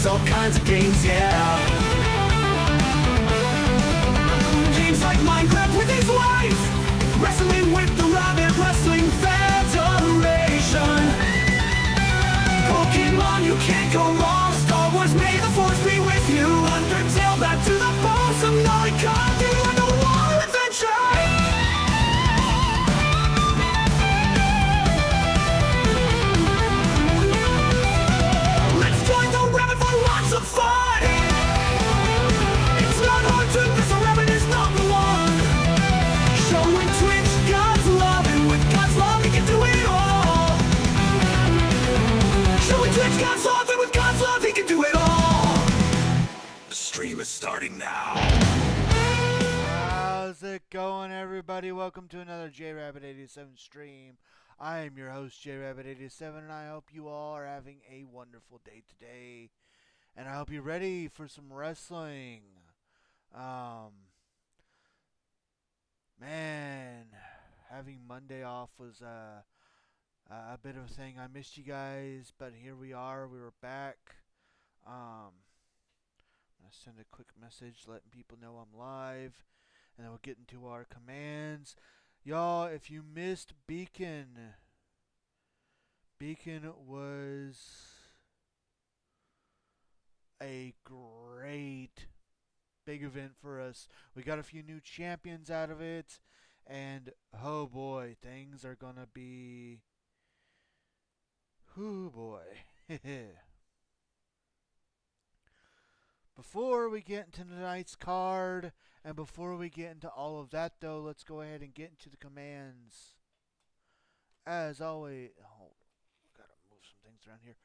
there's all kinds of games, yeah. Games like Minecraft with his wife, wrestling with the Rabbit Wrestling Federation. Pokemon, you can't go wrong. Star Wars, may the Force be with you. Undertale, back to the boss of Icon, do and a war adventure. Let's join the rabbit for lots of fun. It's not hard to miss, a rabbit is number one. Showing Twitch God's love, and with God's love he can do it all. Showing Twitch God's love, and with God's love he can do it all. The stream is starting now. How's it going, everybody? Welcome to another JRabbit87 stream. I am your host, JRabbit87, and I hope you all are having a wonderful day today. And I hope you're ready for some wrestling. Man, having Monday off was a bit of a thing. I missed you guys, but here we are. We were back. I'm going to send a quick message letting people know I'm live. And then we'll get into our commands. Y'all, if you missed Beacon was a great big event for us. We got a few new champions out of it. And, oh boy, things are going to be... oh boy. Before we get into tonight's card, and before we get into all of that, though, let's go ahead and get into the commands. As always, gotta move some things around here.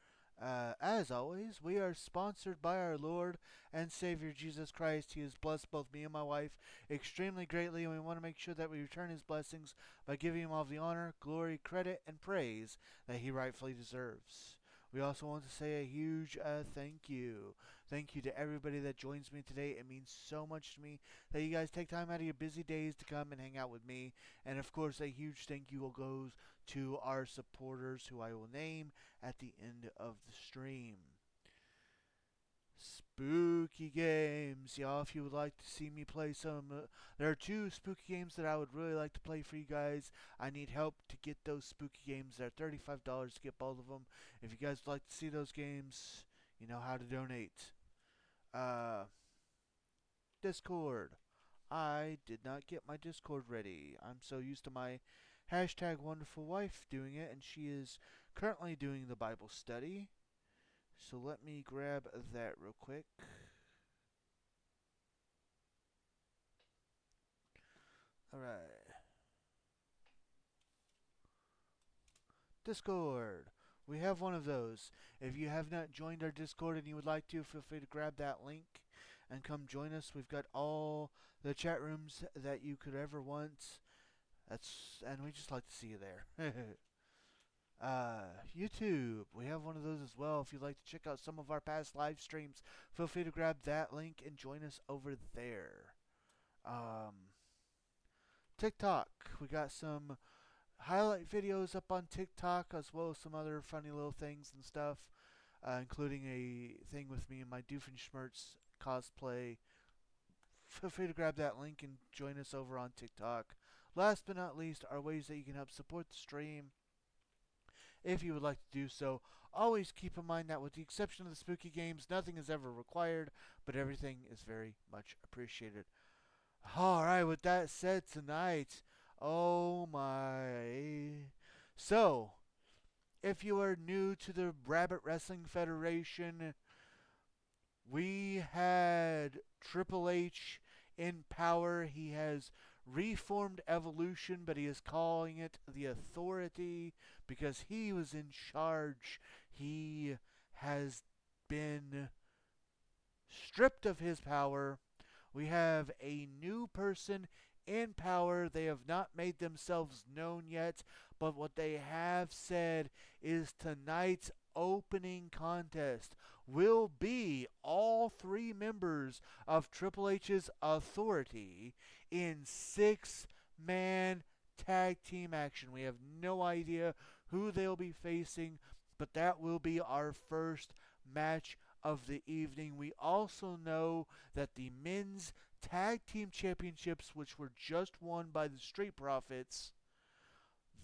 As always, we are sponsored by our Lord and Savior Jesus Christ. He has blessed both me and my wife extremely greatly, and we want to make sure that we return His blessings by giving Him all the honor, glory, credit, and praise that He rightfully deserves. We also want to say a huge thank you. Thank you to everybody that joins me today. It means so much to me that you guys take time out of your busy days to come and hang out with me. And of course, a huge thank you goes to our supporters, who I will name at the end of the stream. Spooky games. Y'all, if you would like to see me play some, there are two spooky games that I would really like to play for you guys. I need help to get those spooky games. They're $35 to get both of them. If you guys would like to see those games, you know how to donate. Discord. I did not get my Discord ready. I'm so used to my #wonderful wife doing it, and she is currently doing the Bible study. So let me grab that real quick. Alright. Discord. We have one of those. If you have not joined our Discord and you would like to, feel free to grab that link and come join us. We've got all the chat rooms that you could ever want. And we just like to see you there. YouTube, we have one of those as well. If you'd like to check out some of our past live streams, feel free to grab that link and join us over there. TikTok, we got some highlight videos up on TikTok, as well as some other funny little things and stuff, including a thing with me and my Doofenshmirtz cosplay. Feel free to grab that link and join us over on TikTok. Last but not least are ways that you can help support the stream. If you would like to do so, always keep in mind that with the exception of the spooky games, nothing is ever required, but everything is very much appreciated. Alright, with that said, tonight, oh my. So, if you are new to the Rabbit Wrestling Federation, we had Triple H in power. He has reformed Evolution, but he is calling it the Authority because he was in charge. He has been stripped of his power. We have a new person in power. They have not made themselves known yet, but what they have said is tonight's opening contest will be all three members of Triple H's Authority in 6-man tag team action. We have no idea who they'll be facing, but that will be our first match of the evening. We also know that the men's tag team championships, which were just won by the Street Profits,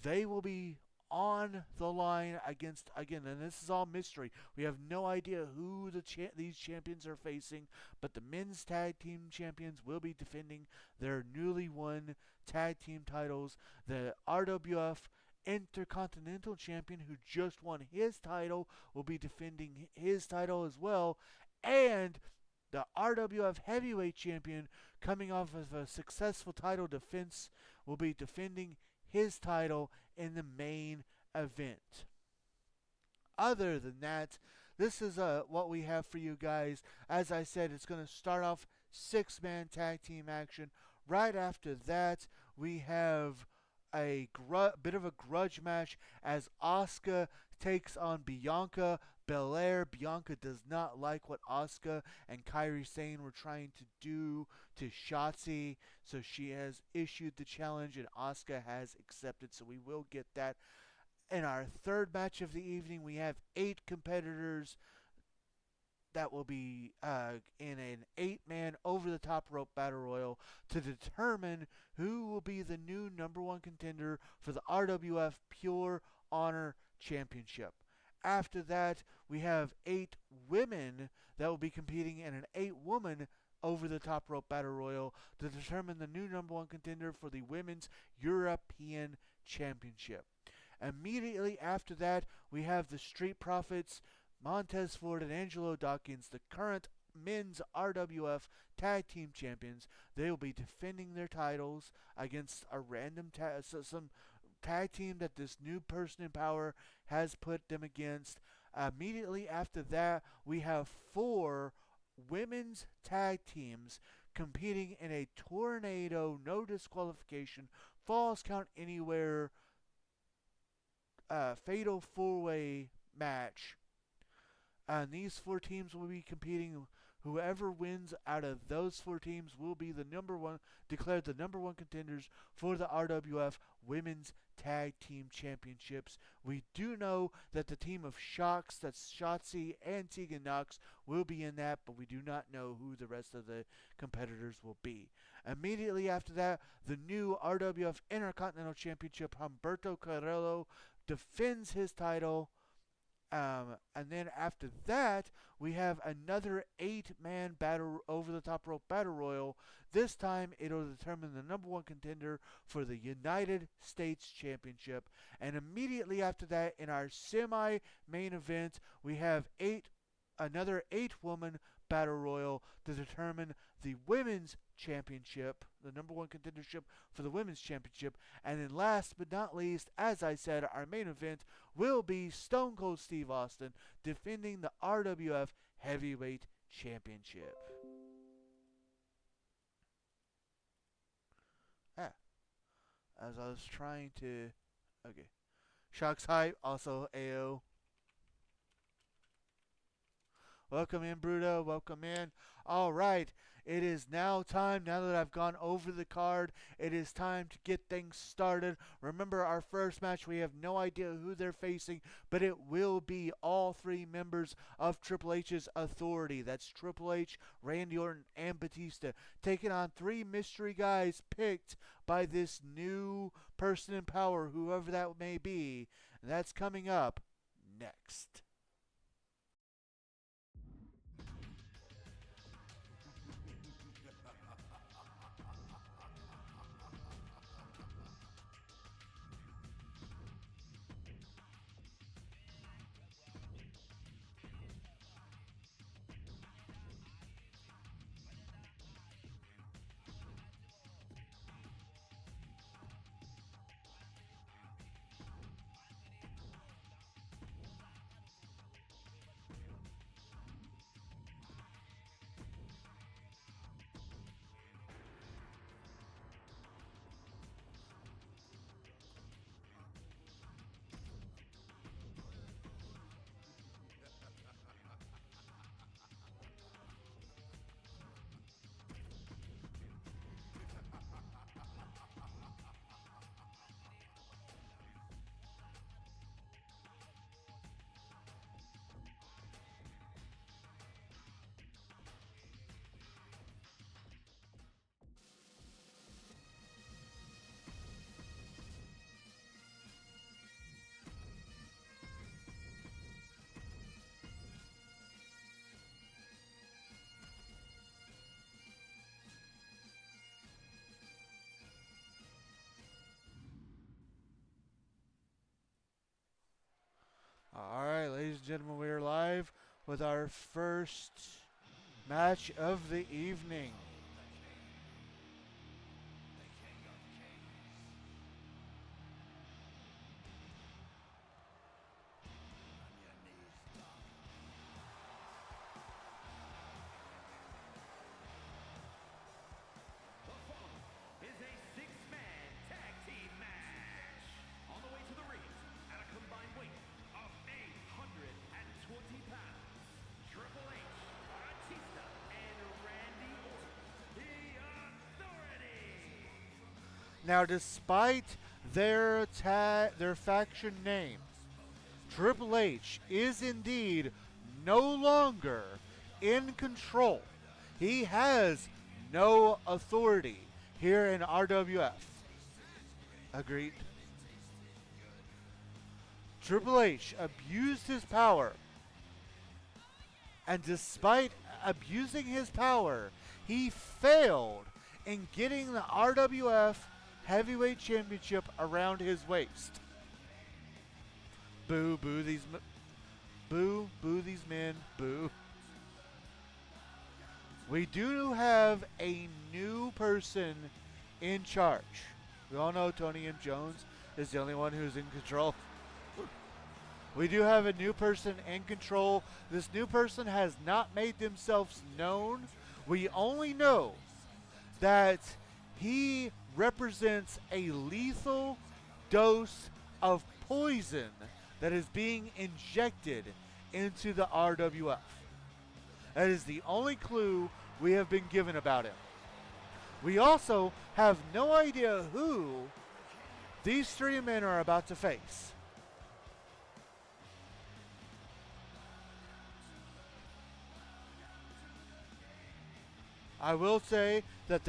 they will be on the line against, again, and this is all mystery. We have no idea who these champions are facing, but the men's tag team champions will be defending their newly won tag team titles. The RWF Intercontinental Champion, who just won his title, will be defending his title as well. And the RWF Heavyweight Champion, coming off of a successful title defense, will be defending his title in the main event. Other than that, this is what we have for you guys. As I said, it's going to start off 6-man tag team action. Right after that, we have a bit of a grudge match as Asuka takes on Bianca Belair. Bianca does not like what Asuka and Kairi Sane were trying to do to Shotzi, so she has issued the challenge and Asuka has accepted, so we will get that. In our third match of the evening, we have 8 competitors that will be in an 8-man over-the-top rope battle royal to determine who will be the new number 1 contender for the RWF Pure Honor Championship. After that, we have 8 women that will be competing in an 8-woman over-the-top rope battle royal to determine the new number 1 contender for the Women's European Championship. Immediately after that, we have the Street Profits, Montez Ford and Angelo Dawkins, the current men's RWF tag team champions. They will be defending their titles against a random some tag team that this new person in power has put them against. Immediately after that, we have 4 women's tag teams competing in a tornado, no disqualification, falls count anywhere, fatal 4-way match. And these 4 teams will be competing. Whoever wins out of those 4 teams will be declared the number 1 contenders for the RWF Women's Tag Team Championships. We do know that the team of Shocks, that's Shotzi and Tegan Knox, will be in that, but we do not know who the rest of the competitors will be. Immediately after that, the new RWF Intercontinental Championship, Humberto Carrillo, defends his title. And then after that, we have another 8-man battle over-the-top rope battle royal. This time, it'll determine the number 1 contender for the United States Championship. And immediately after that, in our semi-main event, we have another 8-woman battle royal to determine the women's championship, the number 1 contendership for the women's championship. And then last but not least, as I said, our main event will be Stone Cold Steve Austin defending the RWF Heavyweight Championship. As I was trying to... Okay. Shocks Hype, also AO. Welcome in, Bruto. Welcome in. All right. It is now time, now that I've gone over the card, it is time to get things started. Remember, our first match, we have no idea who they're facing, but it will be all 3 members of Triple H's authority. That's Triple H, Randy Orton, and Batista, taking on 3 mystery guys picked by this new person in power, whoever that may be. And that's coming up next. and gentlemen, we are live with our first match of the evening. Is a six-man tag team match. On the way to the ring at a combined weight of 820 pounds. Triple H, Batista, and Randy Orton, the Authority. Now, despite their faction names, Triple H is indeed no longer in control. He has no authority here in RWF. Agreed. Triple H abused his power, and despite abusing his power, he failed in getting the RWF Heavyweight Championship around his waist. Boo, boo these men, boo. We do have a new person in charge. We all know Tony M. Jones is the only one who's in control. We do have a new person in control. This new person has not made themselves known. We only know that he represents a lethal dose of poison that is being injected into the RWF. That is the only clue we have been given about him. We also have no idea who these three men are about to face. I will say that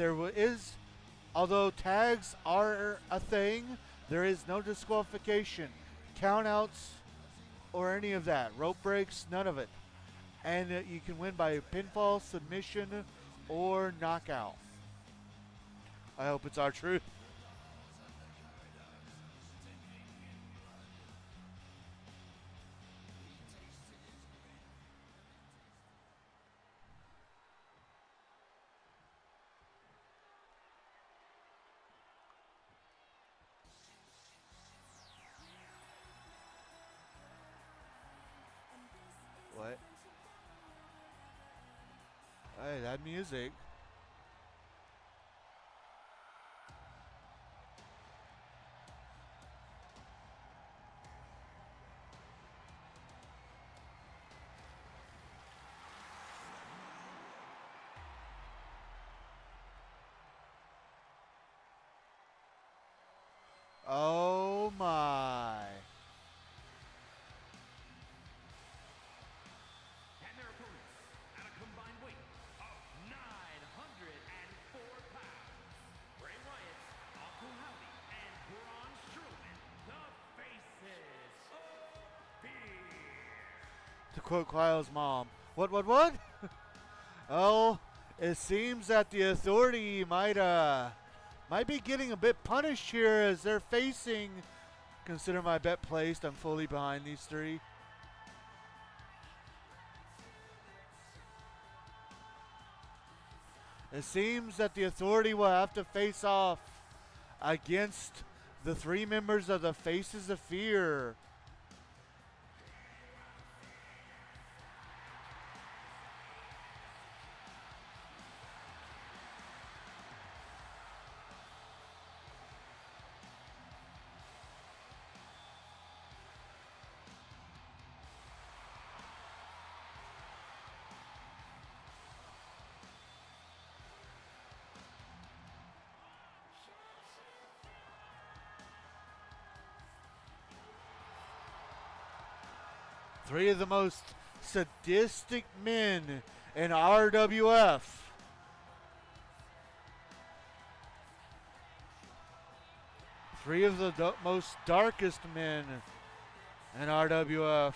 although tags are a thing, there is no disqualification, countouts, or any of that. Rope breaks, none of it. And you can win by pinfall, submission, or knockout. I hope it's our truth. What? Hey, that music. Oh my. And their opponents at a combined weight of 904 pounds. Bray Wyatt, Uncle Howdy, and Braun Strowman, the faces of fear. To quote Kyle's mom, what? Oh, it seems that the Authority might be getting a bit punished here as they're facing. Consider my bet placed. I'm fully behind these three. It seems that the Authority will have to face off against the three members of the Faces of Fear. Three of the most sadistic men in RWF. Three of the most darkest men in RWF.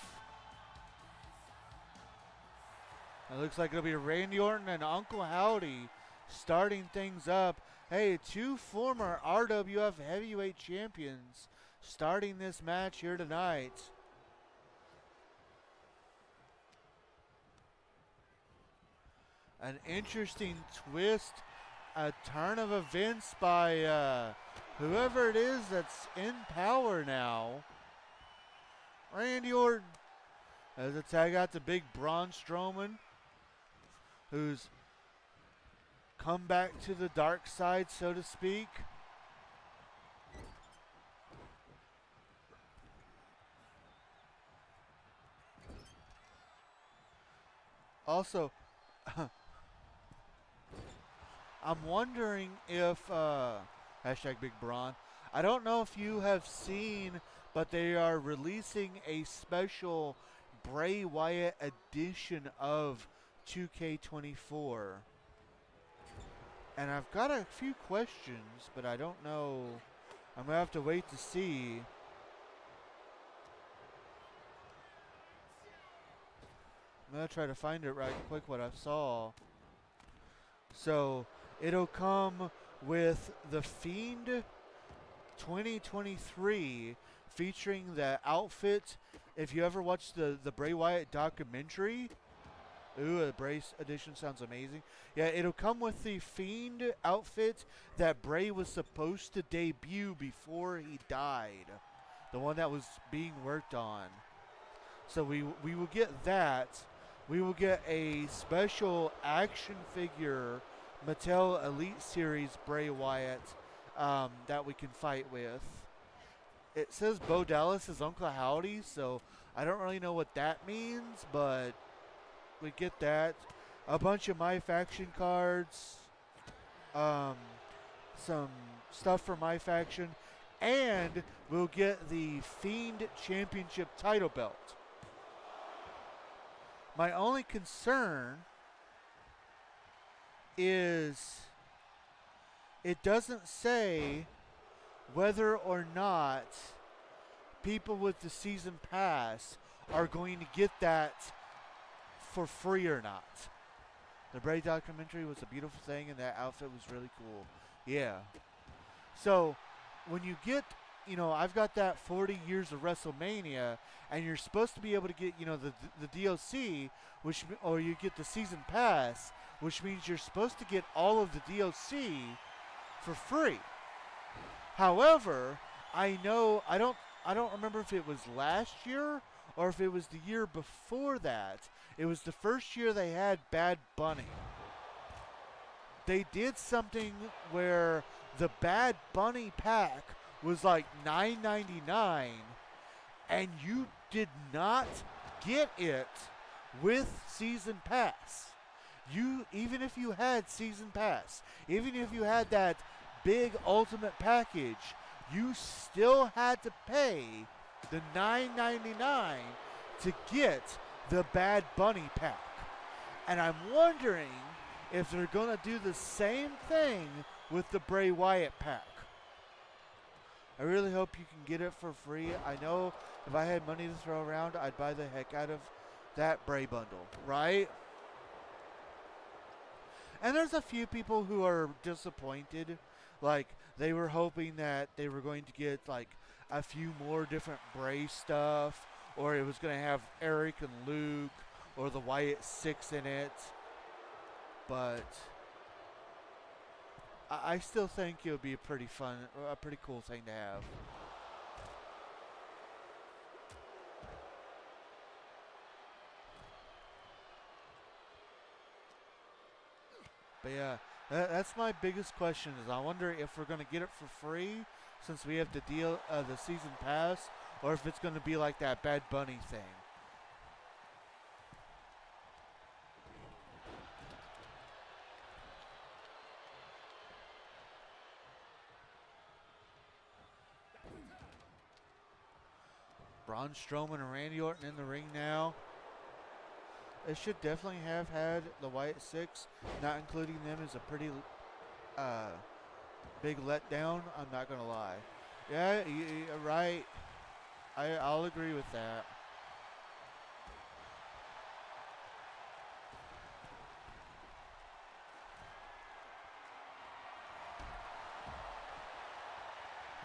It looks like it'll be Randy Orton and Uncle Howdy starting things up. Hey, two former RWF heavyweight champions starting this match here tonight. An interesting twist, a turn of events by whoever it is that's in power now. Randy Orton as a tag out to Big Braun Strowman, who's come back to the dark side, so to speak. Also, I'm wondering if hashtag Big Braun. I don't know if you have seen, but they are releasing a special Bray Wyatt edition of 2K24. And I've got a few questions, but I don't know. I'm going to have to wait to see. I'm going to try to find it right quick what I saw. So it'll come with the Fiend 2023 featuring the outfit. If you ever watched the Bray Wyatt documentary, ooh, the Bray edition sounds amazing. Yeah, it'll come with the Fiend outfit that Bray was supposed to debut before he died. The one that was being worked on. So we will get that. We will get a special action figure Mattel Elite Series Bray Wyatt that we can fight with. It says Bo Dallas is Uncle Howdy, so I don't really know what that means, but we get that. A bunch of My Faction cards, some stuff for My Faction, and we'll get the Fiend Championship title belt. My only concern is it doesn't say whether or not people with the season pass are going to get that for free or not. The Bray documentary was a beautiful thing, and that outfit was really cool. Yeah. So when you get, I've got that 40 years of WrestleMania, and you're supposed to be able to get, the DLC, or you get the season pass, which means you're supposed to get all of the DLC for free. However, I don't remember if it was last year or if it was the year before that. It was the first year they had Bad Bunny. They did something where the Bad Bunny pack was like $9.99, and you did not get it with season pass. Even if you had season pass, even if you had that big ultimate package, you still had to pay the $9.99 to get the Bad Bunny pack. And I'm wondering if they're going to do the same thing with the Bray Wyatt pack. I really hope you can get it for free. I know if I had money to throw around, I'd buy the heck out of that Bray bundle, right? And there's a few people who are disappointed. Like, they were hoping that they were going to get, like, a few more different Bray stuff, or it was going to have Eric and Luke, or the Wyatt 6 in it. But I still think it would be a pretty cool thing to have. But yeah, that's my biggest question. Is I wonder if we're going to get it for free since we have the season pass, or if it's going to be like that Bad Bunny thing. Braun Strowman and Randy Orton in the ring now. It should definitely have had the Wyatt 6. Not including them is a pretty big letdown. I'm not going to lie. Yeah, you're right. I'll agree with that.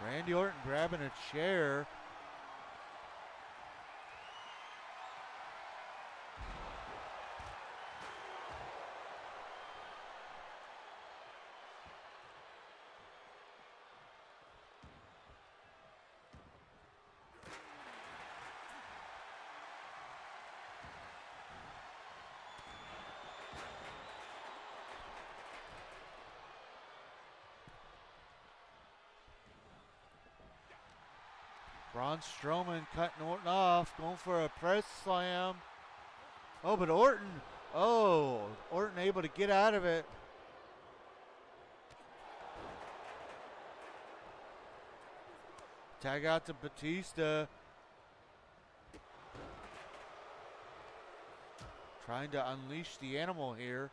Randy Orton grabbing a chair. Braun Strowman cutting Orton off, going for a press slam. Oh, but Orton able to get out of it. Tag out to Batista. Trying to unleash the animal here.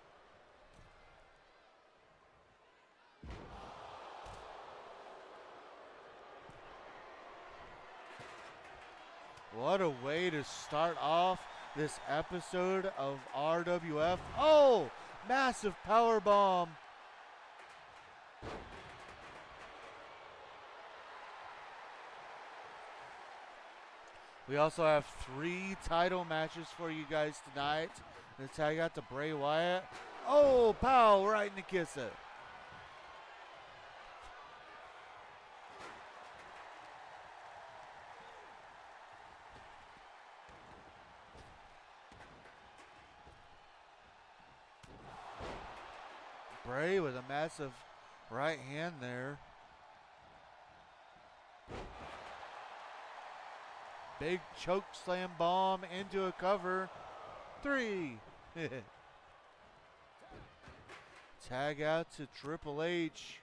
What a way to start off this episode of RWF. Oh, massive power bomb. We also have 3 title matches for you guys tonight. The tag out to Bray Wyatt. Oh, pow, right in the kisser. Bray with a massive right hand there. Big choke slam bomb into a cover. 3. Tag out to Triple H.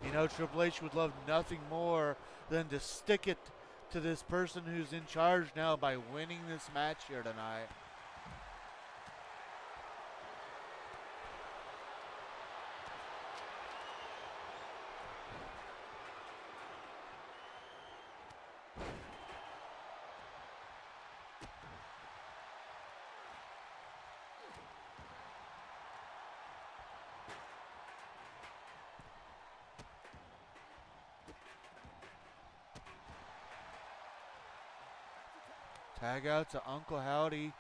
You know, Triple H would love nothing more than to stick it to this person who's in charge now by winning this match here tonight. Tag out to Uncle Howdy.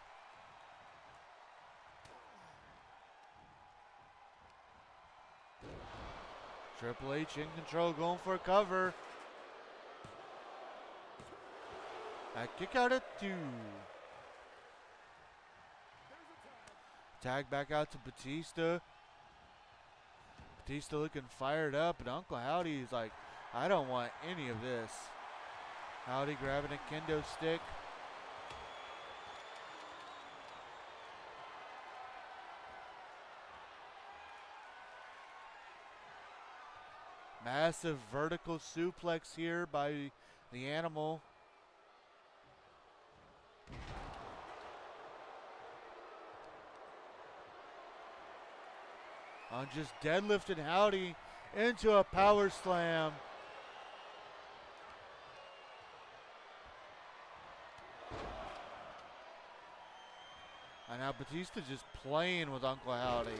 Triple H in control, going for a cover. A kick out at 2. Tag back out to Batista. Batista looking fired up, and Uncle Howdy is like, I don't want any of this. Howdy grabbing a kendo stick. Massive vertical suplex here by the animal. On just deadlifting Howdy into a power slam. And now Batista just playing with Uncle Howdy.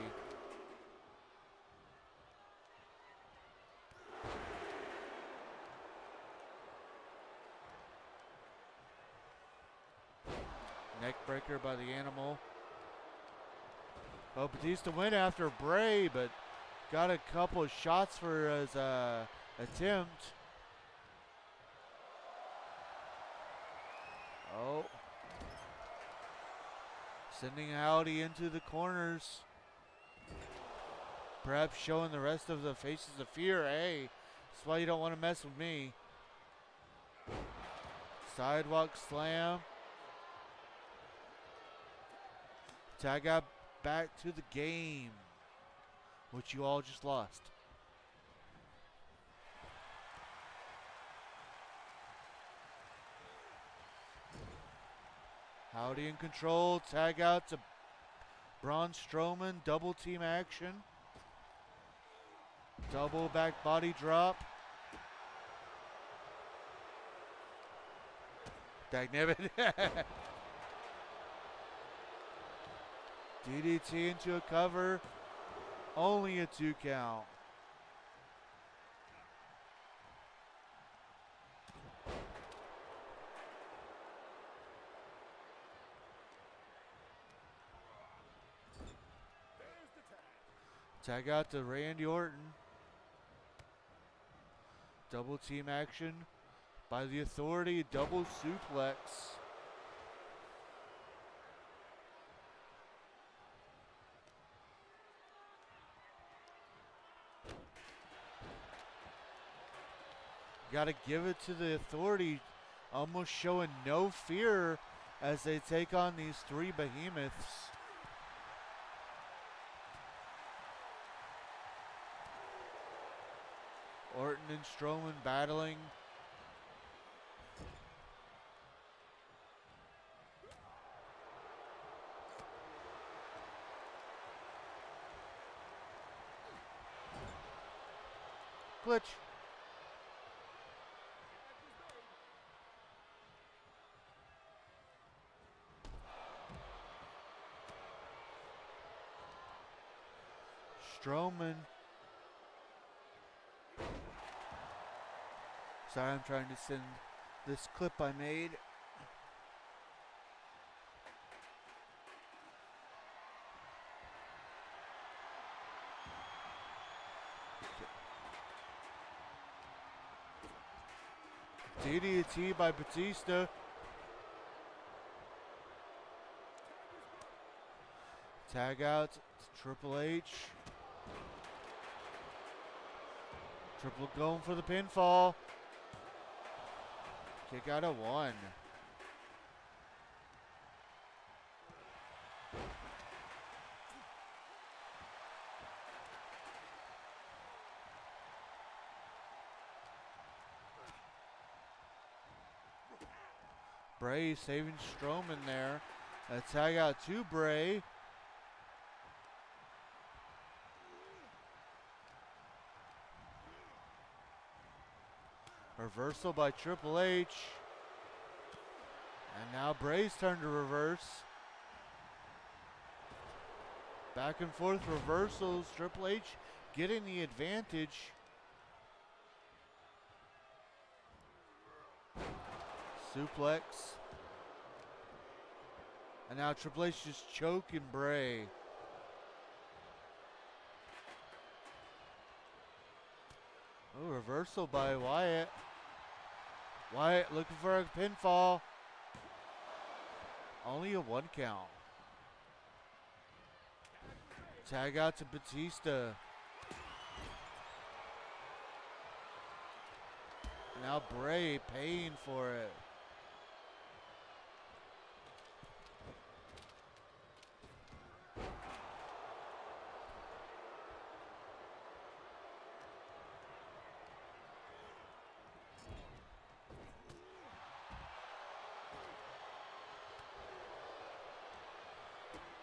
Neckbreaker by the animal. Well, Batista went after Bray, but got a couple of shots for his attempt. Oh. Sending Howdy into the corners. Perhaps showing the rest of the faces of fear. Hey, that's why you don't want to mess with me. Sidewalk slam. Tag out back to the game, which you all just lost. Howdy in control. Tag out to Braun Strowman. Double team action. Double back body drop. Dagnabbit. DDT into a cover. Only a 2 count. Tag out to Randy Orton. Double team action by the Authority. Double suplex. got to give it to the Authority, almost showing no fear as they take on these three behemoths. Orton and Strowman battling. Glitch. Strowman. Sorry, I'm trying to send this clip I made. DDT by Batista. Tag out to Triple H. Triple going for the pinfall. Kick out of 1. Bray saving Strowman there. A tag out to Bray. Reversal by Triple H. And now Bray's turn to reverse. Back and forth reversals. Triple H getting the advantage. Suplex. And now Triple H just choking Bray. Oh, reversal by Wyatt. Wyatt looking for a pinfall. Only a 1 count. Tag out to Batista. Now Bray paying for it.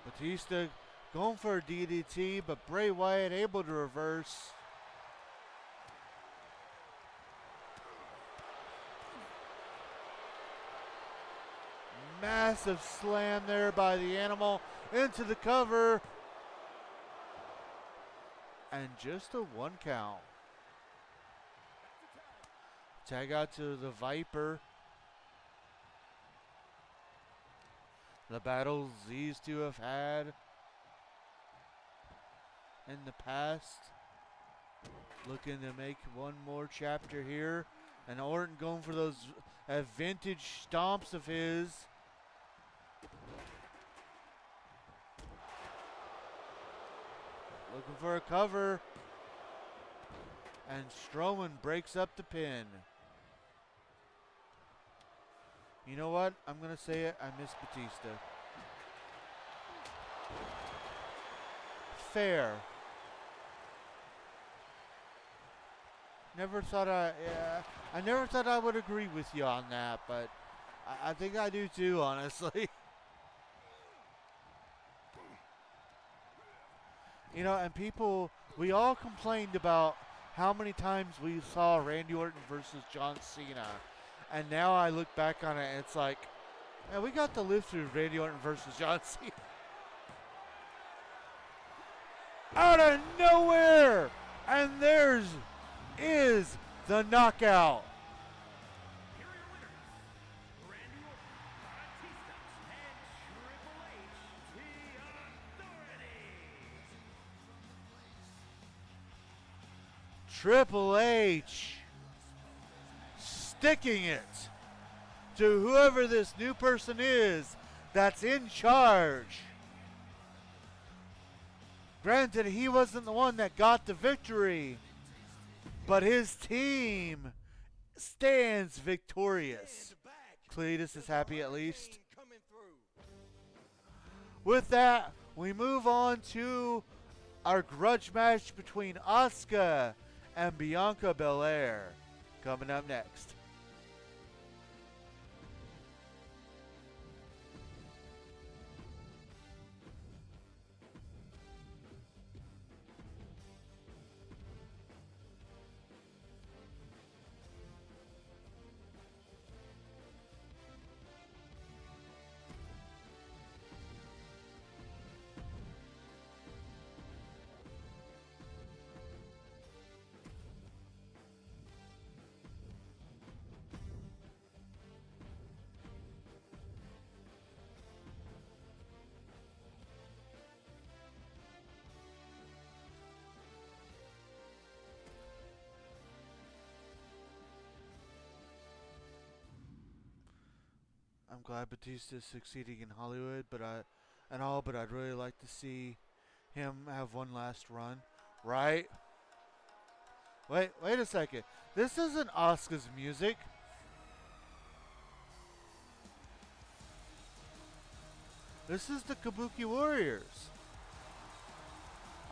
Batista going for a DDT, but Bray Wyatt able to reverse. Massive slam there by the Animal into the cover. And just a 1 count. Tag out to the Viper. The battles these two have had in the past. Looking to make one more chapter here. And Orton going for those vintage stomps of his. Looking for a cover. And Strowman breaks up the pin. You know what? I'm going to say it. I miss Batista. Fair. Never thought I never thought I would agree with you on that, but I think I do too, honestly. You know, and people, we all complained about how many times we saw Randy Orton versus John Cena. And now I look back on it and it's like, man, we got to live through Randy Orton versus John Cena. Out of nowhere! And there's is the knockout. Here are your winners, Randy Orton, Batista, and Triple H, the Authority. Triple H sticking it to whoever this new person is that's in charge. Granted, he wasn't the one that got the victory, but his team stands victorious. Cletus is happy at least. With that, we move on to our grudge match between Asuka and Bianca Belair. Coming up next. I'm glad Batista's succeeding in Hollywood, but I'd really like to see him have one last run, right? Wait a second. This isn't Asuka's music. This is the Kabuki Warriors.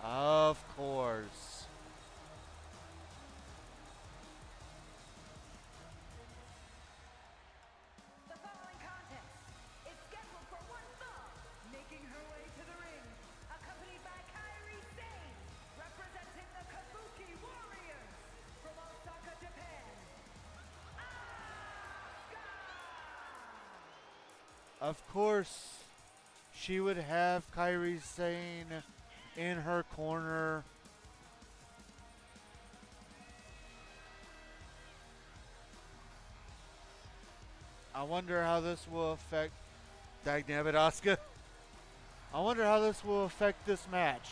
Of course. The following contest is scheduled for one fall, making her way to the ring, accompanied by Kairi Sane, representing the Kabuki Warriors from Osaka, Japan. Of course, she would have Kairi Sane in her corner. I wonder how this will affect Dagnabbit Asuka. I wonder how this will affect this match.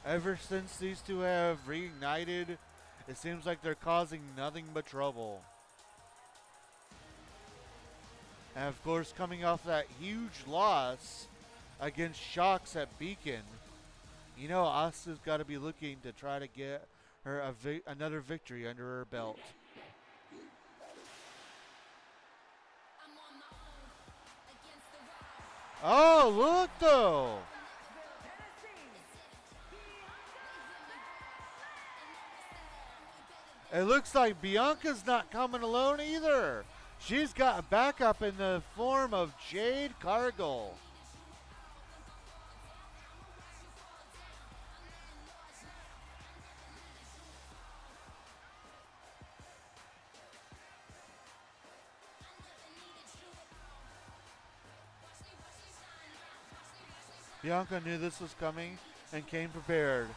Ever since these two have reunited, it seems like they're causing nothing but trouble. And of course, coming off that huge loss against Shocks at Beacon, you know Asuka's got to be looking to try to get her another victory under her belt. Oh, look though! It looks like Bianca's not coming alone either. She's got a backup in the form of Jade Cargill. Bianca knew this was coming and came prepared.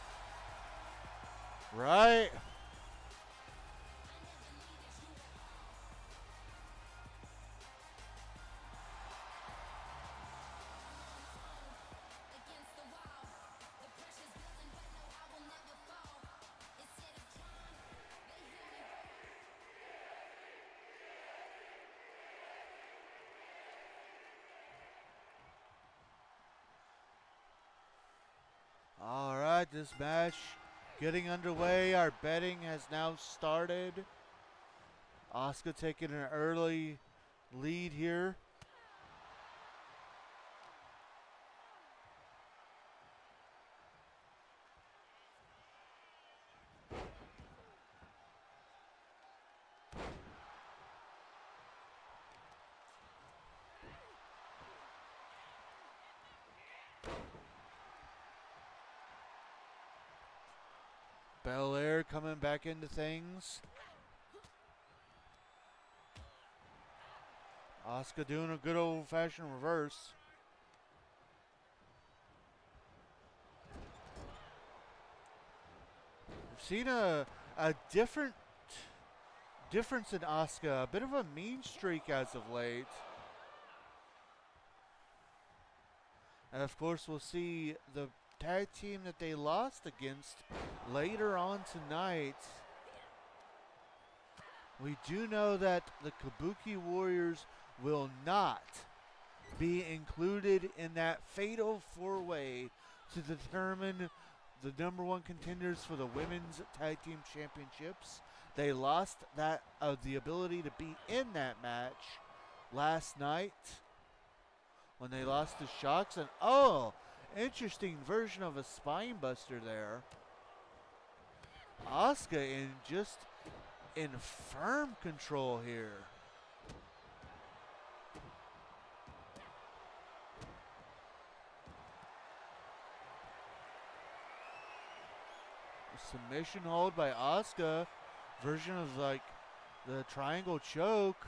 Right? Alright, this match getting underway. Our betting has now started. Asuka taking an early lead here. Belair coming back into things. Asuka doing a good old-fashioned reverse. We've seen a difference in Asuka, a bit of a mean streak as of late. And of course, we'll see the tag team that they lost against later on tonight. We do know that the Kabuki Warriors will not be included in that fatal four-way to determine the number one contenders for the women's tag team championships. They lost that the ability to be in that match last night when they lost to Shocks. And oh, interesting version of a spine buster there. Asuka in firm control here. Submission hold by Asuka, version of like the triangle choke,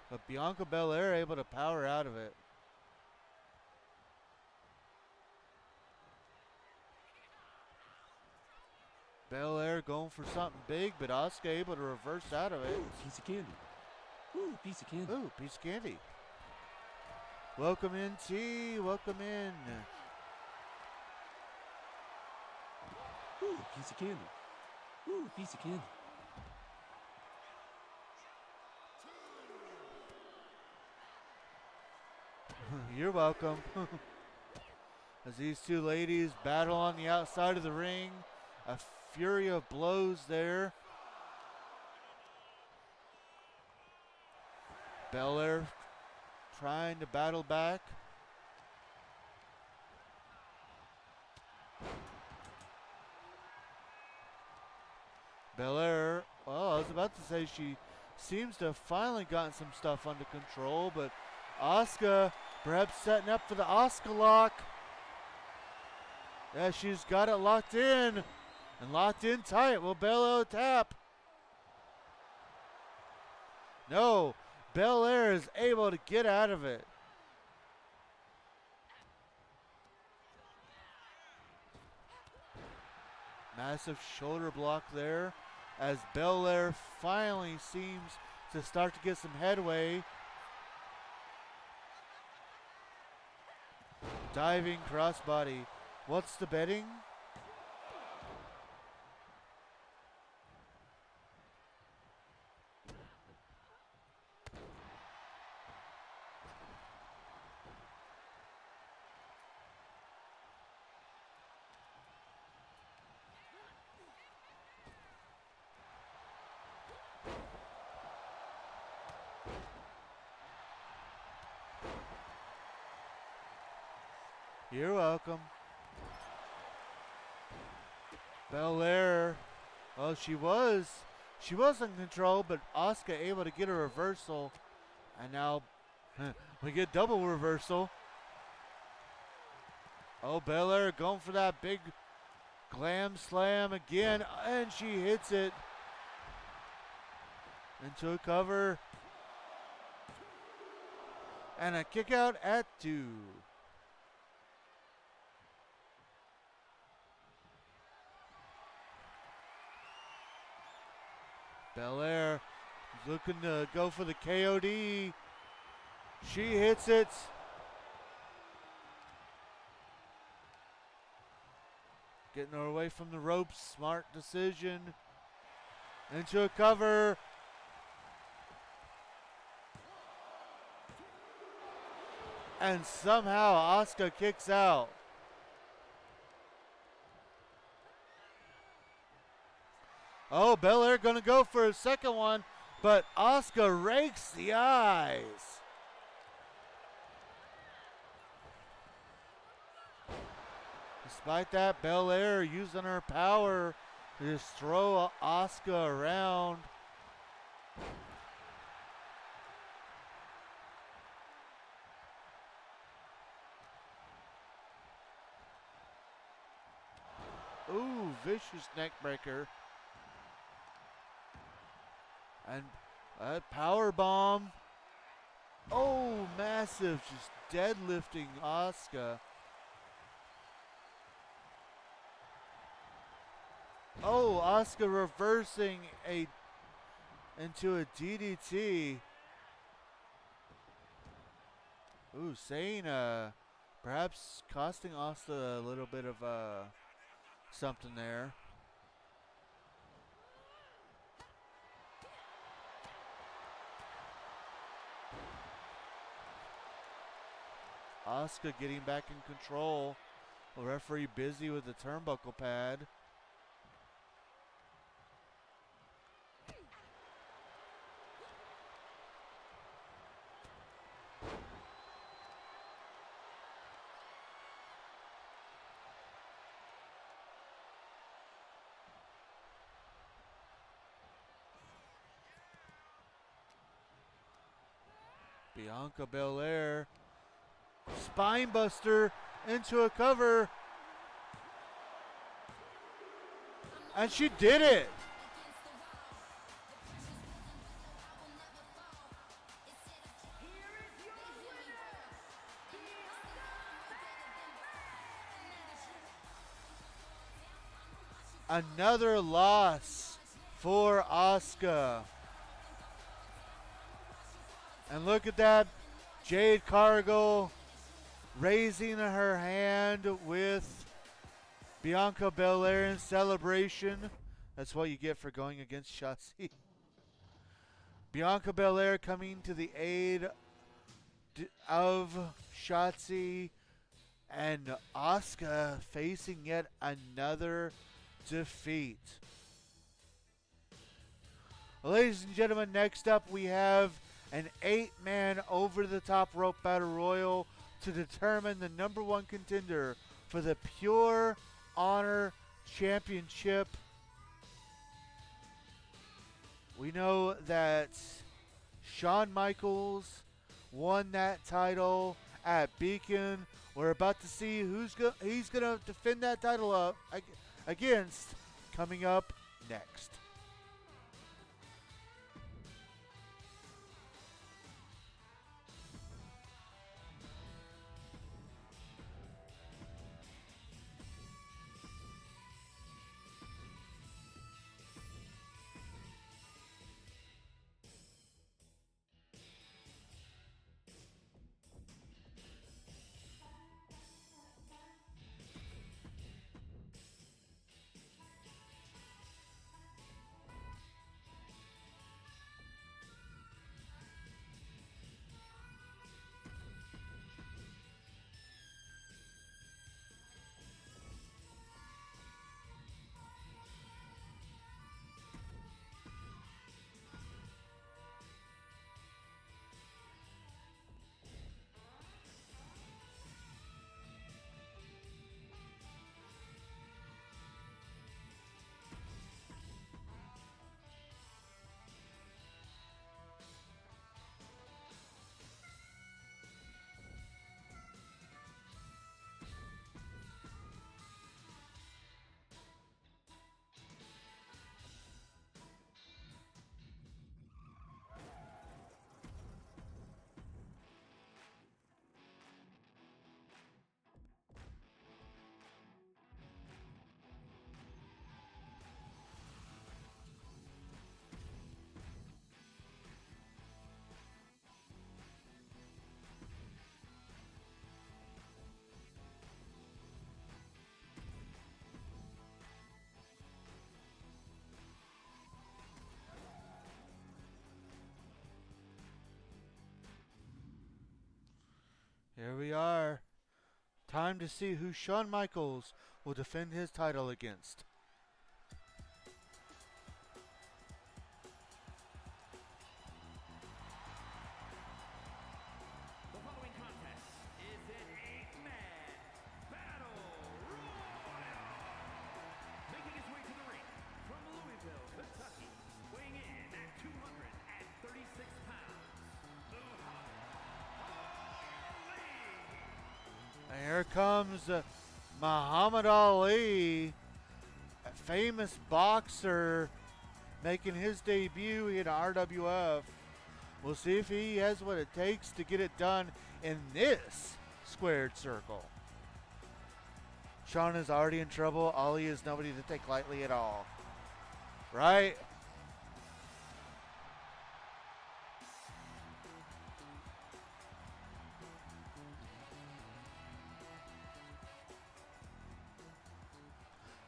but Bianca Belair able to power out of it. Belair going for something big, but Asuka able to reverse out of it. Ooh, piece of candy. Ooh, piece of candy. Ooh, piece of candy. Welcome in, T. Welcome in. Ooh, piece of candy. Ooh, piece of candy. You're welcome. As these two ladies battle on the outside of the ring. A fury of blows there. Belair trying to battle back. Belair, well, I was about to say she seems to have finally gotten some stuff under control, but Asuka perhaps setting up for the Asuka lock. Yeah, she's got it locked in and locked in tight. Will Belair tap? No, Belair is able to get out of it. Massive shoulder block there as Belair finally seems to start to get some headway. Diving crossbody. What's the betting? You're welcome. Belair, well, she was in control, but Asuka able to get a reversal, and now we get double reversal. Oh, Belair going for that big glam slam again, and she hits it into a cover, and a kick out at 2. Belair looking to go for the KOD. She hits it. Getting her away from the ropes. Smart decision. Into a cover. And somehow Asuka kicks out. Oh, Belair gonna go for a second one, but Asuka rakes the eyes. Despite that, Belair using her power to just throw Asuka around. Ooh, vicious neck breaker. And a power bomb. Oh, massive, just deadlifting Asuka. Oh, Asuka reversing into a DDT. Ooh, saying perhaps costing Asuka a little bit of something there. Asuka getting back in control. The referee busy with the turnbuckle pad. Bianca Belair, spine buster into a cover, and she did it. Here is your winner, Bianca Another loss for Asuka. And look at that, Jade Cargill raising her hand with Bianca Belair in celebration. That's what you get for going against Shotzi. Bianca Belair coming to the aid of Shotzi, and Asuka facing yet another defeat. Ladies and gentlemen, next up we have an 8-man over-the-top rope battle royal to determine the number one contender for the Pure Honor Championship. We know that Shawn Michaels won that title at Beacon. We're about to see he's going to defend that title up against coming up next. Here we are. Time to see who Shawn Michaels will defend his title against. The following contest is an 8-man battle royal. Making his way to the ring from Louisville, Kentucky, weighing in at 236 pounds, And here comes Muhammad Ali, a famous boxer making his debut in RWF. We'll see if he has what it takes to get it done in this squared circle. Shawn is already in trouble. Ali is nobody to take lightly at all. Right?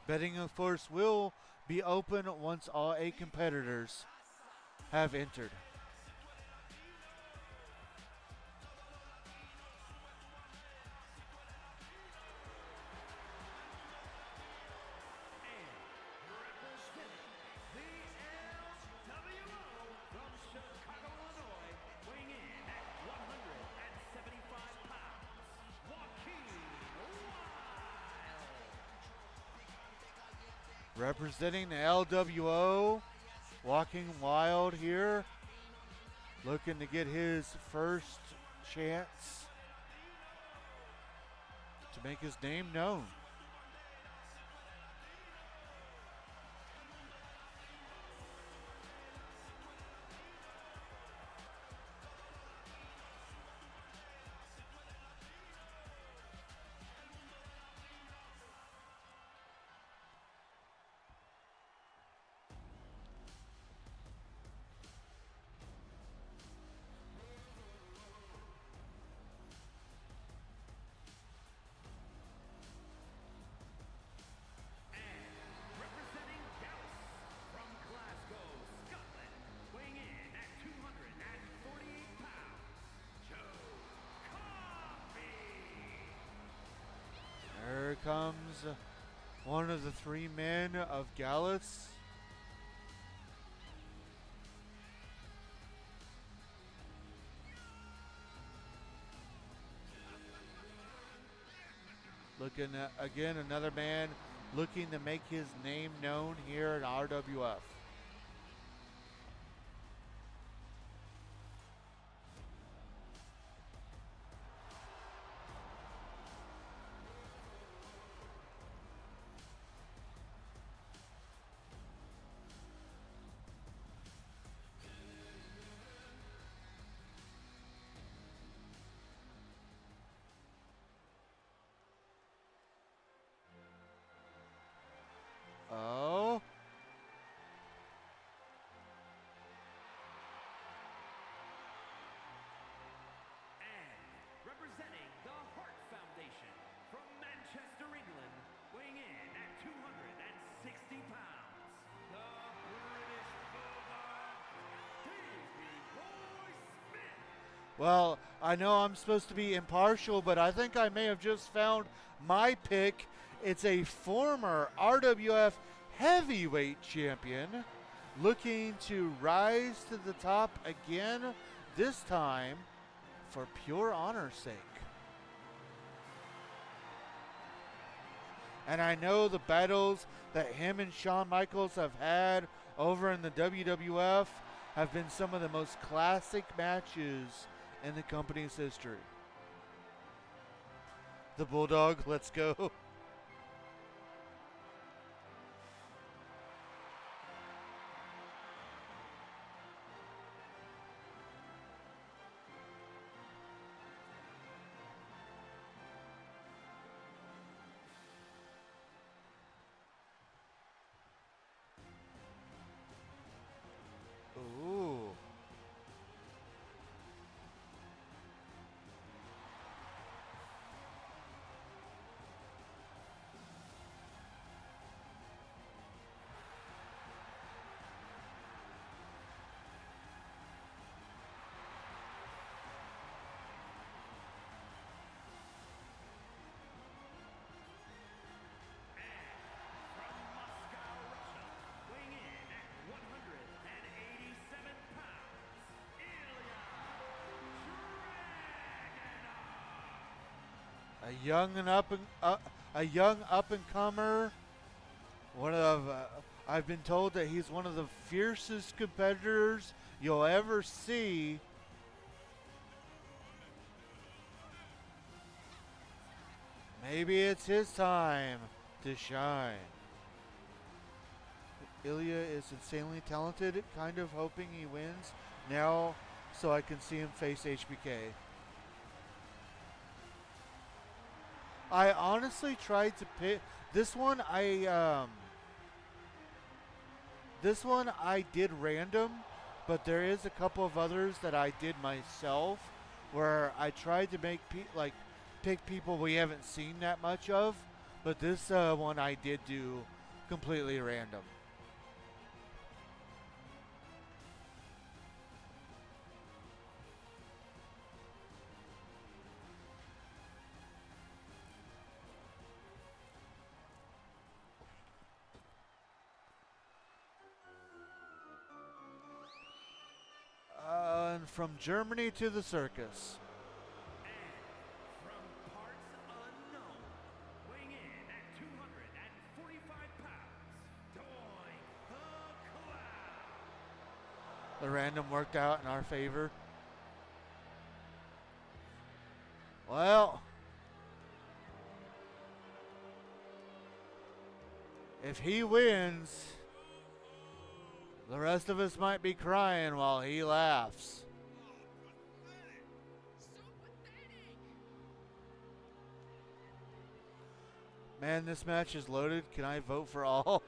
Betting, of course, will be open once all 8 competitors have entered. representing the LWO, walking wild here, looking to get his first chance to make his name known. Representing Dallas from Glasgow, Scotland, weighing in at 248 pounds, Joe Coffey. There comes one of the three men of Gallus. Looking at, again, another man looking to make his name known here at RWF. Oh. And representing the Hart Foundation from Manchester, England, weighing in at 260 pounds, the British Bulldog, Davey Boy Smith. Well, I know I'm supposed to be impartial, but I think I may have just found my pick. It's a former RWF heavyweight champion looking to rise to the top again, this time for pure honor's sake. And I know the battles that him and Shawn Michaels have had over in the WWF have been some of the most classic matches in the company's history. The Bulldog, let's go. Ooh. From Moscow, Russia, weighing in at 187 pounds, Ilya Dragunov. A young up and comer. One of I've been told that he's one of the fiercest competitors you'll ever see. Maybe it's his time to shine. Ilya is insanely talented, kind of hoping he wins now so I can see him face HBK. I honestly tried to pick this one. This one I did random, but there is a couple of others that I did myself, where I tried to make pick people we haven't seen that much of. But this one I did do completely random. And from Germany to the circus. From parts unknown, weighing in at 245 pounds, The random worked out in our favor. Well, if he wins, the rest of us might be crying while he laughs. Man, this match is loaded. Can I vote for all?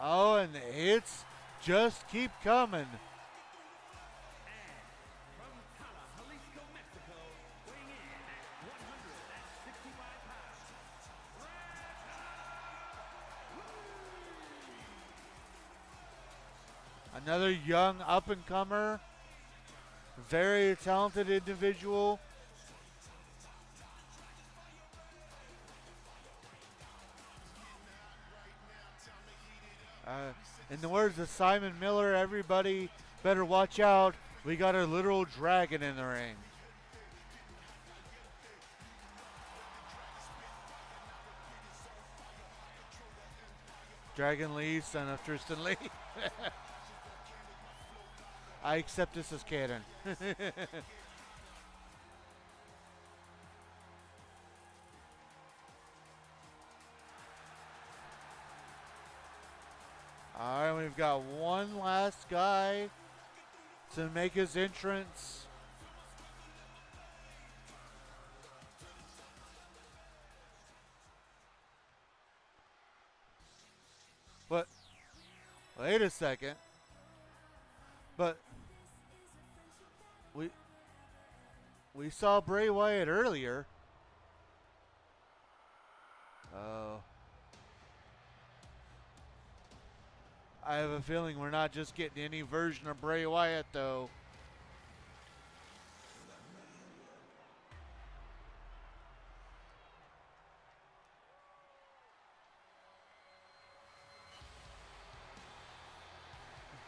Oh, and the hits just keep coming. From Tala, Jalisco, Mexico, weighing in at 165 pounds, Another young up-and-comer. Very talented individual. In the words of Simon Miller, everybody better watch out. We got a literal dragon in the ring. Dragon Lee, son of Tristan Lee. I accept this as canon. Alright, we've got one last guy to make his entrance. But, wait a second. But, we saw Bray Wyatt earlier. Oh. I have a feeling we're not just getting any version of Bray Wyatt, though.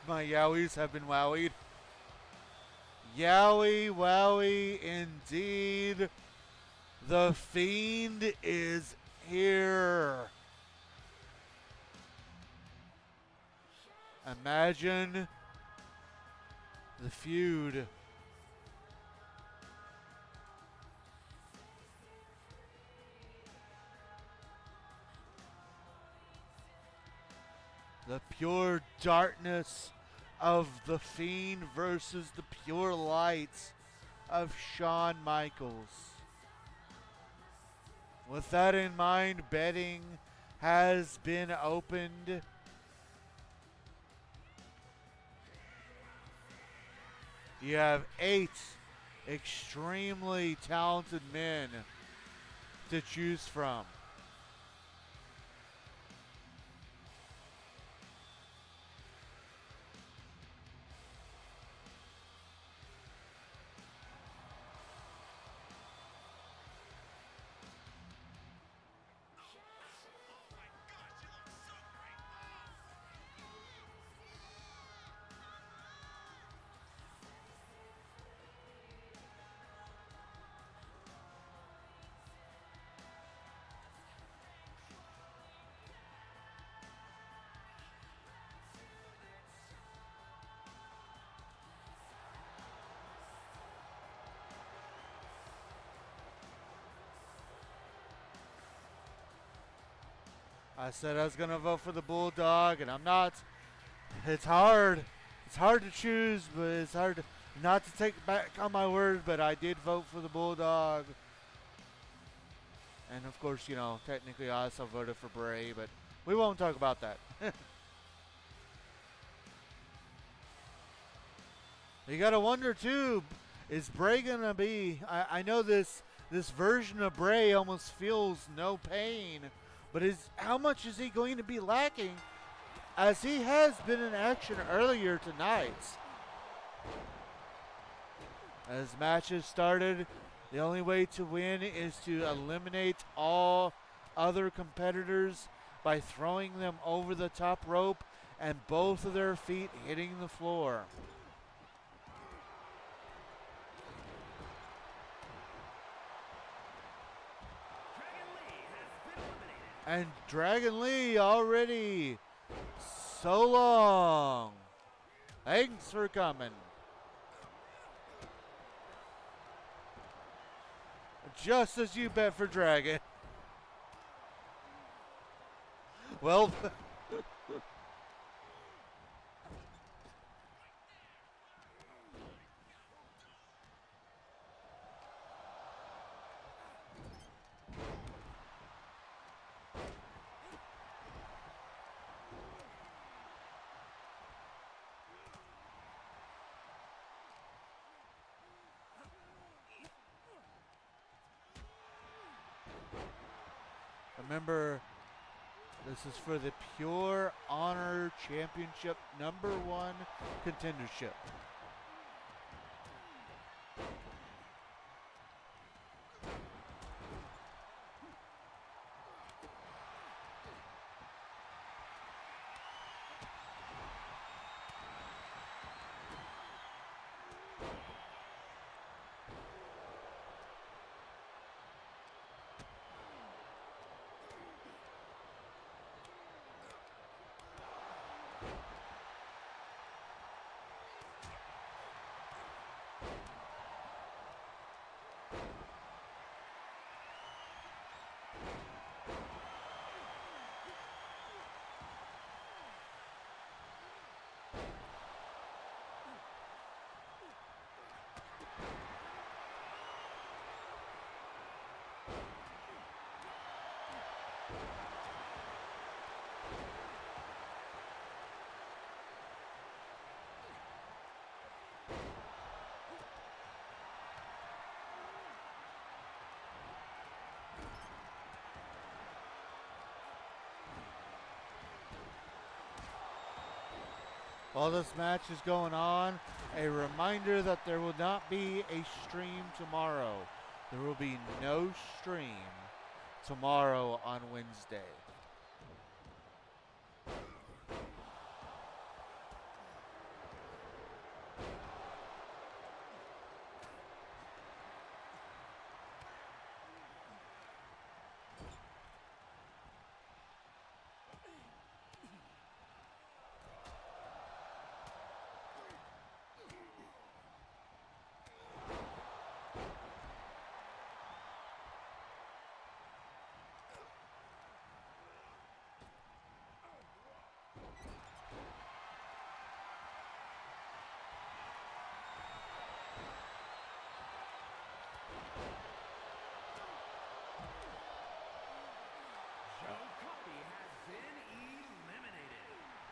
My yowies have been wowied. Yowie, wowie, indeed. The Fiend is here. Imagine the feud. The pure darkness of the Fiend versus the pure lights of Shawn Michaels. With that in mind, betting has been opened. You have 8 extremely talented men to choose from. I said I was going to vote for the Bulldog, and I'm not. It's hard. It's hard to choose, but it's hard not to take back on my word, but I did vote for the Bulldog. And of course, you know, technically I also voted for Bray, but we won't talk about that. You gotta wonder too, is Bray gonna be, I know this version of Bray almost feels no pain, but how much is he going to be lacking as he has been in action earlier tonight. As matches started, the only way to win is to eliminate all other competitors by throwing them over the top rope and both of their feet hitting the floor. And Dragon Lee already. So long. Thanks for coming. Just as you bet for Dragon. Well, remember, this is for the Pure Honor Championship #1 contendership. While this match is going on, a reminder that there will not be a stream tomorrow. There will be no stream tomorrow on Wednesday.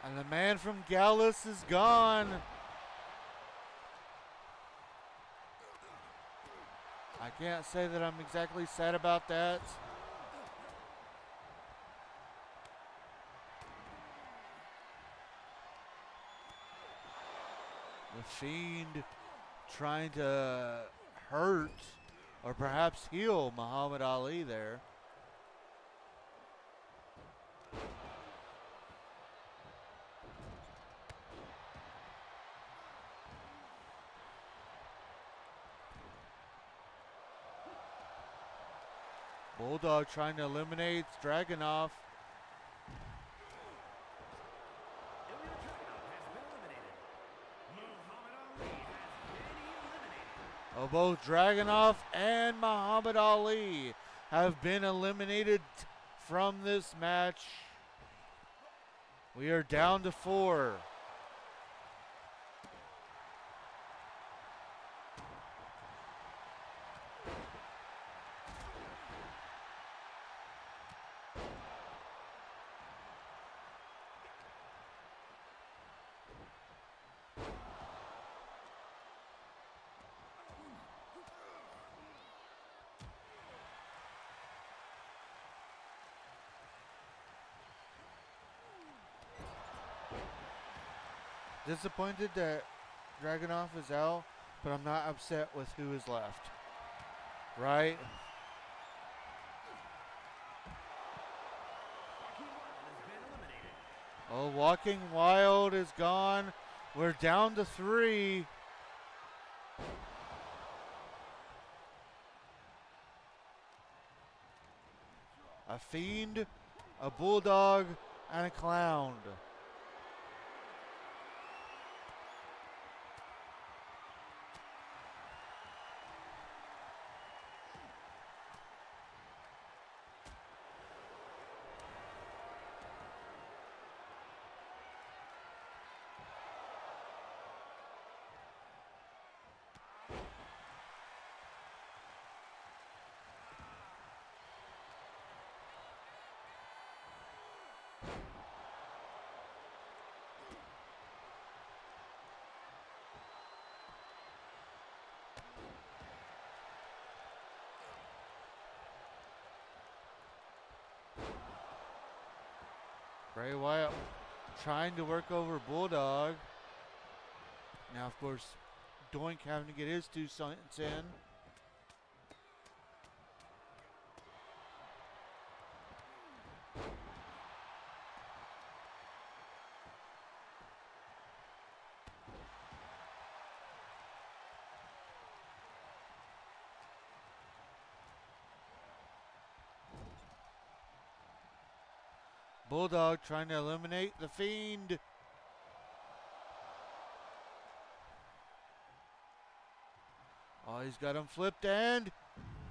And the man from Gallus is gone. I can't say that I'm exactly sad about that. The Fiend trying to hurt or perhaps heal Muhammad Ali there. Bulldog trying to eliminate Dragunov. Oh, both Dragunov and Muhammad Ali have been eliminated from this match. We are down to 4. Disappointed that Dragunov is out, but I'm not upset with who is left. Right? Oh, Walking Wild is gone. We're down to 3. A Fiend, a Bulldog, and a Clown. Bray Wyatt trying to work over Bulldog. Now, of course, Doink having to get his 2 cents in. Bulldog trying to eliminate the Fiend. Oh, he's got him flipped and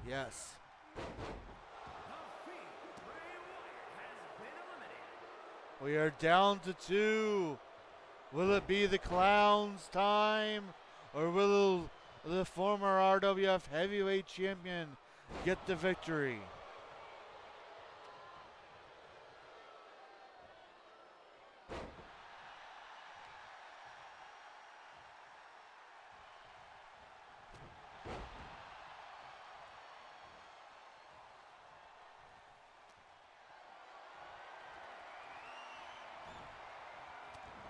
yes. We are down to 2. Will it be the Clown's time, or will the former RWF Heavyweight Champion get the victory?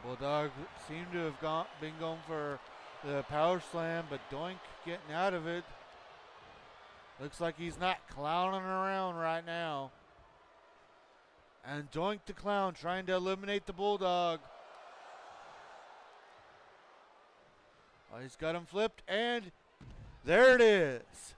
Bulldog seemed to have been going for the power slam, but Doink getting out of it. Looks like he's not clowning around right now. And Doink the Clown trying to eliminate the Bulldog. Oh, he's got him flipped, and there it is.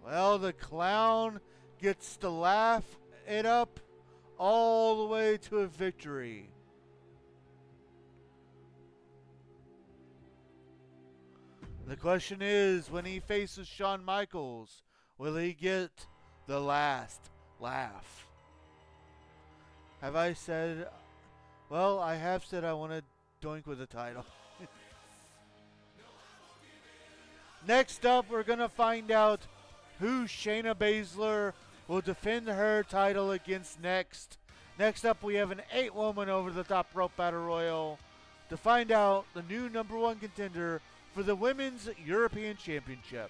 Well, the Clown gets to laugh it up all the way to a victory. The question is, when he faces Shawn Michaels, will he get the last laugh? Have I said, well, I have said I want to Doink with the title. Next up, we're going to find out who Shayna Baszler will defend her title against next. Next up, we have an 8-woman over the top rope battle royal to find out the new #1 contender for the Women's European Championship.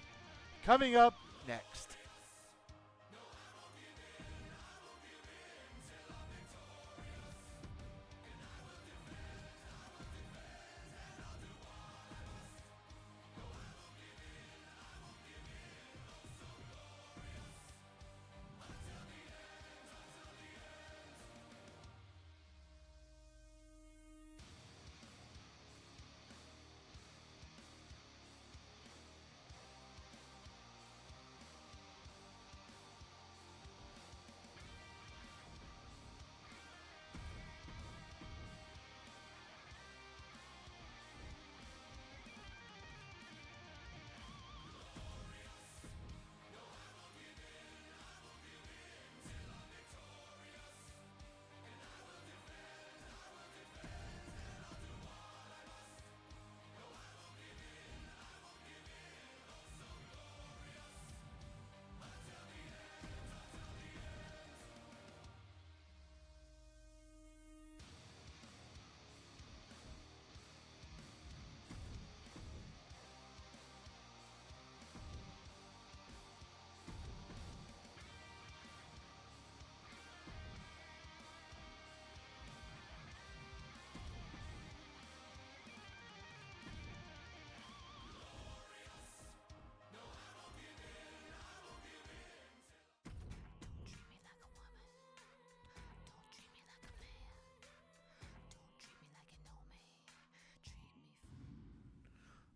Coming up next.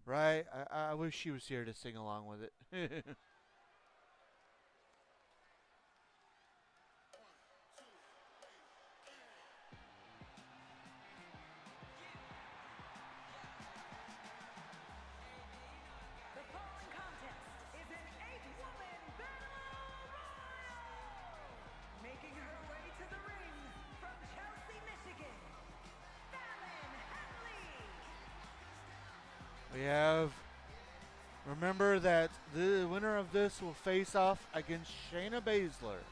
Right? I wish she was here to sing along with it. The following contest is an 8-woman battle royal. Making her way to the ring from Chelsea, Michigan, Fallon Henley. We have. Remember that the winner of this will face off against Shayna Baszler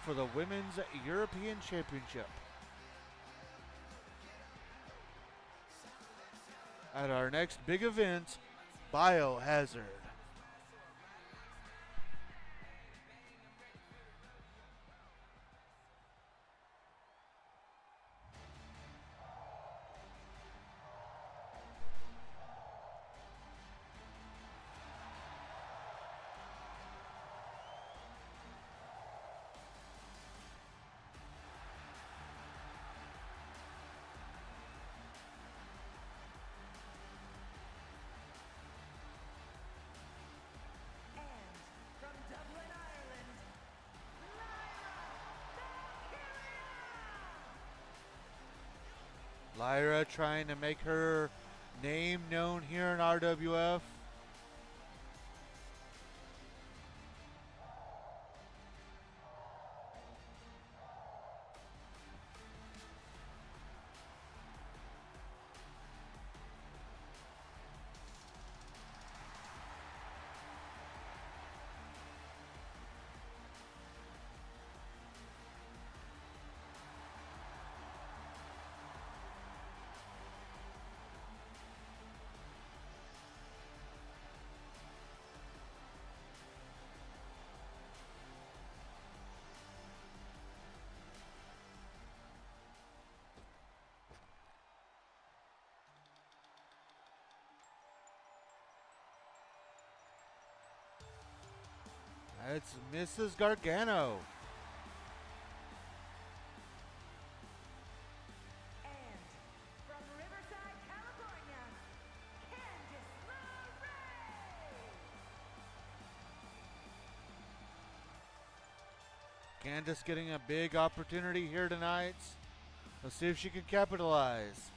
for the Women's European Championship at our next big event, Biohazard. And from Dublin, Ireland, Lyra Lyra trying to make her name known here in RWF. It's Mrs. Gargano. and from Riverside, California, Candice LeRae. Candice getting a big opportunity here tonight. Let's see if she can capitalize.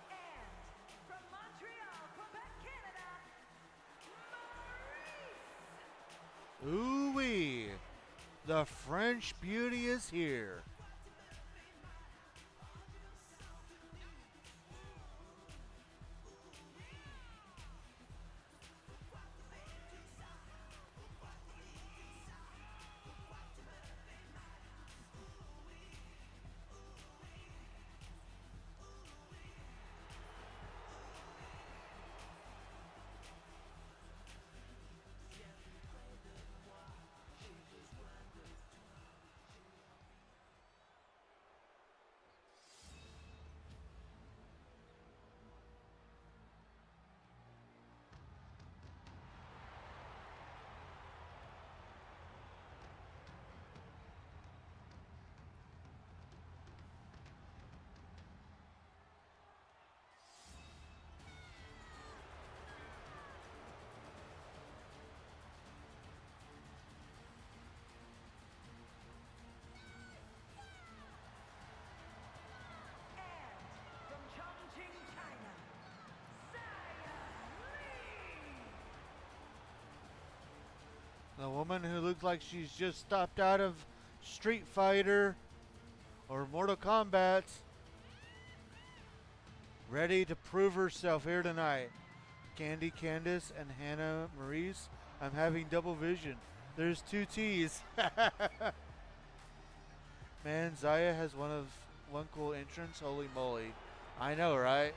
And from Montreal, Quebec, Canada, Maurice. Ooh-wee. The French beauty is here. And from Chongqing, China, Saya Lee. The woman who looks like she's just stopped out of Street Fighter or Mortal Kombat. Ready to prove herself here tonight. Candy Candice and Hannah Maurice. I'm having double vision. There's two T's. Man, Zaya has one cool entrance. Holy moly. I know, right?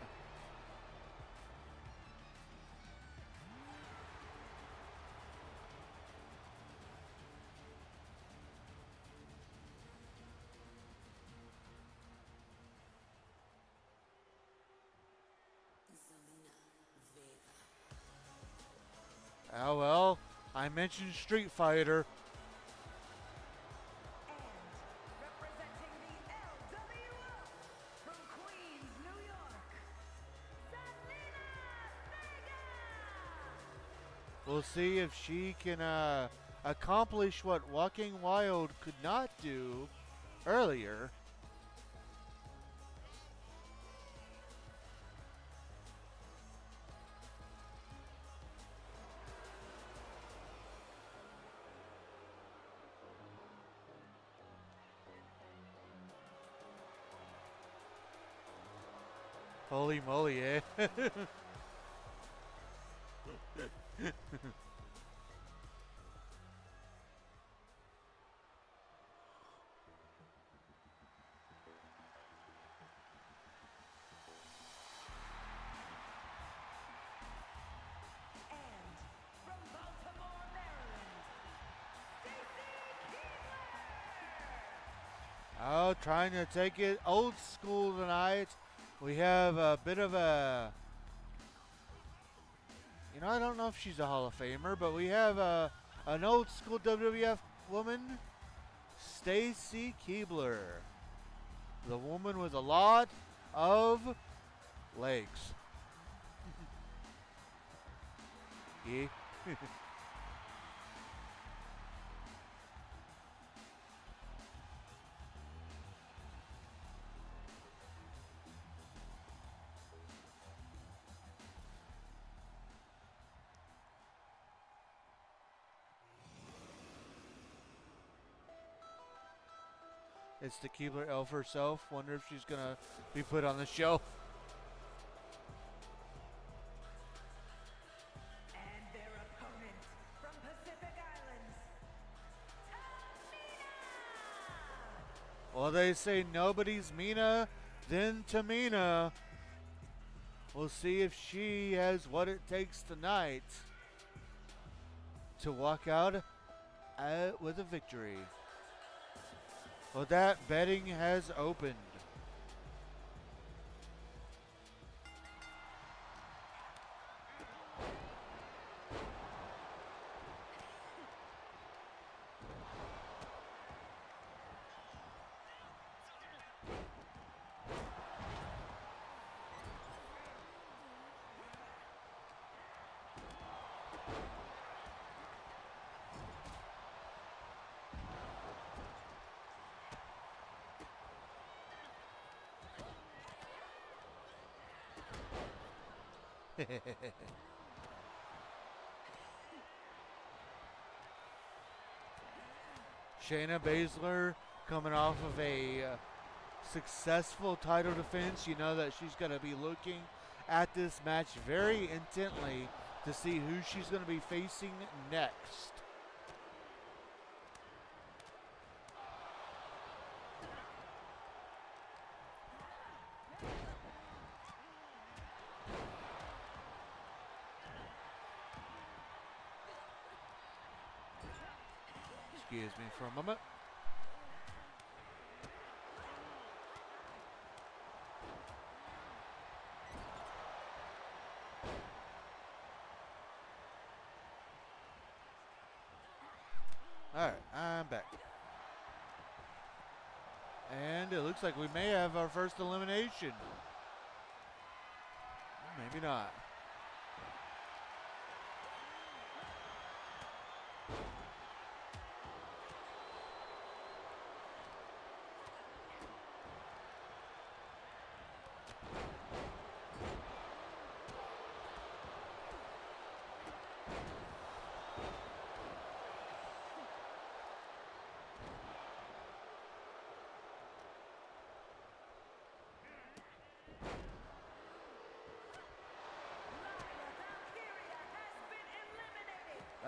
Oh well, I mentioned Street Fighter. And representing the LWO from Queens, New York, Selena Vega! We'll see if she can accomplish what Walking Wild could not do earlier. Holy moly, eh? And from Baltimore, Maryland, Stacy Keebler! Oh, trying to take it old school tonight. We have a bit of a... You know, I don't know if she's a Hall of Famer, but we have an old school WWF woman, Stacy Keebler. The woman with a lot of legs. Yeah. It's the Keebler elf herself. Wonder if she's gonna be put on the show. And their opponent from Pacific Islands, Tamina! Well, they say nobody's Mina than Tamina. We'll see if she has what it takes tonight to walk out with a victory. Well, that betting has opened. Shayna Baszler coming off of a successful title defense. You know that she's going to be looking at this match very intently to see who she's going to be facing next. Excuse me for a moment. Alright, I'm back. And it looks like we may have our first elimination. Maybe not.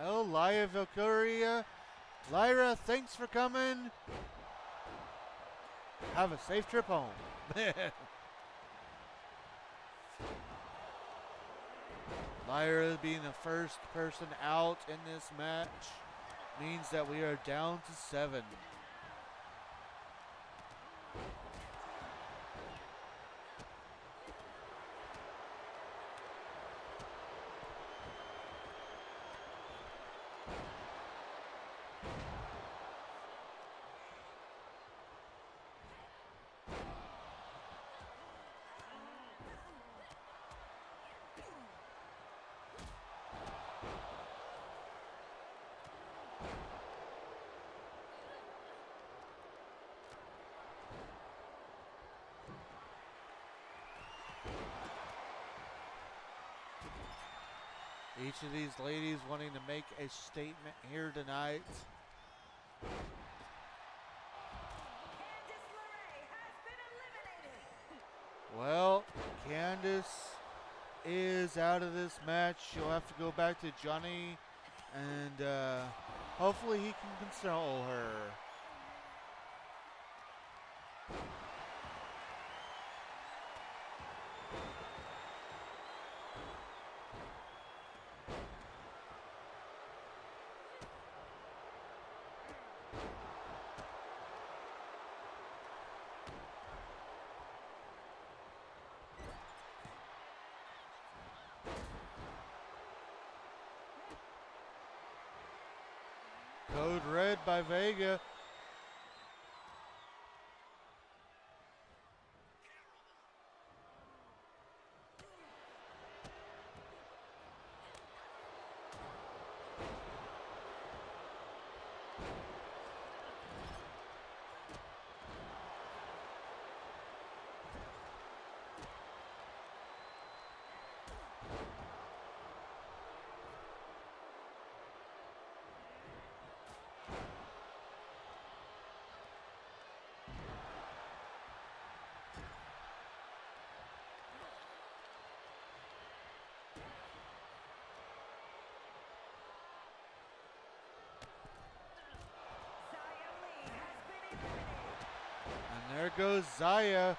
Well, Lyra Valkyria. Lyra, thanks for coming. Have a safe trip home. Lyra being the first person out in this match means that we are down to 7. Each of these ladies wanting to make a statement here tonight. Candice LeRae has been eliminated. Well, Candice is out of this match. She'll have to go back to Johnny, and hopefully he can console her. Code red by Vega. Xia Li has been eliminated. And there goes Xia.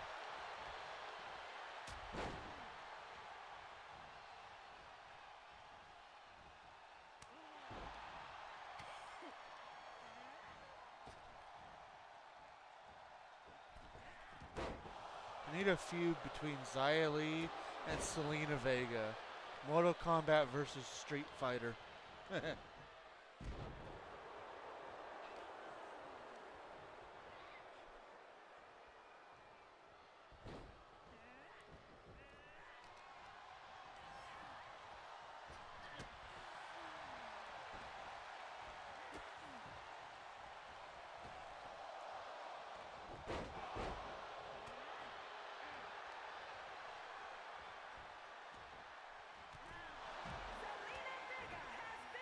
I need a feud between Xia Li and Selena Vega. Mortal Kombat versus Street Fighter. Zelina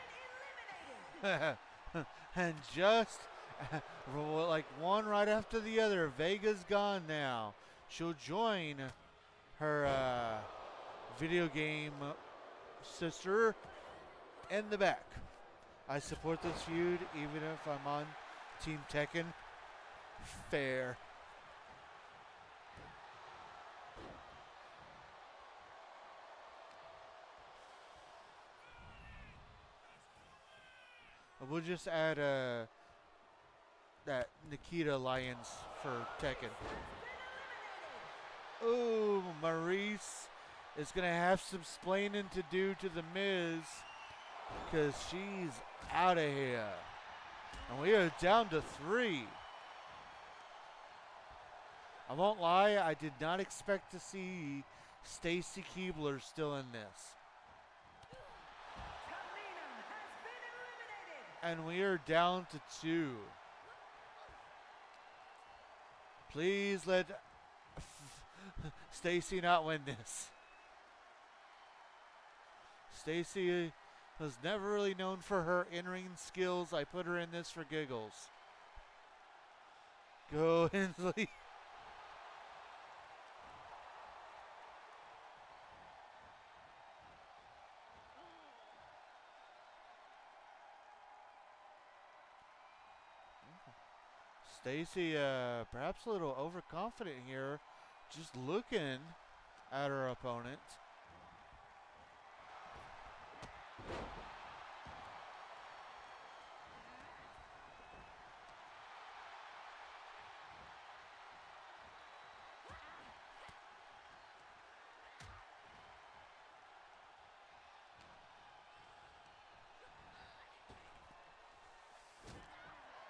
Vega has been eliminated. And just like one right after the other, Vega's gone now. She'll join her video game sister in the back. I support this feud even if I'm on Team Tekken. Fair. We'll just add that Nikita Alliance for Tekken. Ooh, Maurice is going to have some splaining to do to The Miz because she's out of here. And we are down to 3. I won't lie, I did not expect to see Stacy Keibler still in this. Tamina has been eliminated. And we are down to 2. Please let Stacy not win this. Stacy was never really known for her in-ring skills. I put her in this for giggles. Go, Hensley. Stacy, perhaps a little overconfident here, just looking at her opponent.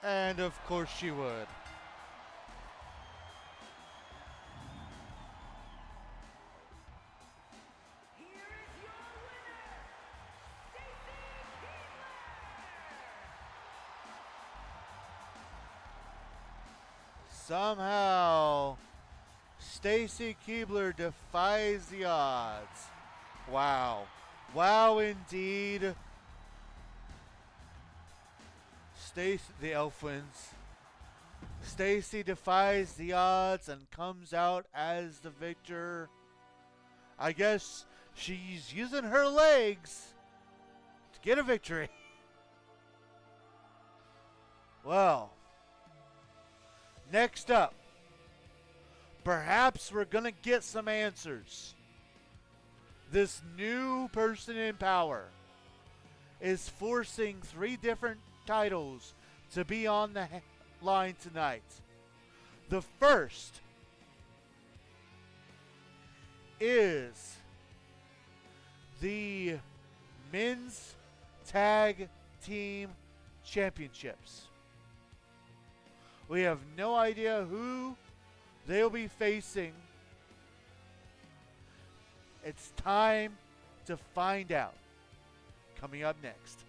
And of course she would. Here is your winner, Stacy Keibler. Somehow, Stacy Keibler defies the odds. Wow. Wow, indeed. Stacy, the elf wins. Stacy defies the odds and comes out as the victor. I guess she's using her legs to get a victory. Well, next up, perhaps we're going to get some answers. This new person in power is forcing 3 different titles to be on the line tonight. The first is the Men's Tag Team Championships. We have no idea who they'll be facing. It's time to find out. Coming up next.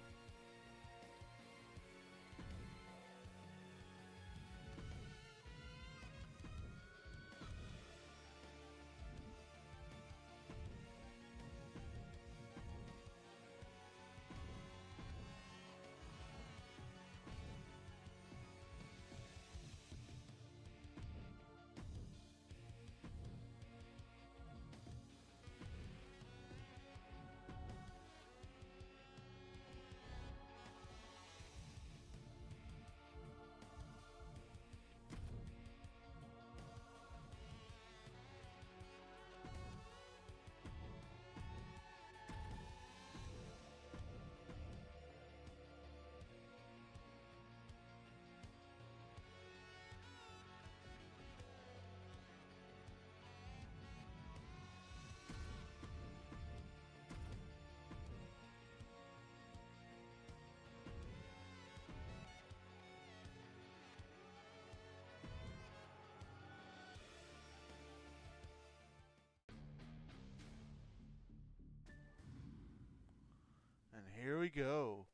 And here we go.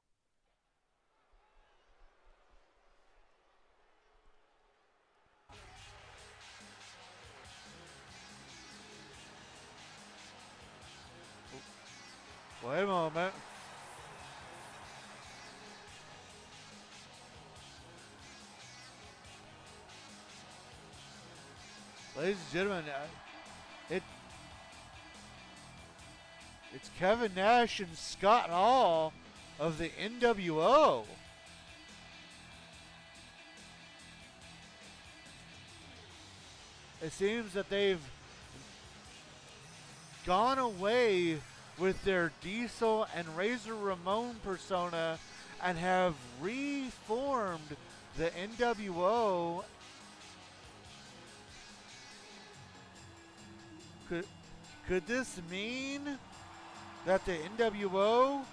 Wait a moment. Ladies and gentlemen, it's Kevin Nash and Scott Hall of the NWO. It seems that they've gone away with their Diesel and Razor Ramon persona and have reformed the NWO. Could this mean that the NWO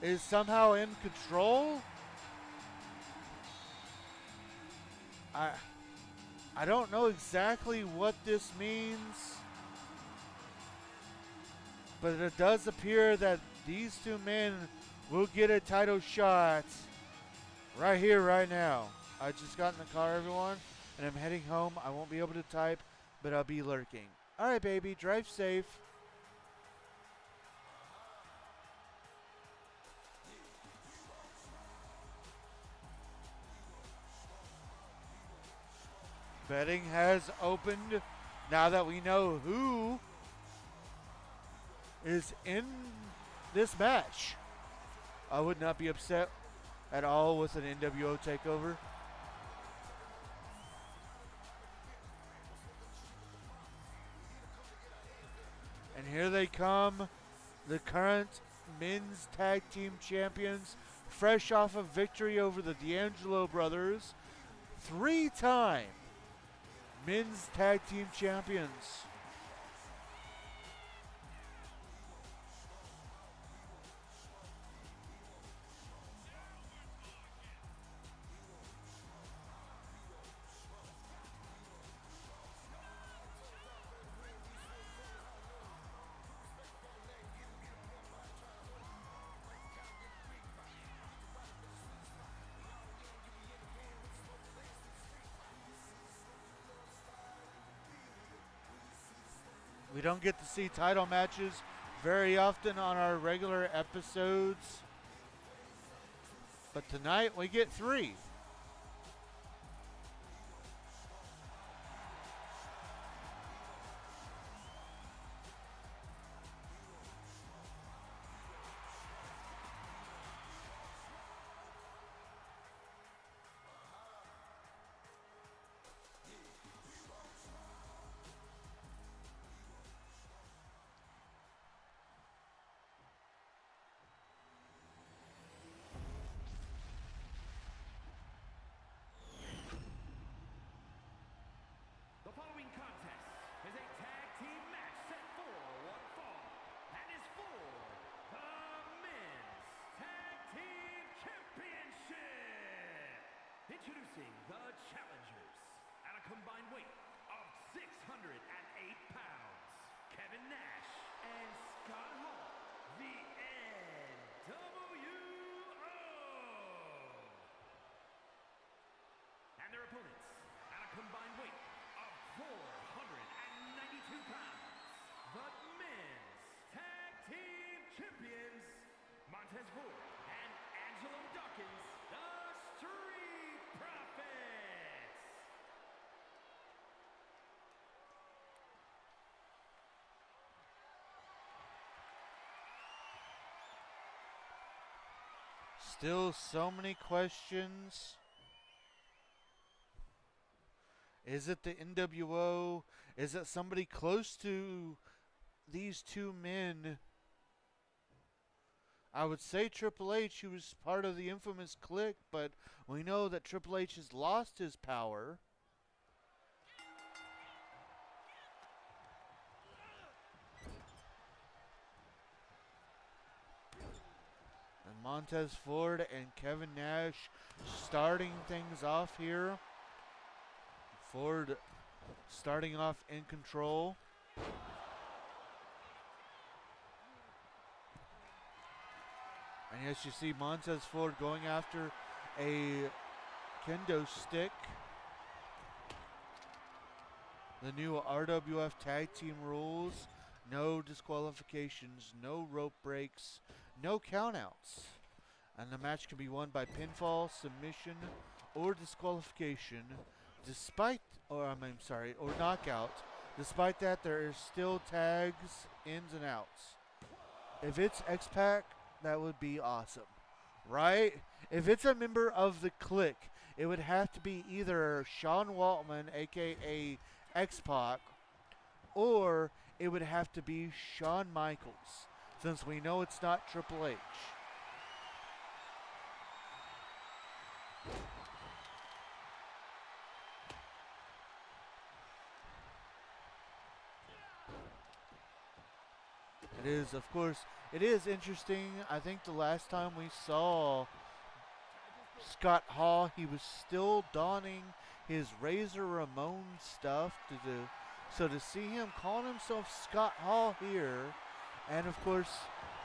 is somehow in control? I don't know exactly what this means, but it does appear that these 2 men will get a title shot right here, right now. I just got in the car, everyone, and I'm heading home. I won't be able to type, but I'll be lurking. All right, baby, drive safe. Betting has opened now that we know who is in this match. I would not be upset at all with an NWO takeover. And here they come, the current men's tag team champions, fresh off a victory over the D'Angelo brothers, 3-time men's tag team champions. We don't get to see title matches very often on our regular episodes, but tonight we get 3. The following contest is a tag team match set for one fall and is for the Men's Tag Team Championship. Introducing the challengers at a combined weight of 608 pounds, Kevin Nash and Scott Hall, the NWO. And their opponents at a combined weight of 492 pounds, the Men's Tag Team Champions, Montez Ford and Angelo Dawkins, the Street Profits. Still so many questions. Is it the NWO? Is it somebody close to these two men? I would say Triple H, who was part of the infamous Clique, but we know that Triple H has lost his power. And Montez Ford and Kevin Nash starting things off here. Ford starting off in control. And yes, you see Montez Ford going after a kendo stick. The new RWF tag team rules. No disqualifications, no rope breaks, no countouts. And the match can be won by pinfall, submission, or disqualification. Or knockout. Despite that, there is still tags, ins and outs. If it's X-Pac, that would be awesome, right? If it's a member of the Clique, it would have to be either Sean Waltman, aka X-Pac, or it would have to be Shawn Michaels, since we know it's not Triple H. It is, of course, it is interesting. I think the last time we saw Scott Hall, he was still donning his Razor Ramon stuff so to see him calling himself Scott Hall here, and of course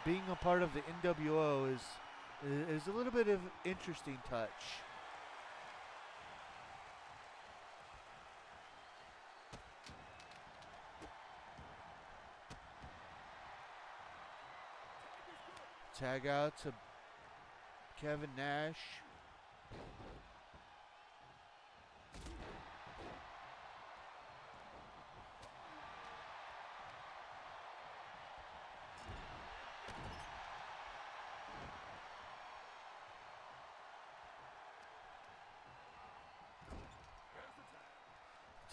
being a part of the NWO is a little bit of an interesting touch. Tag out to Kevin Nash.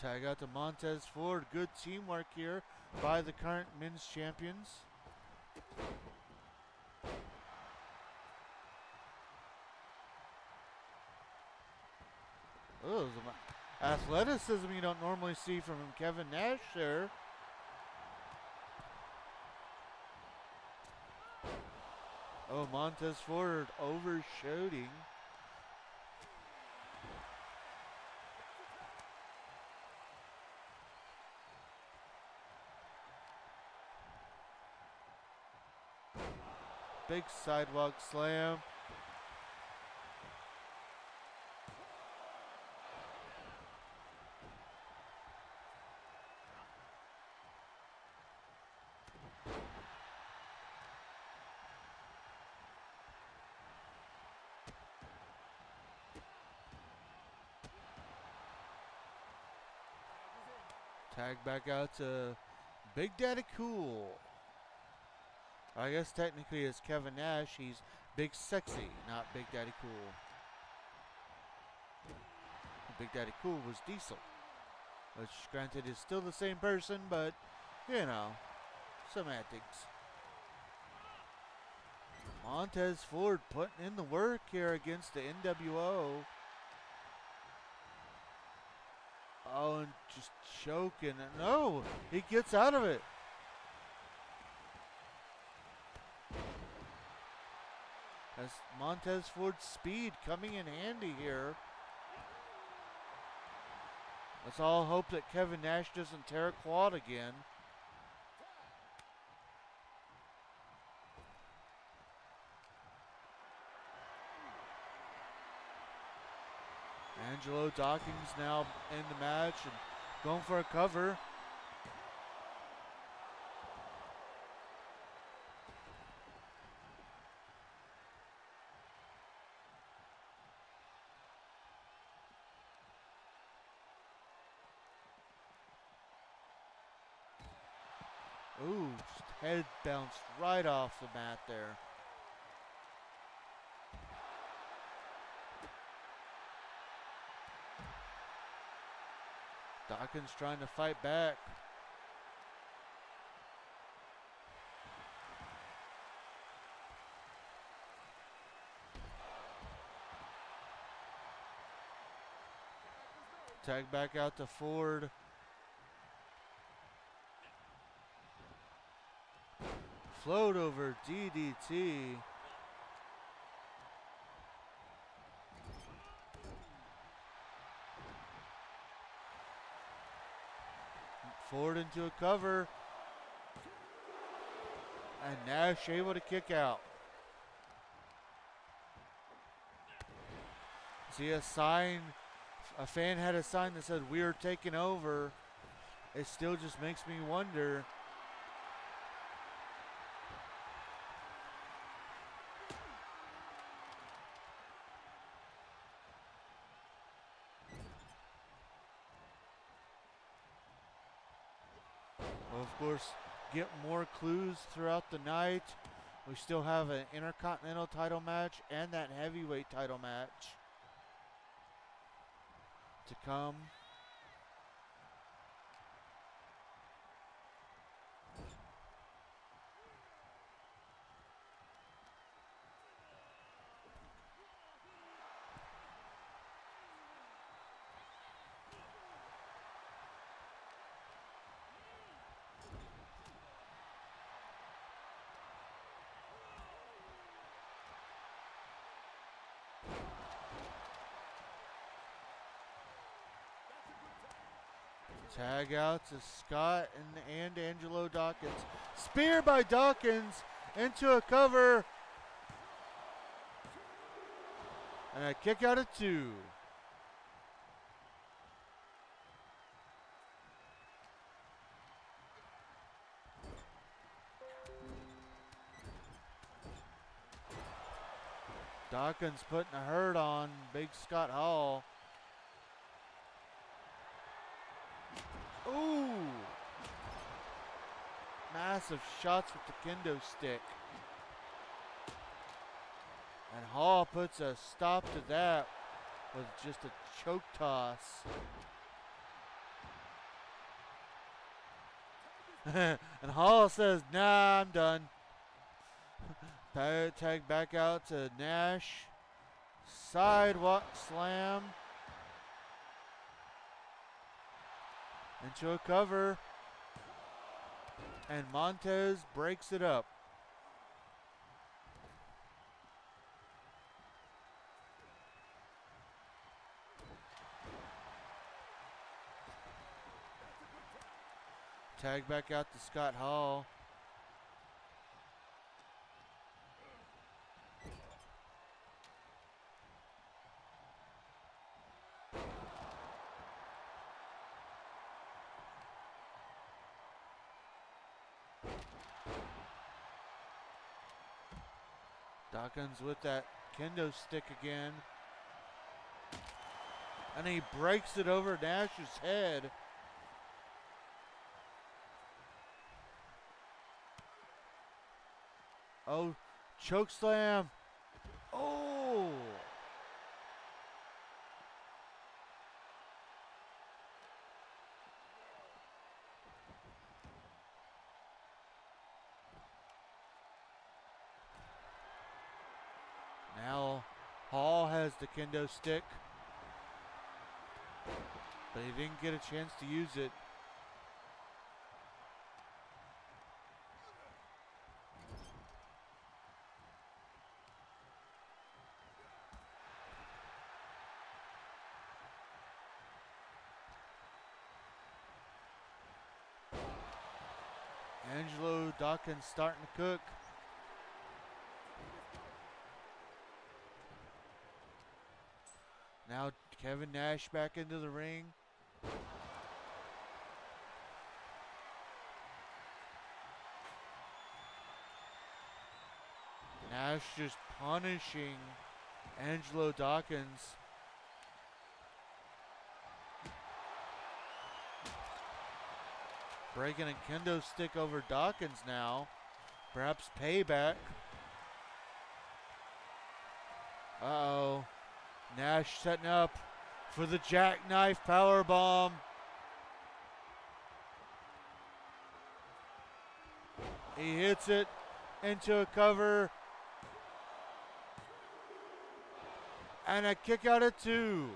Tag out to Montez Ford. Good teamwork here by the current men's champions. Oh, some athleticism you don't normally see from Kevin Nash there. Oh, Montez Ford overshooting. Big sidewalk slam. Tag back out to Big Daddy Cool. I guess technically it's Kevin Nash. He's Big Sexy, not Big Daddy Cool. Big Daddy Cool was Diesel, which granted is still the same person, but you know, semantics. Montez Ford putting in the work here against the NWO. Oh, and just choking. No, he gets out of it. As Montez Ford's speed coming in handy here. Let's all hope that Kevin Nash doesn't tear a quad again. Angelo Dawkins now in the match and going for a cover. Ooh, just head bounced right off the mat there. Dawkins trying to fight back. Tag back out to Ford. Float over DDT. Ford into a cover. And Nash able to kick out. See a sign, a fan had a sign that said "We are taking over." It still just makes me wonder. We'll of course get more clues throughout the night. We still have an Intercontinental title match and that heavyweight title match to come. Tag out to Scott and Angelo Dawkins. Spear by Dawkins into a cover. And a kick out of 2. Dawkins putting a hurt on Big Scott Hall. Ooh! Massive shots with the kendo stick. And Hall puts a stop to that with just a choke toss. And Hall says, "Nah, I'm done." Tag back out to Nash. Sidewalk slam. Into a cover. And Montez breaks it up. Tag back out to Scott Hall. Dawkins with that kendo stick again. And he breaks it over Nash's head. Oh, choke slam. Oh. Now Hall has the kendo stick, but he didn't get a chance to use it. Angelo Dawkins starting to cook. Now Kevin Nash back into the ring. Nash just punishing Angelo Dawkins. Breaking a kendo stick over Dawkins now. Perhaps payback. Uh-oh. Nash setting up for the jackknife powerbomb. He hits it into a cover. And a kick out at 2.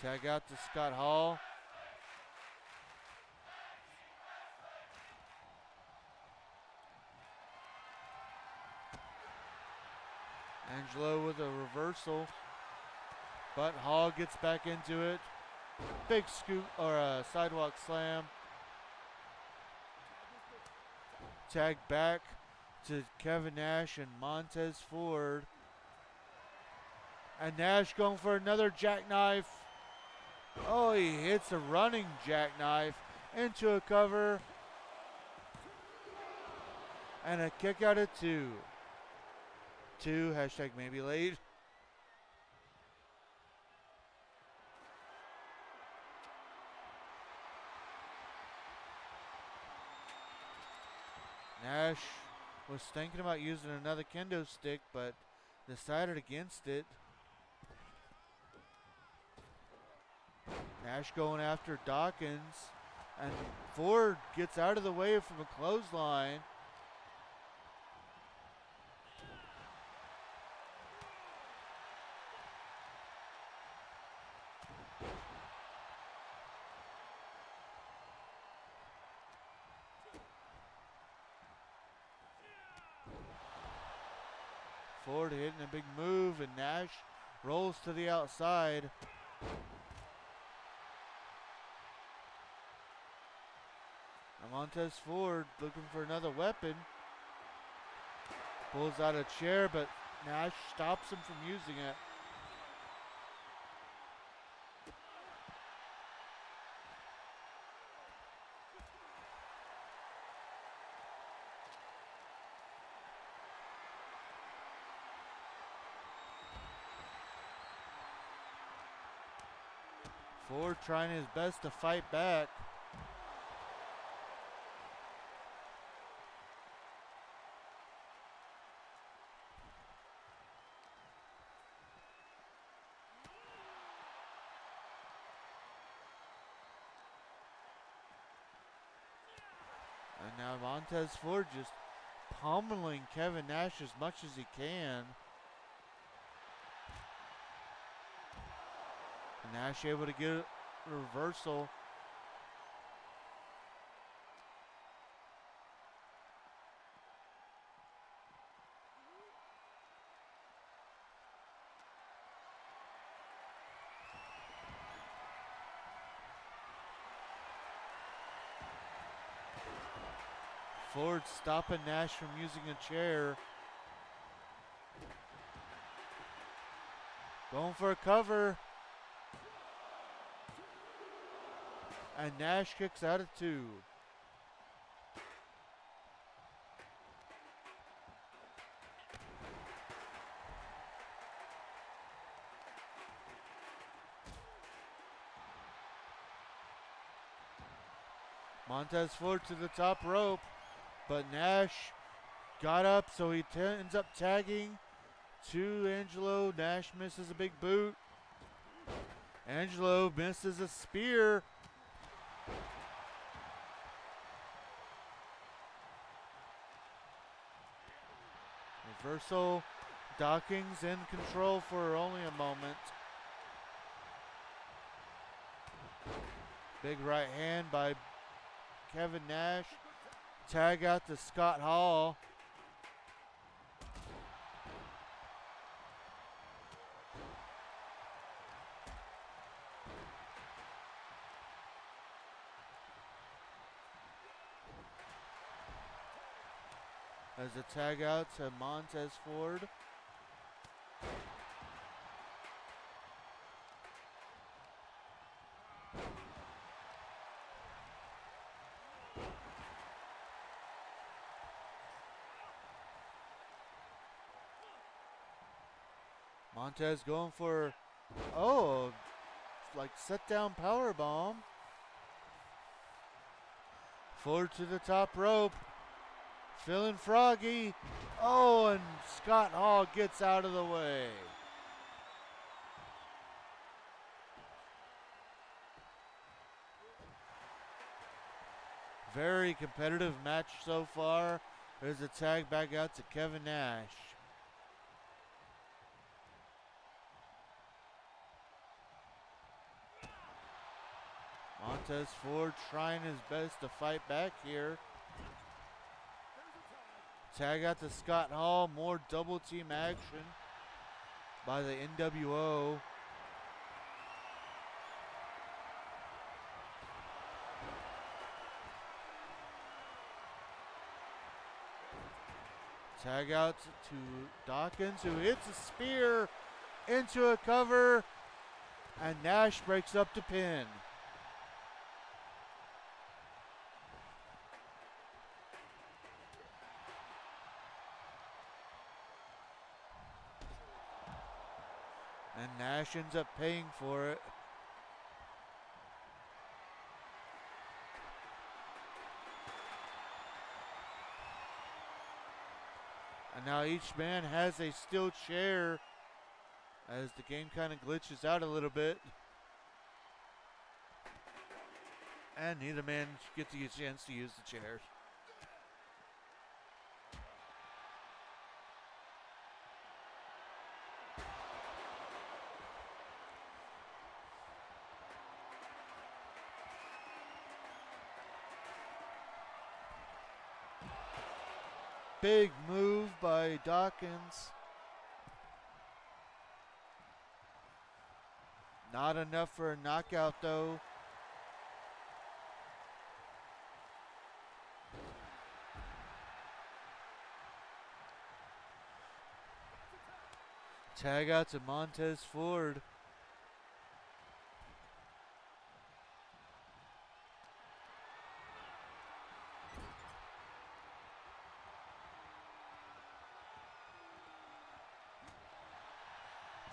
Tag out to Scott Hall. Angelo with a reversal, but Hall gets back into it. Big scoop or a sidewalk slam. Tag back to Kevin Nash and Montez Ford. And Nash going for another jackknife. Oh, he hits a running jackknife into a cover. And a kick out at 2. 2, hashtag maybe late. Nash was thinking about using another kendo stick, but decided against it. Nash going after Dawkins, and Ford gets out of the way from a clothesline. Ford hitting a big move, and Nash rolls to the outside. And Montez Ford looking for another weapon. Pulls out a chair, but Nash stops him from using it. Ford trying his best to fight back. And now Montez Ford just pummeling Kevin Nash as much as he can. Nash able to get a reversal. Ford stopping Nash from using a chair. Going for a cover. And Nash kicks out at 2. Montez Ford to the top rope, but Nash got up, so he ends up tagging to Angelo. Nash misses a big boot. Angelo misses a spear. Reversal. Dawkins in control for only a moment. Big right hand by Kevin Nash. Tag out to Scott Hall. As a tag out to Montez Ford. Montez going for, like set down power bomb. Ford to the top rope. Feeling froggy. Oh, and Scott Hall gets out of the way. Very competitive match so far. There's a tag back out to Kevin Nash. Montez Ford trying his best to fight back here. Tag out to Scott Hall. More double team action by the NWO. Tag out to Dawkins, who hits a spear into a cover, and Nash breaks up the pin. And Nash ends up paying for it. And now each man has a steel chair as the game kind of glitches out a little bit. And neither man gets a chance to use the chairs. Big move by Dawkins. Not enough for a knockout though. Tag out to Montez Ford.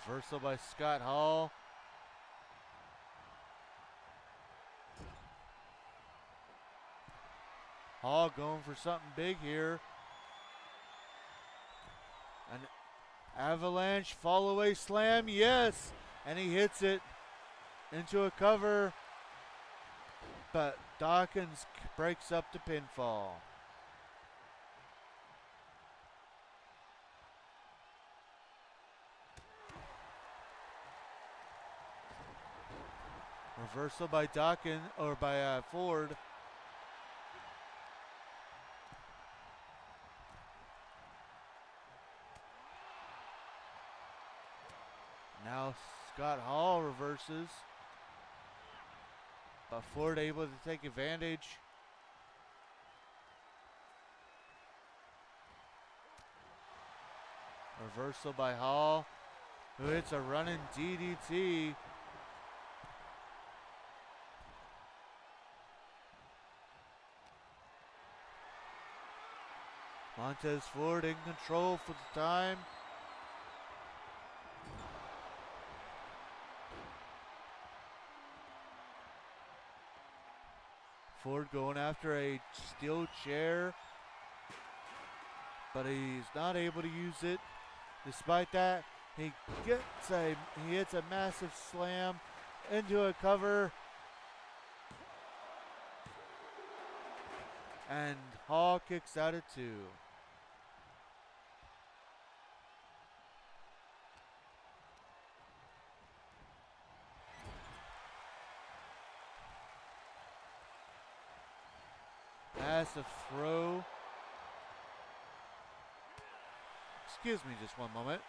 Reversal by Scott Hall. Hall going for something big here. An avalanche fall away slam, yes! And he hits it into a cover. But Dawkins breaks up the pinfall. Reversal by Dawkins, or by Ford. Now Scott Hall reverses. But Ford able to take advantage. Reversal by Hall, who hits a running DDT. Montez Ford in control for the time. Ford going after a steel chair, but he's not able to use it. Despite that, he hits a massive slam into a cover. And Hall kicks out at 2. Massive throw. Excuse me just one moment.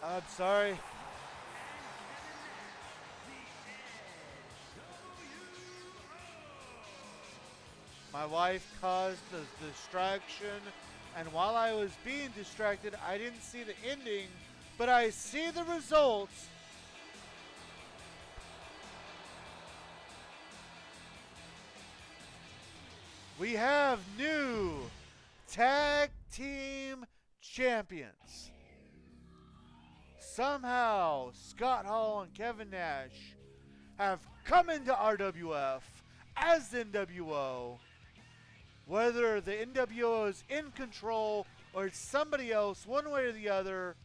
I'm sorry. My wife caused the distraction, and while I was being distracted, I didn't see the ending, but I see the results. We have new tag team champions. Somehow, Scott Hall and Kevin Nash have come into RWF as the NWO. Whether the NWO is in control or it's somebody else, one way or the other,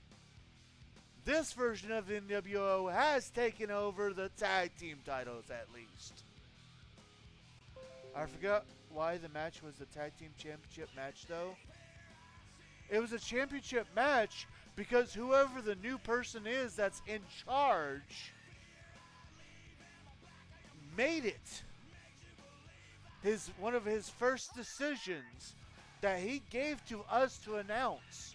this version of the NWO has taken over the tag team titles at least. I forgot why the match was the tag team championship match though. It was a championship match because whoever the new person is that's in charge made it. One of his first decisions that he gave to us to announce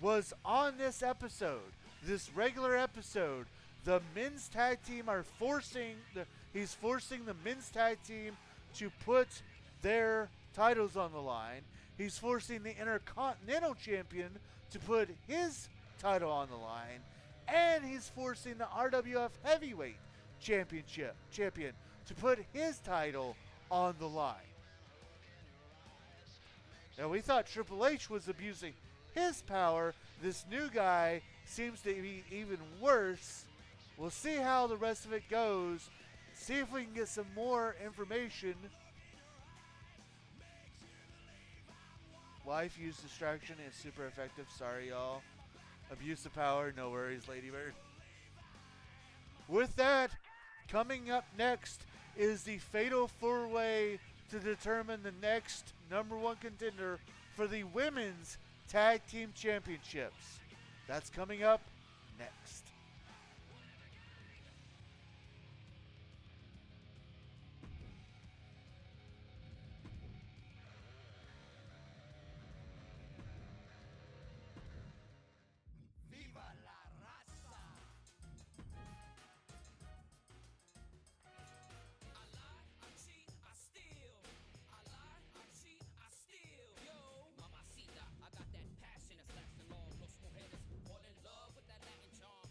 was on this episode, this regular episode, the men's tag team he's forcing the men's tag team to put their titles on the line. He's forcing the Intercontinental Champion to put his title on the line, and he's forcing the RWF Heavyweight champion to put his title on the line. Now we thought Triple H was abusing his power. This new guy seems to be even worse. We'll see how the rest of it goes. See if we can get some more information. Wife use distraction is super effective. Sorry, y'all. Abuse of power. No worries, Ladybird. With that, coming up next is the Fatal 4-Way to determine the next #1 contender for the Women's Tag Team Championships. That's coming up next. Mamacita, I got that passion that's lasting long. Los mujeres fall in love with that Latin charm.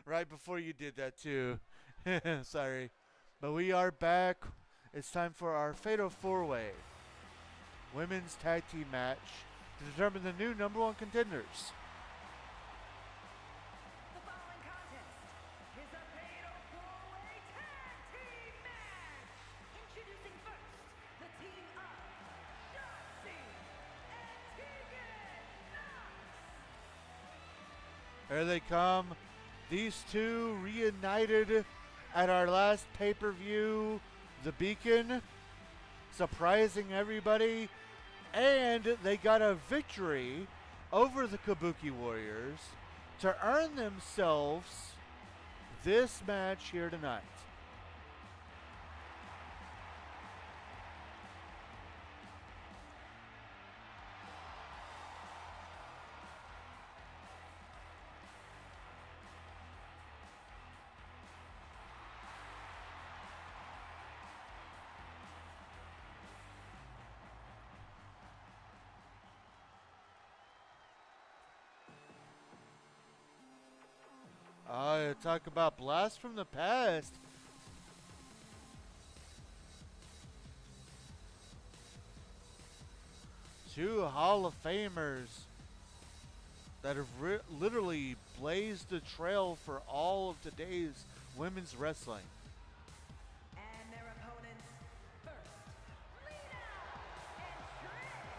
Right before you did that too. Sorry. But we are back. It's time for our Fatal 4-Way Women's Tag Team match to determine the new number one contenders. The following contest is a fatal four-way tag team match. Introducing first, the team of Shotzi and Tegan Knox. Here they come. These two reunited at our last pay-per-view, The Beacon, surprising everybody. And they got a victory over the Kabuki Warriors to earn themselves this match here tonight. Talk about blast from the past. Two Hall of Famers that have literally blazed the trail for all of today's women's wrestling. And their opponents, first, Lita and Trish Stratus,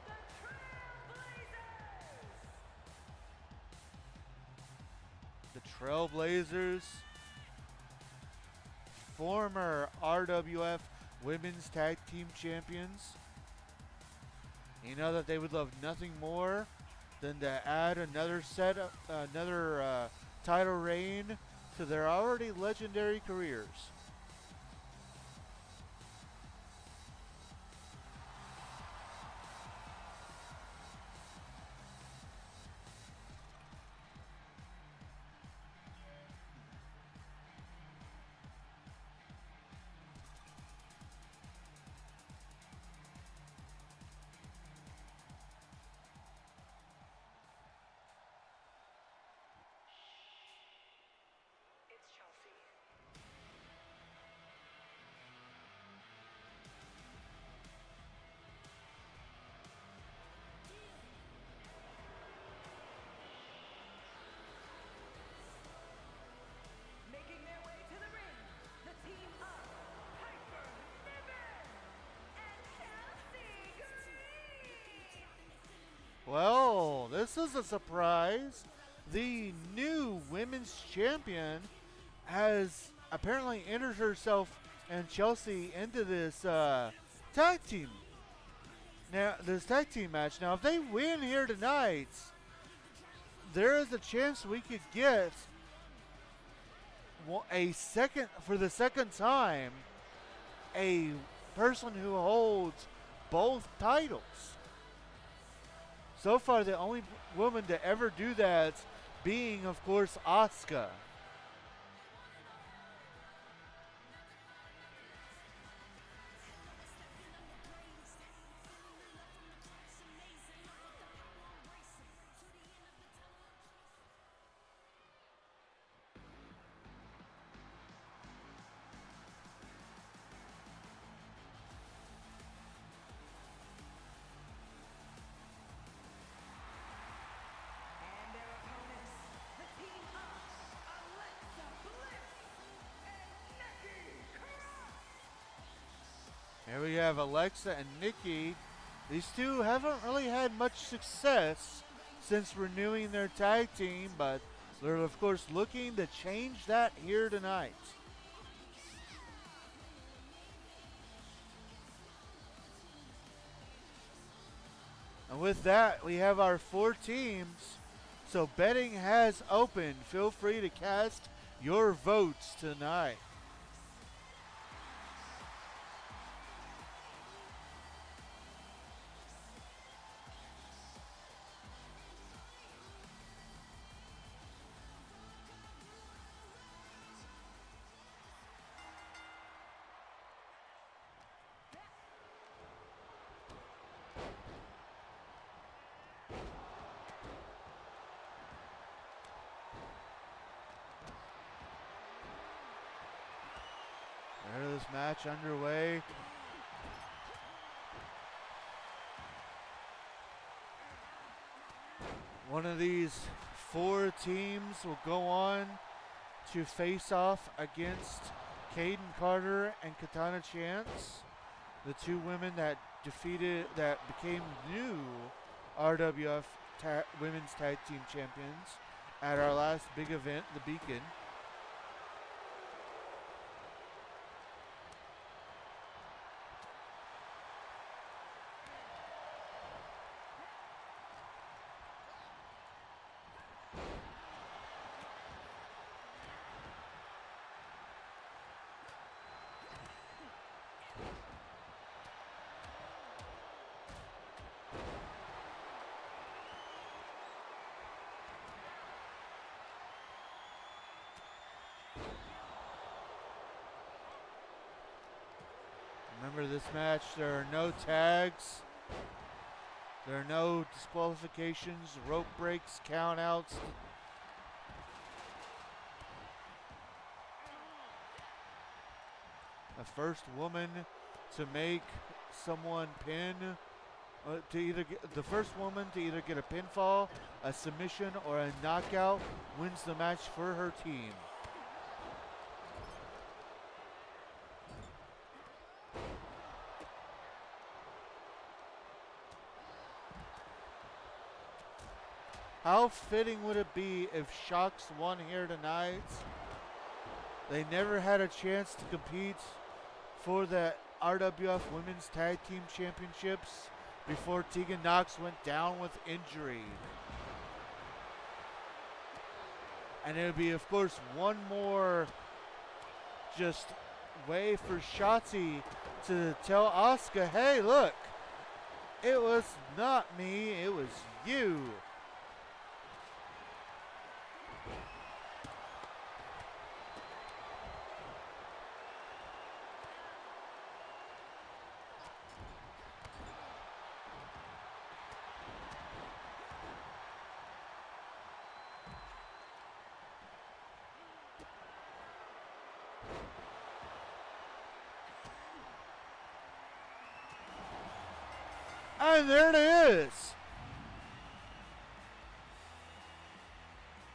the Trailblazers. The Trailblazers, former RWF Women's Tag Team Champions. You know that they would love nothing more than to add another title reign to their already legendary careers. It's Chelsea. Making their way to the ring, the team of Piper Niven and Chelsea Green. Well, this is a surprise. The new women's champion has apparently entered herself and Chelsea into this tag team. Now, this tag team match. Now, if they win here tonight, there is a chance we could get for the second time, a person who holds both titles. So far, the only woman to ever do that being, of course, Asuka. And their opponents, the team of Alexa Bliss and Nikki Cross. Here we have Alexa and Nikki. These two haven't really had much success since renewing their tag team, but they're of course looking to change that here tonight. And with that, we have our 4 teams. So betting has opened. Feel free to cast your votes tonight. this match underway. One of these 4 teams will go on to face off against Caden Carter and Katana Chance, the 2 women that became new RWF Women's Tag Team Champions at our last big event, the Beacon. Remember this match, there are no tags. There are no disqualifications, rope breaks, countouts. The first woman to make someone pin, the first woman to either get a pinfall, a submission, or a knockout wins the match for her team. How fitting would it be if Shocks won here tonight? They never had a chance to compete for the RWF Women's Tag Team Championships before Tegan Knox went down with injury. And it would be, of course, one more just way for Shotzi to tell Asuka, hey, look, it was not me, it was you. And there it is.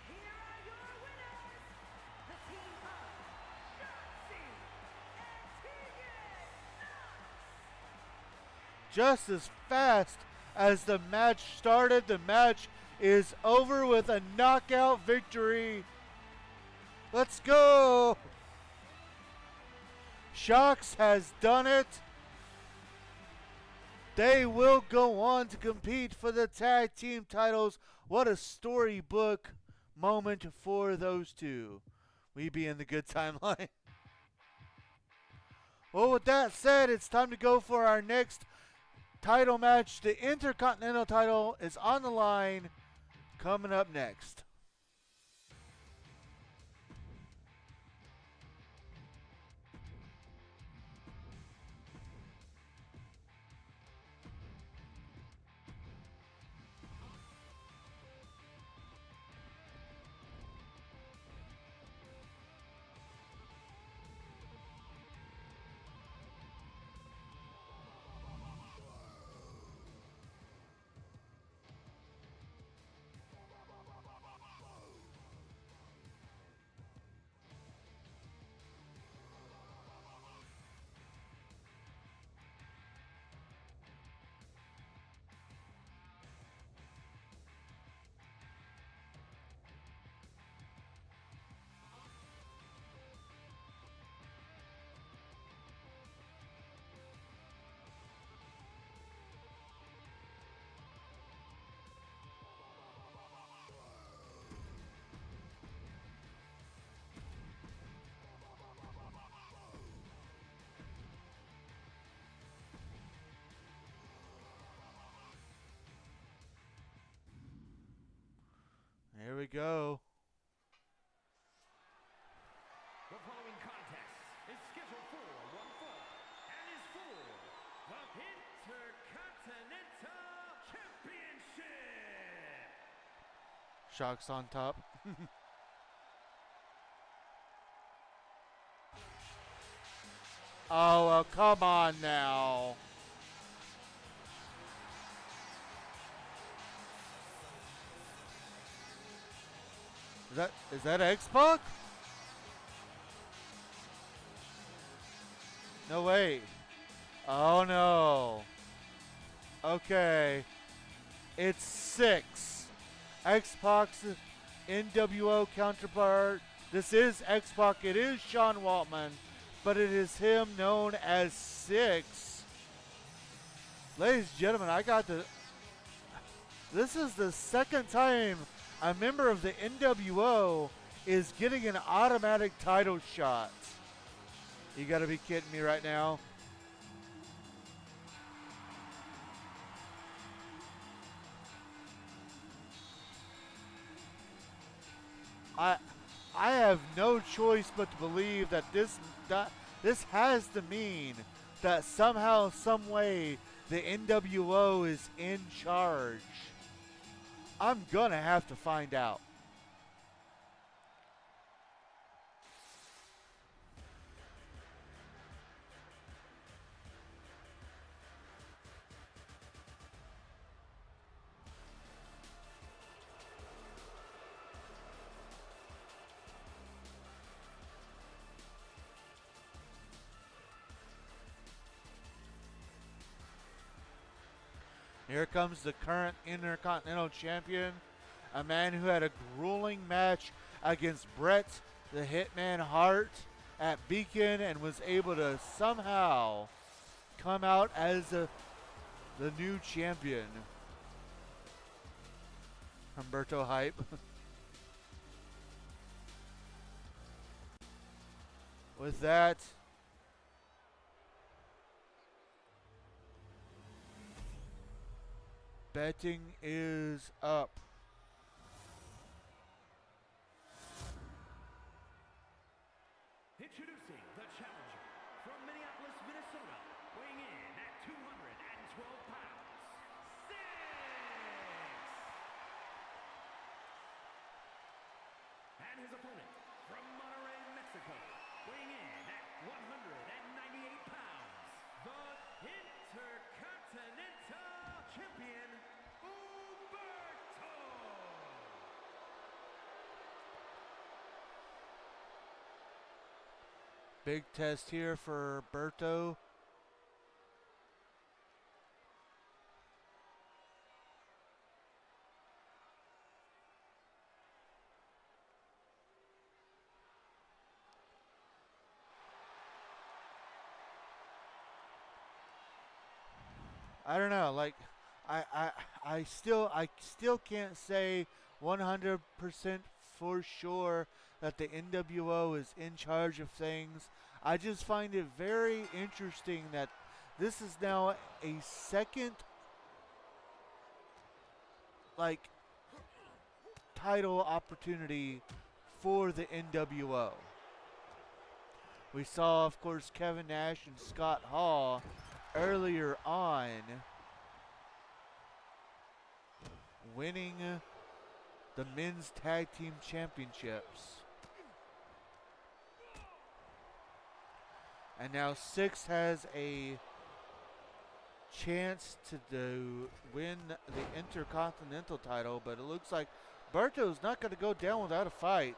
Here are your winners, the team of Shotzi and Tegan Knox. Just as fast as the match started, the match is over with a knockout victory. Let's go. Shocks has done it. They will go on to compete for the tag team titles. What a storybook moment for those two. We be in the good timeline. Well, with that said, it's time to go for our next title match. The Intercontinental title is on the line, coming up next. Here we go. The following contest is scheduled for one fall and is for the Intercontinental Championship. Shocks on top. Oh, well, come on now. Is that X-Pac? No, wait. Oh, no. Okay. It's 6. X-Pac's NWO counterpart. This is X-Pac. It is Sean Waltman, but it is him known as 6. Ladies and gentlemen, this is the second time a member of the NWO is getting an automatic title shot. You gotta be kidding me right now. I have no choice but to believe that this has to mean that somehow, some way, the NWO is in charge. I'm gonna have to find out. Here comes the current Intercontinental Champion, a man who had a grueling match against Bret the Hitman Hart at Beacon and was able to somehow come out as the new champion. Humberto Hype. With that, betting is up. Introducing the challenger from Minneapolis, Minnesota, weighing in at 212 pounds, 6. And his opponent from Monterrey, Mexico, weighing in at 198 pounds, the Intercontinental Champion, Humberto. Big test here for Berto. I don't know, like I still can't say 100% for sure that the NWO is in charge of things. I just find it very interesting that this is now a second like title opportunity for the NWO. We saw, of course, Kevin Nash and Scott Hall earlier on winning the men's tag team championships. And now 6 has a chance to win the Intercontinental title, but it looks like Berto's not going to go down without a fight.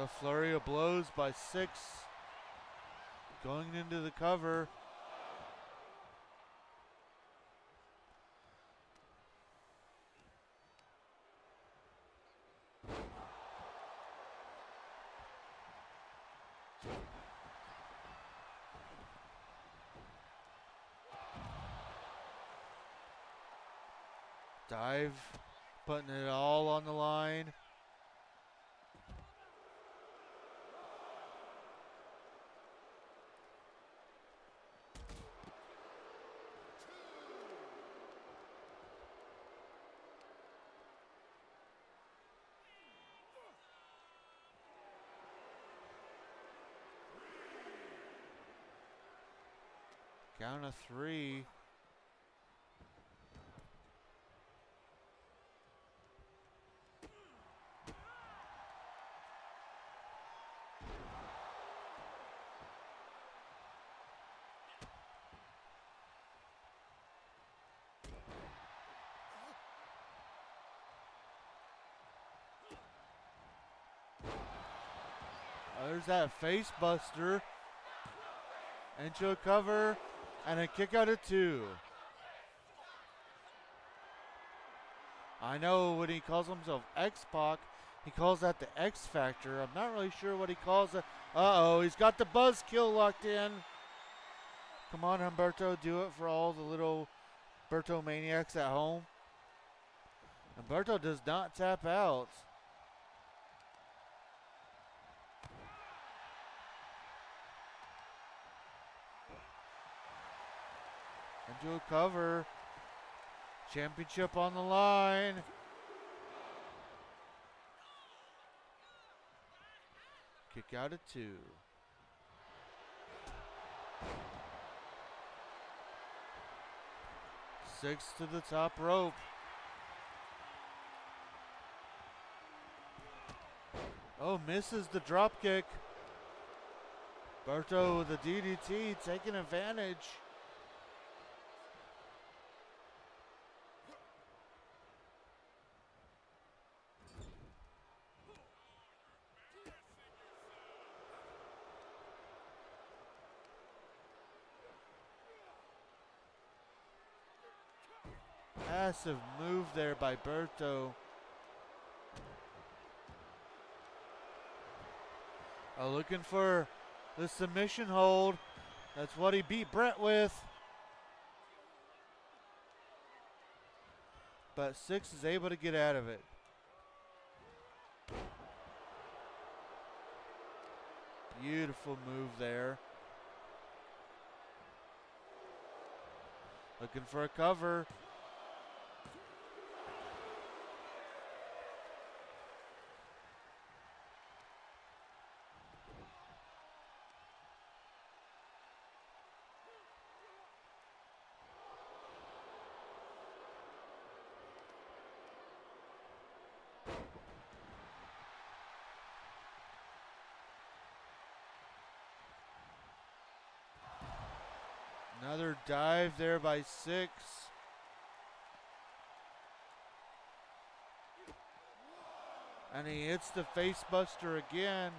A flurry of blows by 6 going into the cover. Dive, putting it all on the line. Count of 3. There's that face buster. Into a cover and a kick out of 2. I know when he calls himself X-Pac, he calls that the X Factor. I'm not really sure what he calls it. Uh-oh, he's got the buzzkill locked in. Come on, Humberto, do it for all the little Berto maniacs at home. Humberto does not tap out. Into a cover. Championship on the line. Kick out of 2. 6 to the top rope. Oh, misses the drop kick. Berto with the DDT taking advantage. Massive move there by Berto. Looking for the submission hold. That's what he beat Brett with. But Six is able to get out of it. Beautiful move there. Looking for a cover. Another dive there by Six. And he hits the face buster again.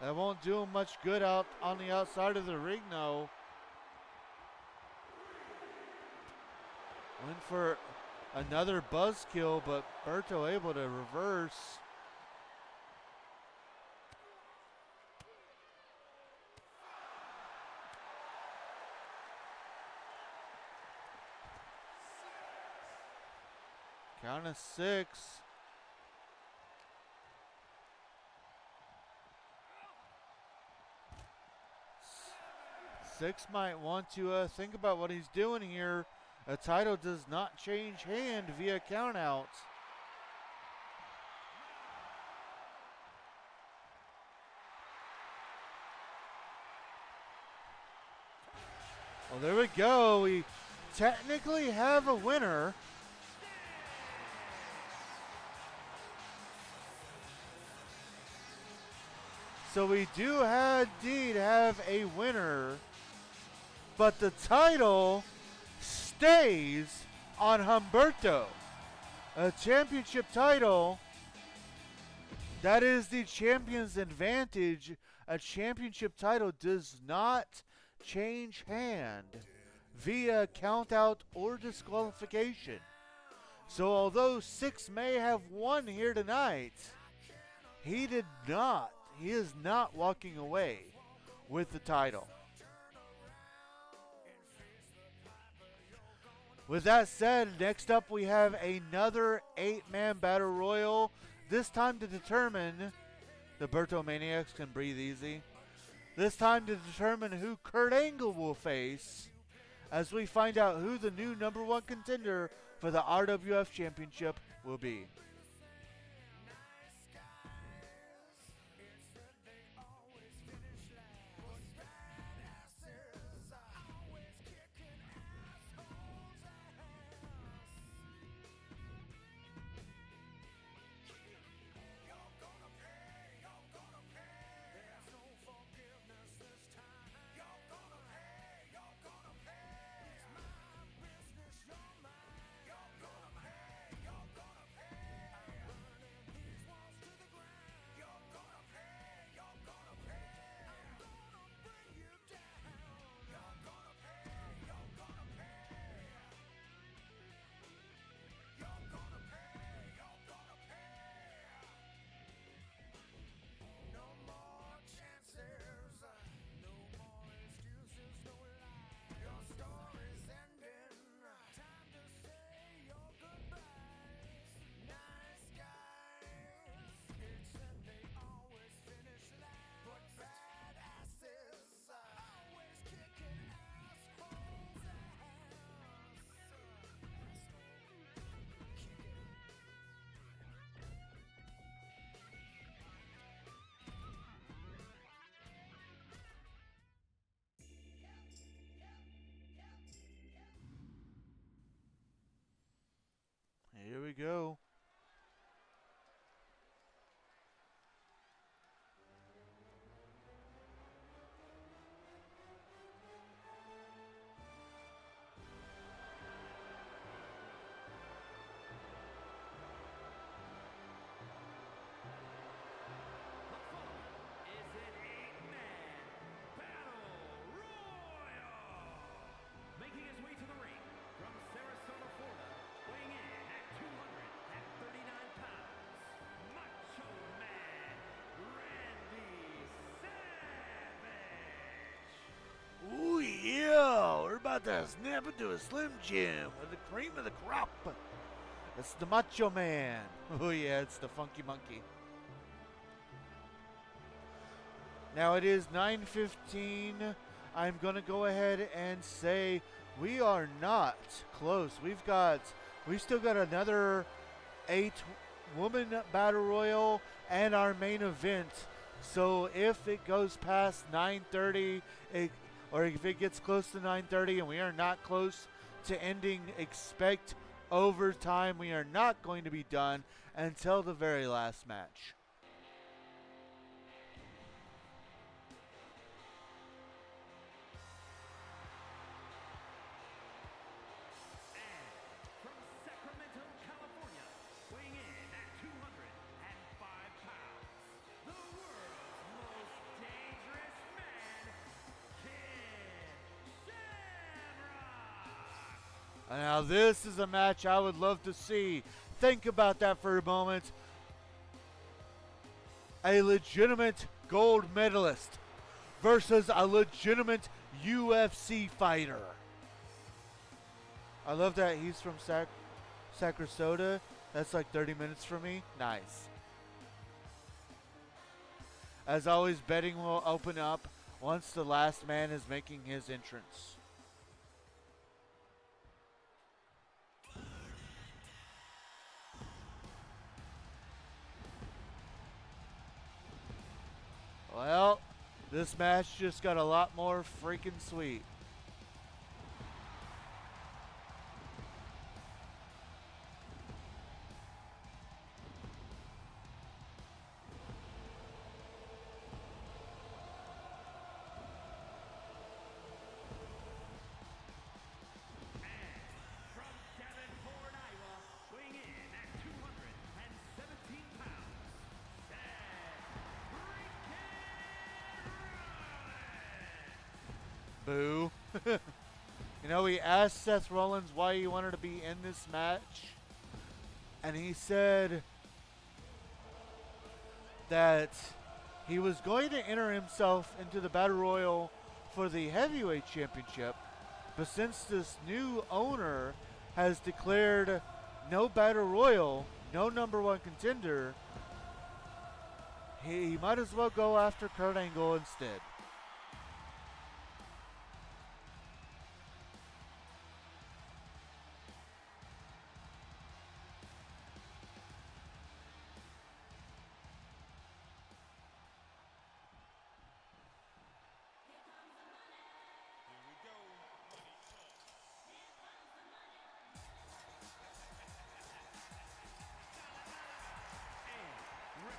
That won't do him much good out on the outside of the ring, though. Went for another buzzkill, but Berto able to reverse. Count of 6. Six might want to think about what he's doing here. A title does not change hand via countouts. Well, there we go. We technically have a winner. So we do indeed have a winner, but the title stays on Humberto. A championship title, that is the champion's advantage. A championship title does not change hand via countout or disqualification. So although Six may have won here tonight, he did not. He is not walking away with the title. With that said, next up we have another 8-man battle royal. This time to determine, the Berto Maniacs can breathe easy. This time to determine who Kurt Angle will face as we find out who the new #1 contender for the RWF Championship will be. go. The following is an 8-man battle royal. Making his way to the ring from Sarasota, Florida, weighing in at 239 pounds, Macho Man Randy Savage. Ooh, yeah, we're about to snap into a Slim Jim with the cream of the crop. It's the Macho Man. Oh, yeah, it's the Funky Monkey. Now it is 9:15. I'm going to go ahead and say we are not close. We still got another 8-woman battle royal and our main event. So if it goes past 9:30, or if it gets close to 9:30 and we are not close to ending, expect overtime. We are not going to be done until the very last match. And from Sacramento, California, weighing in at 205 pounds, the world's most dangerous man, Ken Shamrock. Now this is a match I would love to see. Think about that for a moment. A legitimate gold medalist versus a legitimate UFC fighter. I love that he's from Sarasota. That's like 30 minutes from me. Nice. As always, betting will open up once the last man is making his entrance. Well, this match just got a lot more freaking sweet. From Davenport, Iowa, weighing in at 217 pounds, Seth Boo. You know, we asked Seth Rollins why he wanted to be in this match, and he said that he was going to enter himself into the Battle Royal for the Heavyweight Championship, but since this new owner has declared no Battle Royal, no number one contender, he might as well go after Kurt Angle instead.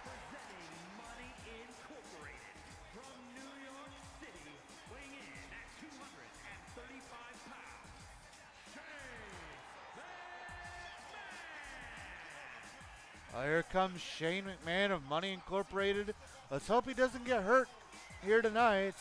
representing Money Incorporated from New York City, weighing in at 235 pounds, Shane McMahon. Here comes Shane McMahon of Money Incorporated. Let's hope he doesn't get hurt here tonight.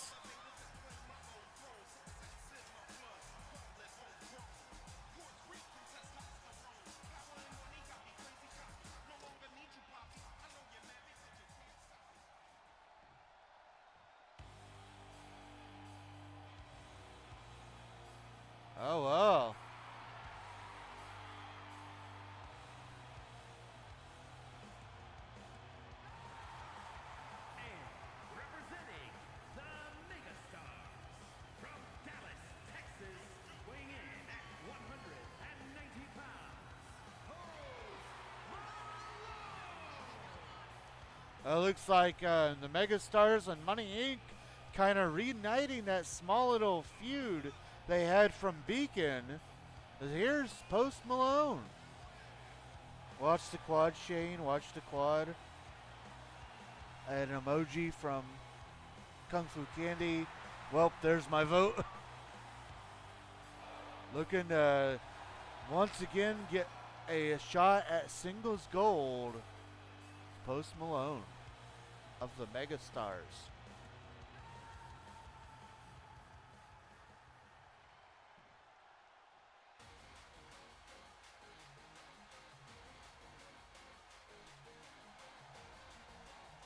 Oh, wow. And representing the Megastars from Dallas, Texas, weighing in at 190 pounds, Post Looks like the Megastars and Money Inc. kind of reuniting that small little feud they had from Beacon. Here's Post Malone. Watch the quad, Shane. Watch the quad. An emoji from Kung Fu Candy. Well, there's my vote. Looking to once again get a shot at singles gold. Post Malone of the Megastars.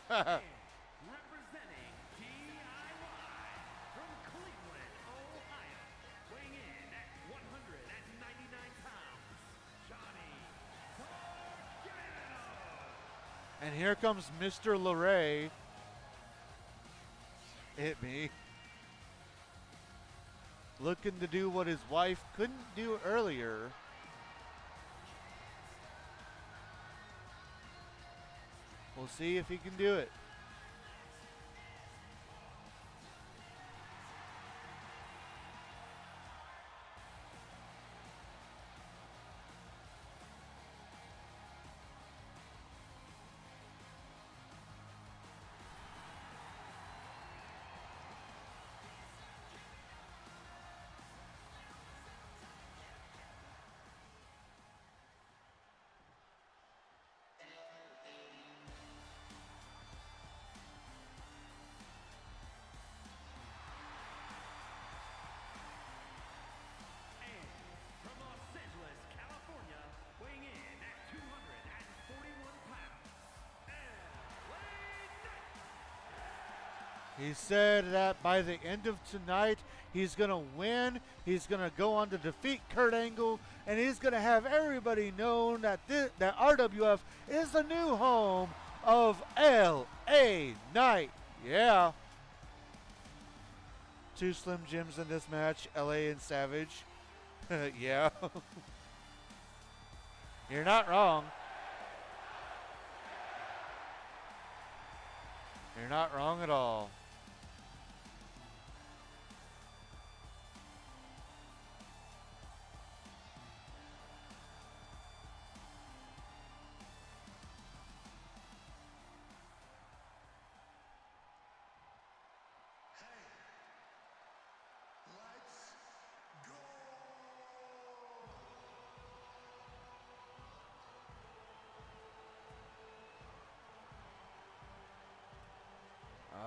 Representing DIY from Cleveland, Ohio, weighing in at 199 pounds, Johnny Gargano. And here comes Mr. LeRae. Hit me. Looking to do what his wife couldn't do earlier. We'll see if he can do it. From Los Angeles, California, weighing in at 241 pounds, LA Knight. He said that by the end of tonight, he's going to win. He's going to go on to defeat Kurt Angle, and he's going to have everybody know that that RWF is the new home of LA Knight. Yeah. Two Slim Jims in this match, LA and Savage. Yeah. You're not wrong. You're not wrong at all.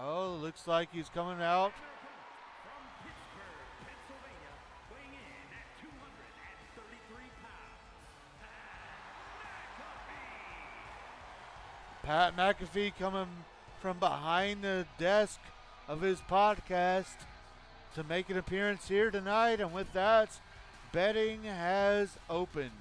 Oh, looks like he's coming out. From Pittsburgh, Pennsylvania, weighing in at 233 pounds, Pat McAfee coming from behind the desk of his podcast to make an appearance here tonight. And with that, betting has opened.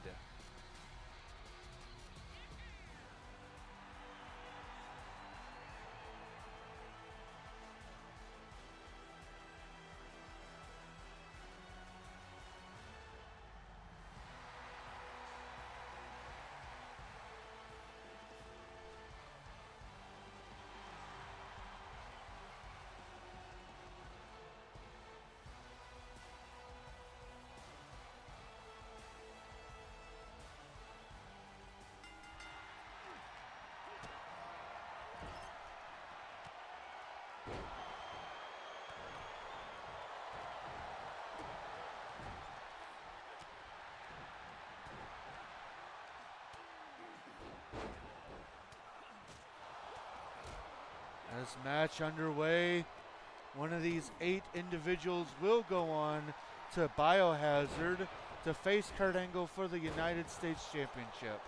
This match underway. One of these 8 individuals will go on to Biohazard to face Kurt Angle for the United States Championship.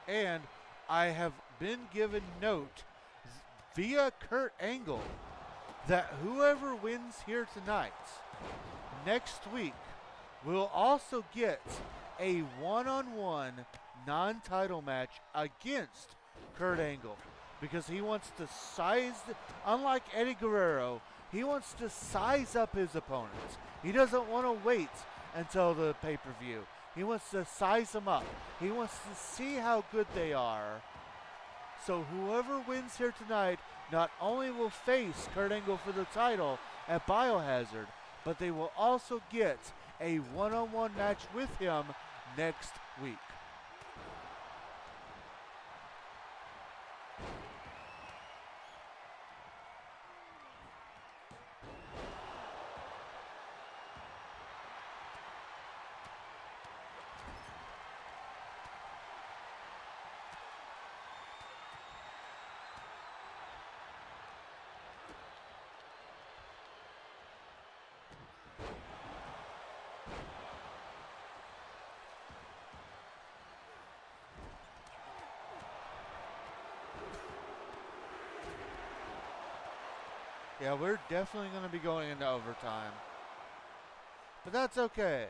And I have been given note via Kurt Angle that whoever wins here tonight, next week, will also get a one-on-one non-title match against Kurt Angle, because he wants to unlike Eddie Guerrero, he wants to size up his opponents. He doesn't want to wait until the pay-per-view. He wants to size them up. He wants to see how good they are. So whoever wins here tonight not only will face Kurt Angle for the title at Biohazard, but they will also get a one-on-one match with him next week. Yeah, we're definitely going to be going into overtime. But that's okay.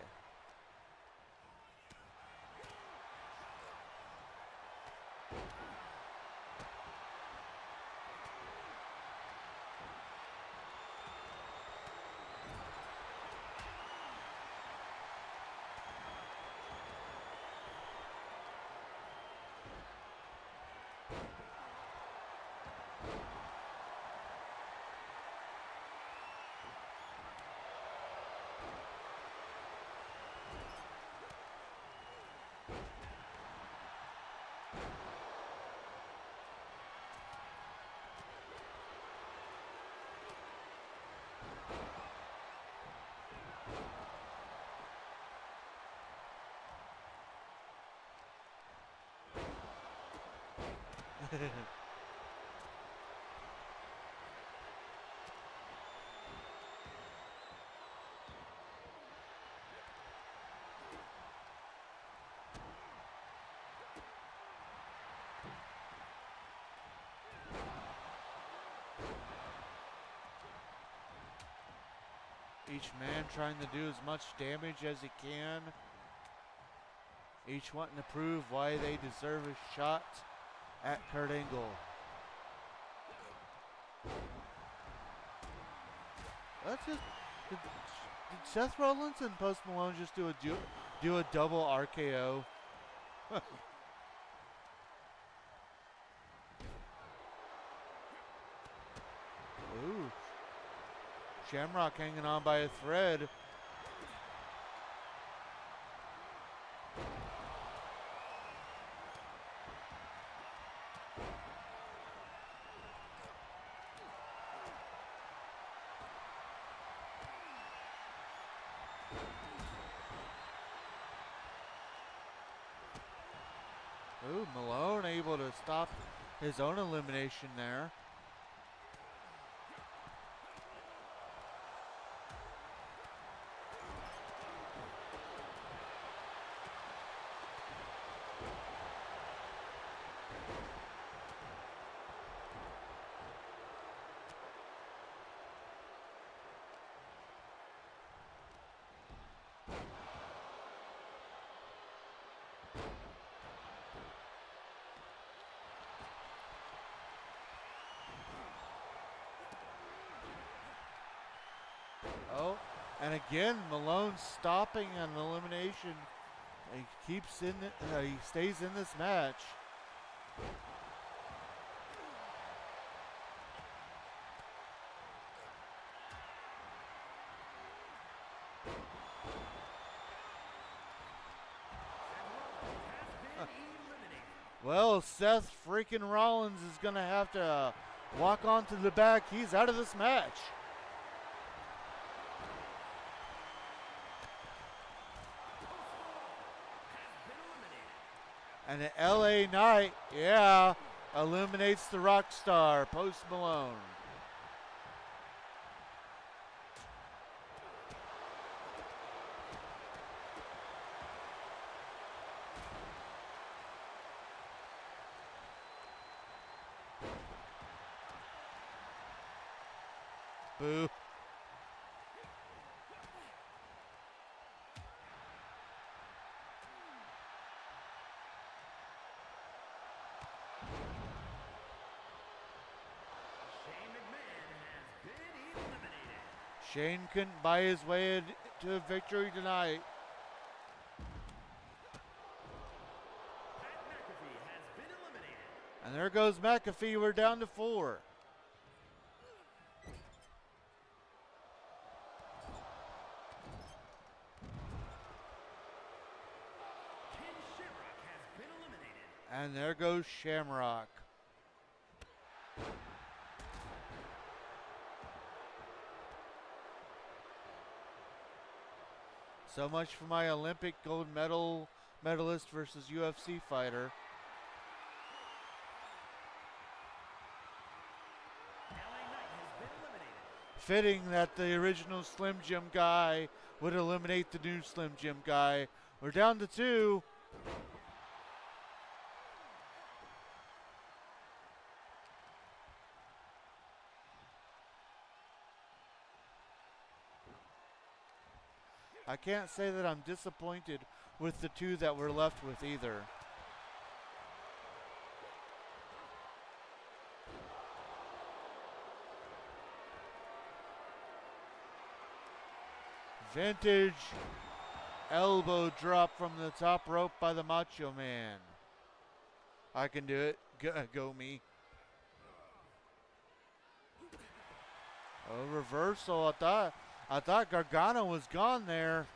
Each man trying to do as much damage as he can. Each wanting to prove why they deserve a shot at Kurt Angle. That's just did Seth Rollins and Post Malone just do a double RKO? Ooh. Shamrock hanging on by a thread. Ooh, Malone able to stop his own elimination there. Oh, and again, Malone stopping an elimination. He keeps in it, he stays in this match. Well, Seth freaking Rollins is going to have to walk onto the back. He's out of this match. And the LA Knight, yeah, eliminates the rock star, Post Malone. Boo. Shane couldn't buy his way to a victory tonight. And there goes McAfee. We're down to 4. there goes Shamrock. So much for my Olympic gold medalist versus UFC fighter. Fitting that the original Slim Jim guy would eliminate the new Slim Jim guy. We're down to 2. I can't say that I'm disappointed with the 2 that we're left with either. Vintage elbow drop from the top rope by the Macho Man. I can do it. Go me. A reversal. I thought Gargano was gone there.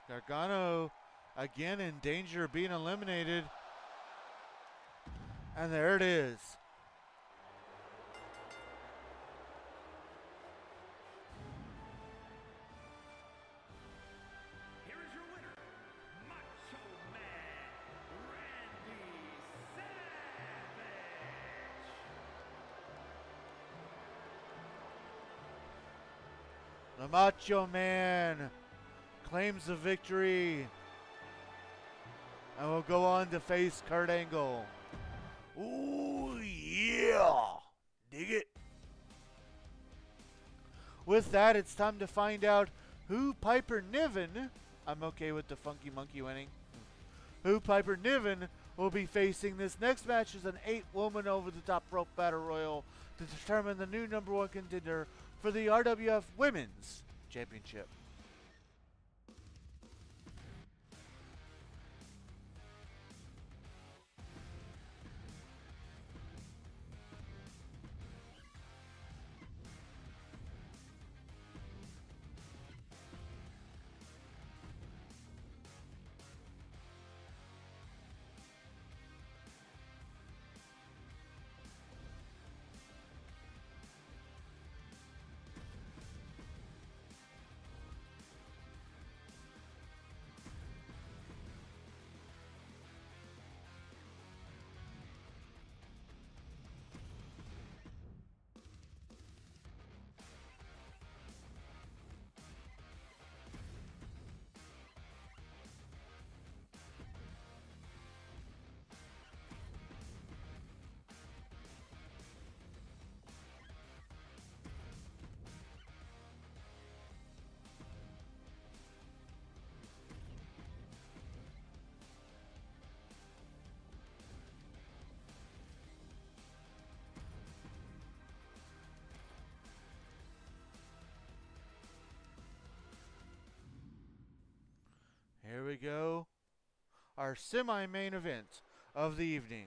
Gargano again in danger of being eliminated. And there it is. Here is your winner, Macho Man Randy Savage. The Macho Man claims the victory and will go on to face Kurt Angle. Ooh, yeah. Dig it. With that, it's time to find out who Piper Niven, I'm okay with the Funky Monkey winning, who Piper Niven will be facing. This next match is an 8-woman over-the-top rope battle royal to determine the new #1 contender for the RWF Women's Championship. Here we go. Our semi-main event of the evening.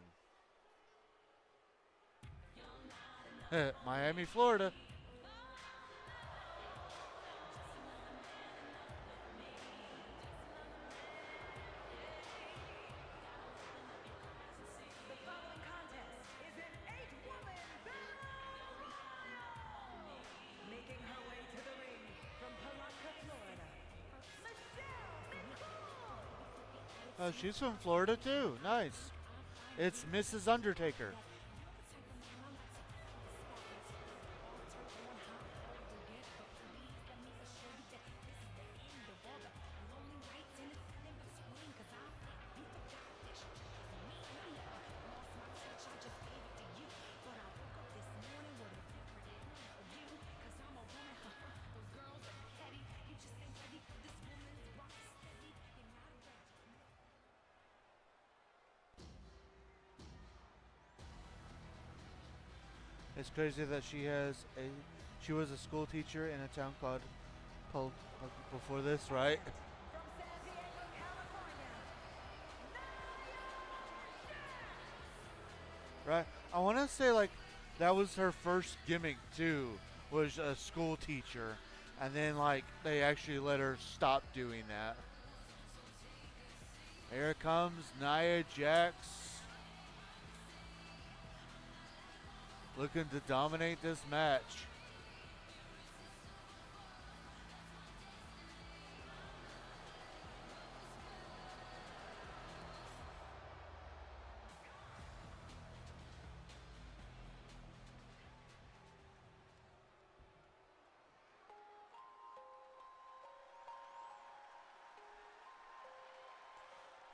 Miami, Florida. The following contest is an 8-woman battle royal. Making her way to the ring from Palatka, Florida, Michelle McCool. Oh, she's from Florida too. Nice. It's Mrs. Undertaker. It's crazy that she was a school teacher in a town called before this, right? From San Diego, California, Right. I want to say like That was her first gimmick too, was a school teacher. And then like they actually let her stop doing that. Here comes Nia Jax. Looking to dominate this match.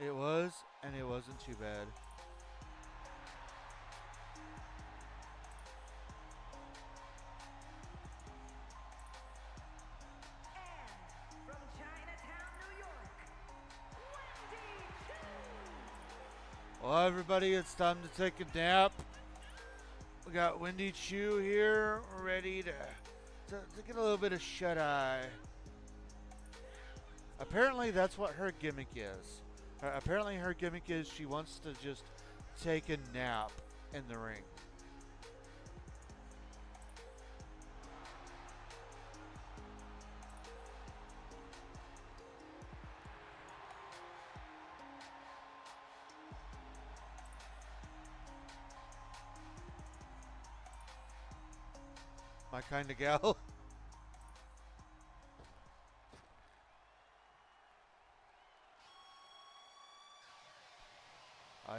It was, and it wasn't too bad. And from Chinatown, New York, Wendy Chu. Well, everybody, it's time to take a nap. We got Wendy Chu here, ready to get a little bit of shut eye. Apparently, that's what her gimmick is. Apparently, her gimmick is she wants to just take a nap in the ring. My kind of gal.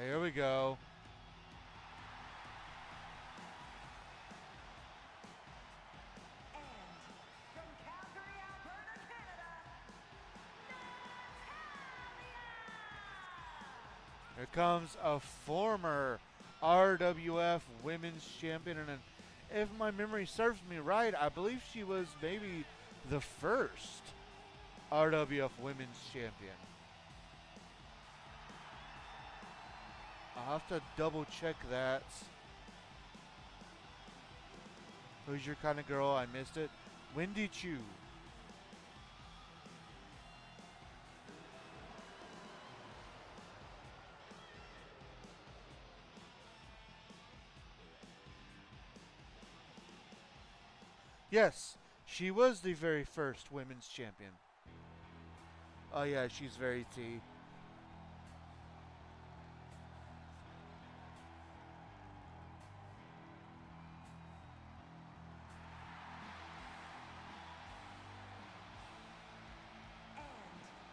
Here we go. And from Calgary, Alberta, Canada, Natalia. Here comes a former RWF Women's Champion, and if my memory serves me right, I believe she was maybe the first RWF Women's Champion. I'll have to double check that. Who's your kind of girl? I missed it. Wendy Chu. Yes, she was the very first women's champion. Oh yeah, she's very T. And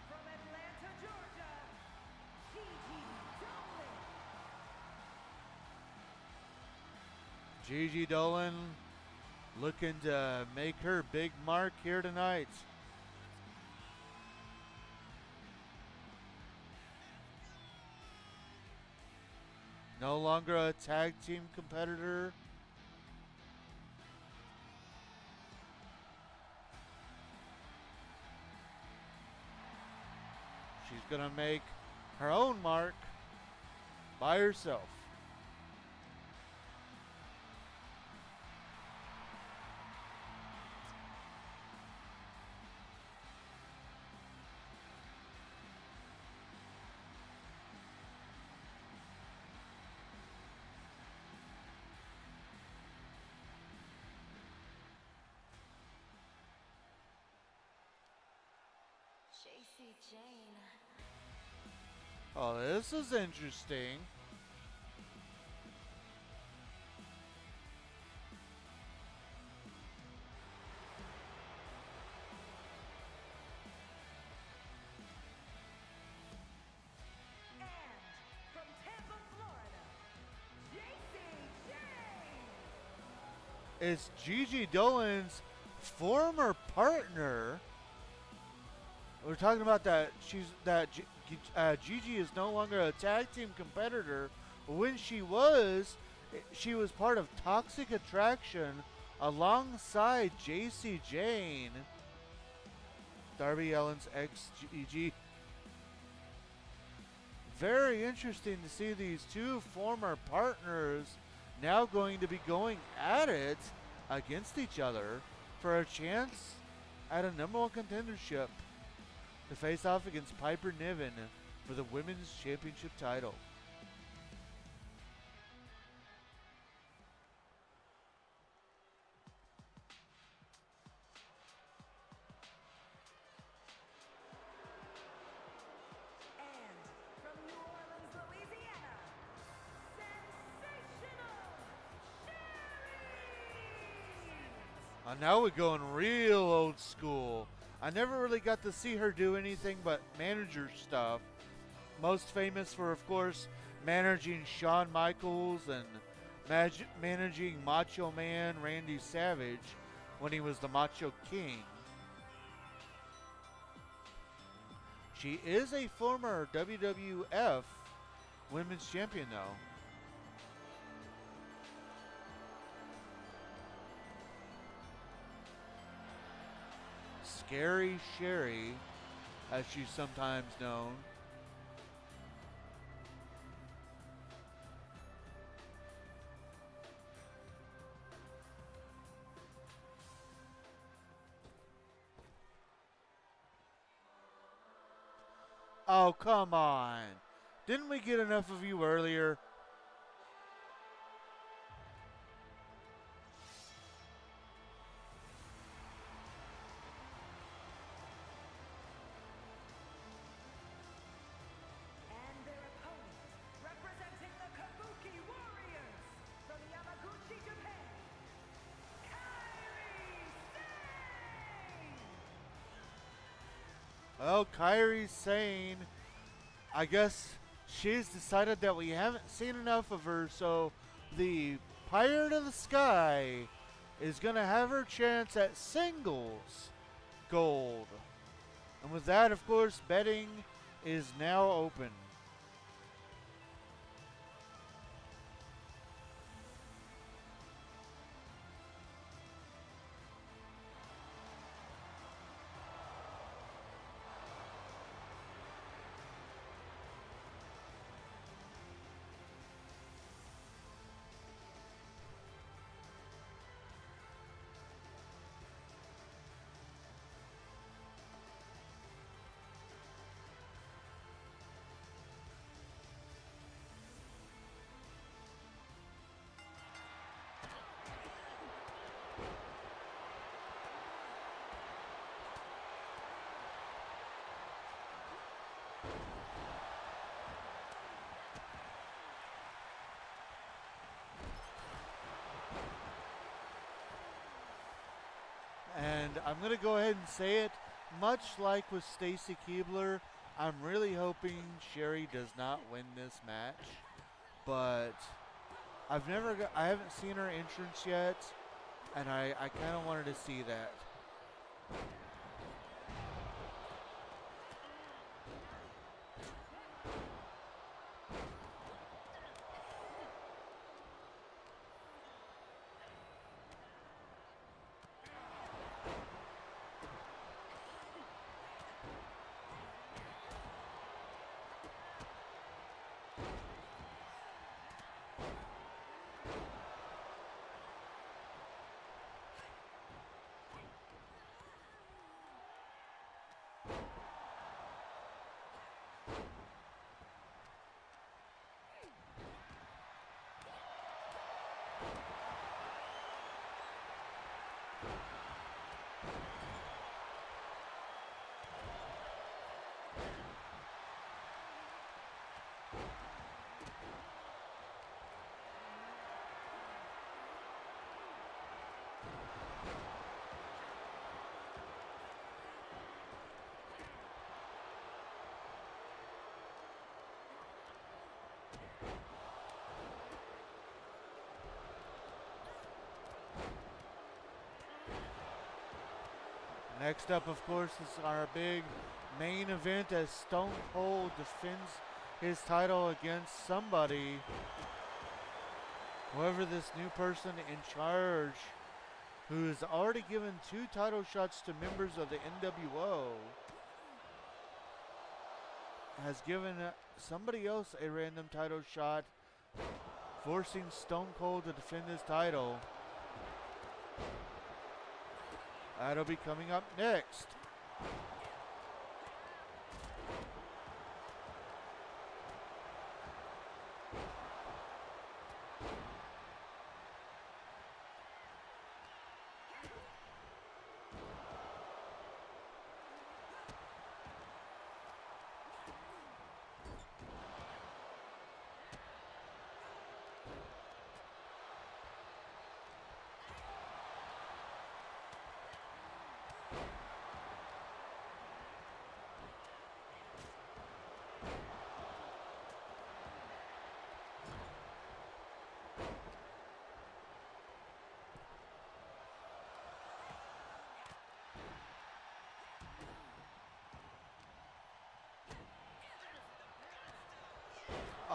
from Atlanta, Georgia, Gigi Dolan. Gigi Dolan looking to make her big mark here tonight. No longer a tag team competitor. She's going to make her own mark by herself. JC Jane. Oh, this is interesting. And from Tampa, Florida, JC Jane. It's Gigi Dolan's former partner. We're talking about that Gigi is no longer a tag team competitor. When she was part of Toxic Attraction alongside JC Jane, Darby Allin's ex-Gigi. Very interesting to see these two former partners now going to be going at it against each other for a chance at a #1 contendership to face off against Piper Niven for the Women's Championship title. Now we're going real old school. I never really got to see her do anything but manager stuff. Most famous for, of course, managing Shawn Michaels and managing Macho Man Randy Savage when he was the Macho King. She is a former WWF Women's Champion, though. Scary Sherry, as she's sometimes known. Oh, come on. Didn't we get enough of you earlier? And their opponent, representing the Kabuki Warriors from Yamaguchi, Japan, Kairi Sane! Well, Kairi Sane, I guess she's decided that we haven't seen enough of her, so the Pirate of the Sky is going to have her chance at singles gold. And with that, of course, betting is now open. And I'm going to go ahead and say it, much like with Stacy Keibler, I'm really hoping Sherry does not win this match. But I haven't seen her entrance yet, and I kind of wanted to see that. Next up, of course, is our big main event as Stone Cold defends his title against somebody. Whoever this new person in charge, who has already given 2 title shots to members of the NWO, has given somebody else a random title shot, forcing Stone Cold to defend his title. That'll be coming up next.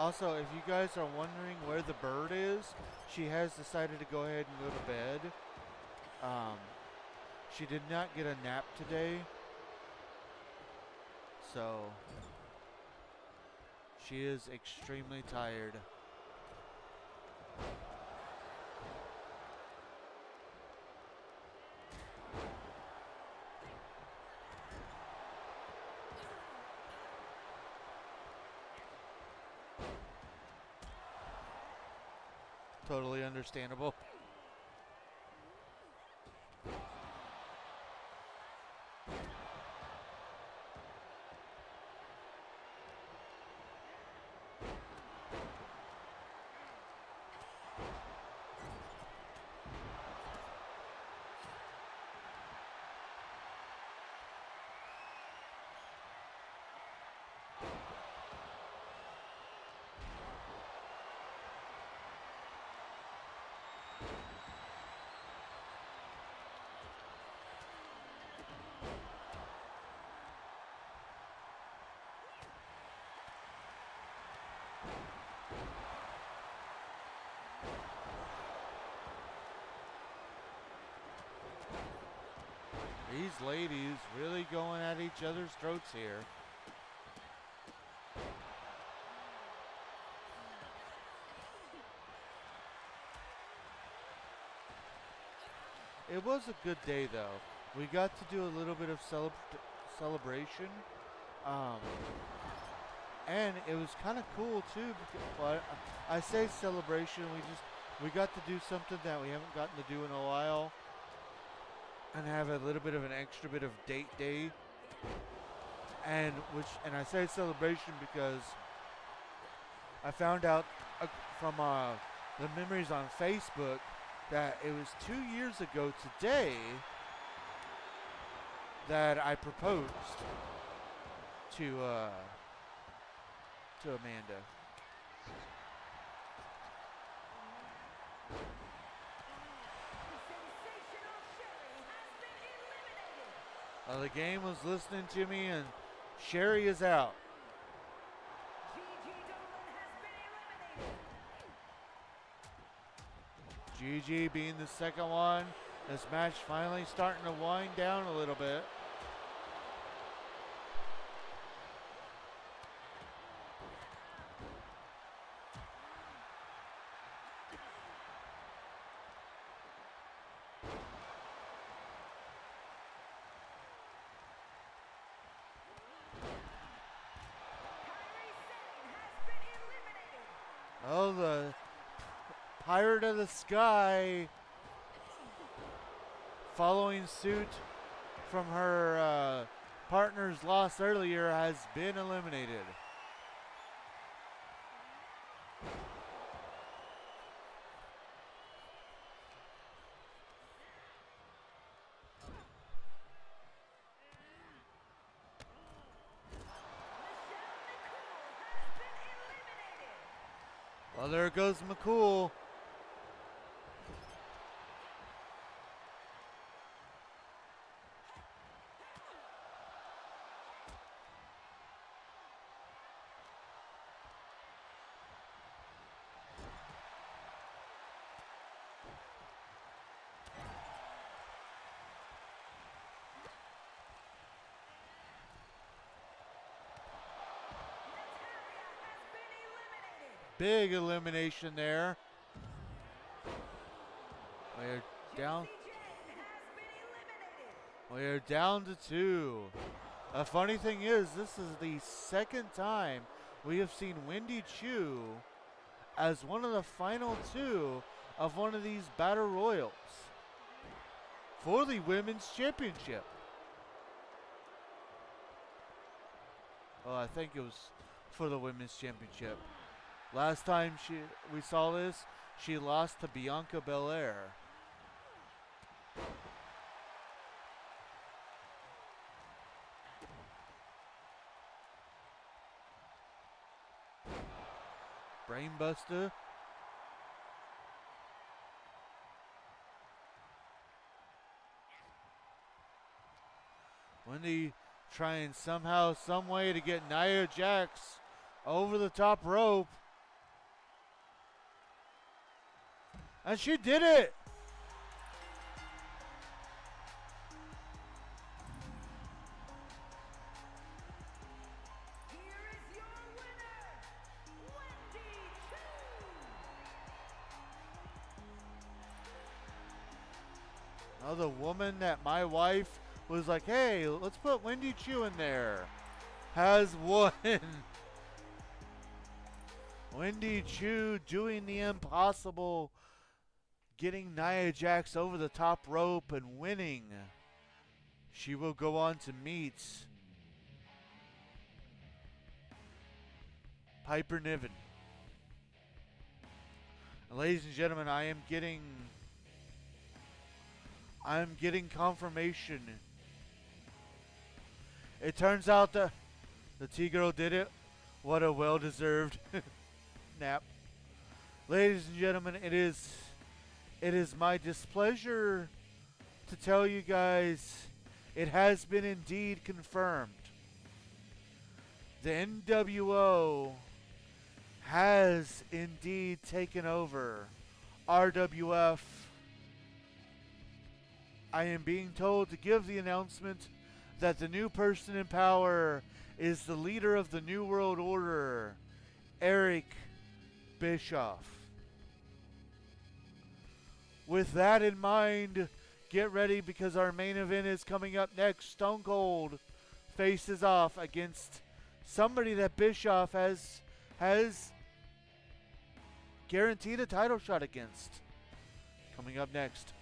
Also, if you guys are wondering where the bird is, she has decided to go ahead and go to bed. She did not get a nap today, so she is extremely tired. Totally understandable. These ladies really going at each other's throats here. It was a good day, though. We got to do a little bit of celebration, and it was kind of cool too. Well, I say celebration. We got to do something that we haven't gotten to do in a while, and have a little bit of an extra bit of date day. And I say celebration because I found out from the memories on Facebook that it was 2 years ago today that I proposed to Amanda. The game was listening to me, and Sherry is out. Gigi being the second one. This match finally starting to wind down a little bit. Oh, the Pirate of the Sky following suit from her partner's loss earlier has been eliminated. Well, there goes McCool. Big elimination there. We're down to 2. A funny thing is, this is the second time we have seen Wendy Chu as one of the final 2 of one of these Battle Royals for the Women's Championship. Well, I think it was for the Women's Championship. Last time we saw this, she lost to Bianca Belair. Brainbuster. Wendy trying somehow, some way to get Nia Jax over the top rope. And she did it! Here is your winner, Wendy Choo! Now the woman that my wife was like, hey, let's put Wendy Choo in there, has won. Wendy Choo doing the impossible, getting Nia Jax over the top rope and winning. She will go on to meet Piper Niven. And ladies and gentlemen, I'm getting confirmation. It turns out the T-Girl did it. What a well-deserved nap. Ladies and gentlemen, it is my displeasure to tell you guys it has been indeed confirmed. The NWO has indeed taken over RWF. I am being told to give the announcement that the new person in power is the leader of the New World Order, Eric Bischoff. With that in mind, get ready because our main event is coming up next. Stone Cold faces off against somebody that Bischoff has guaranteed a title shot against. Coming up next.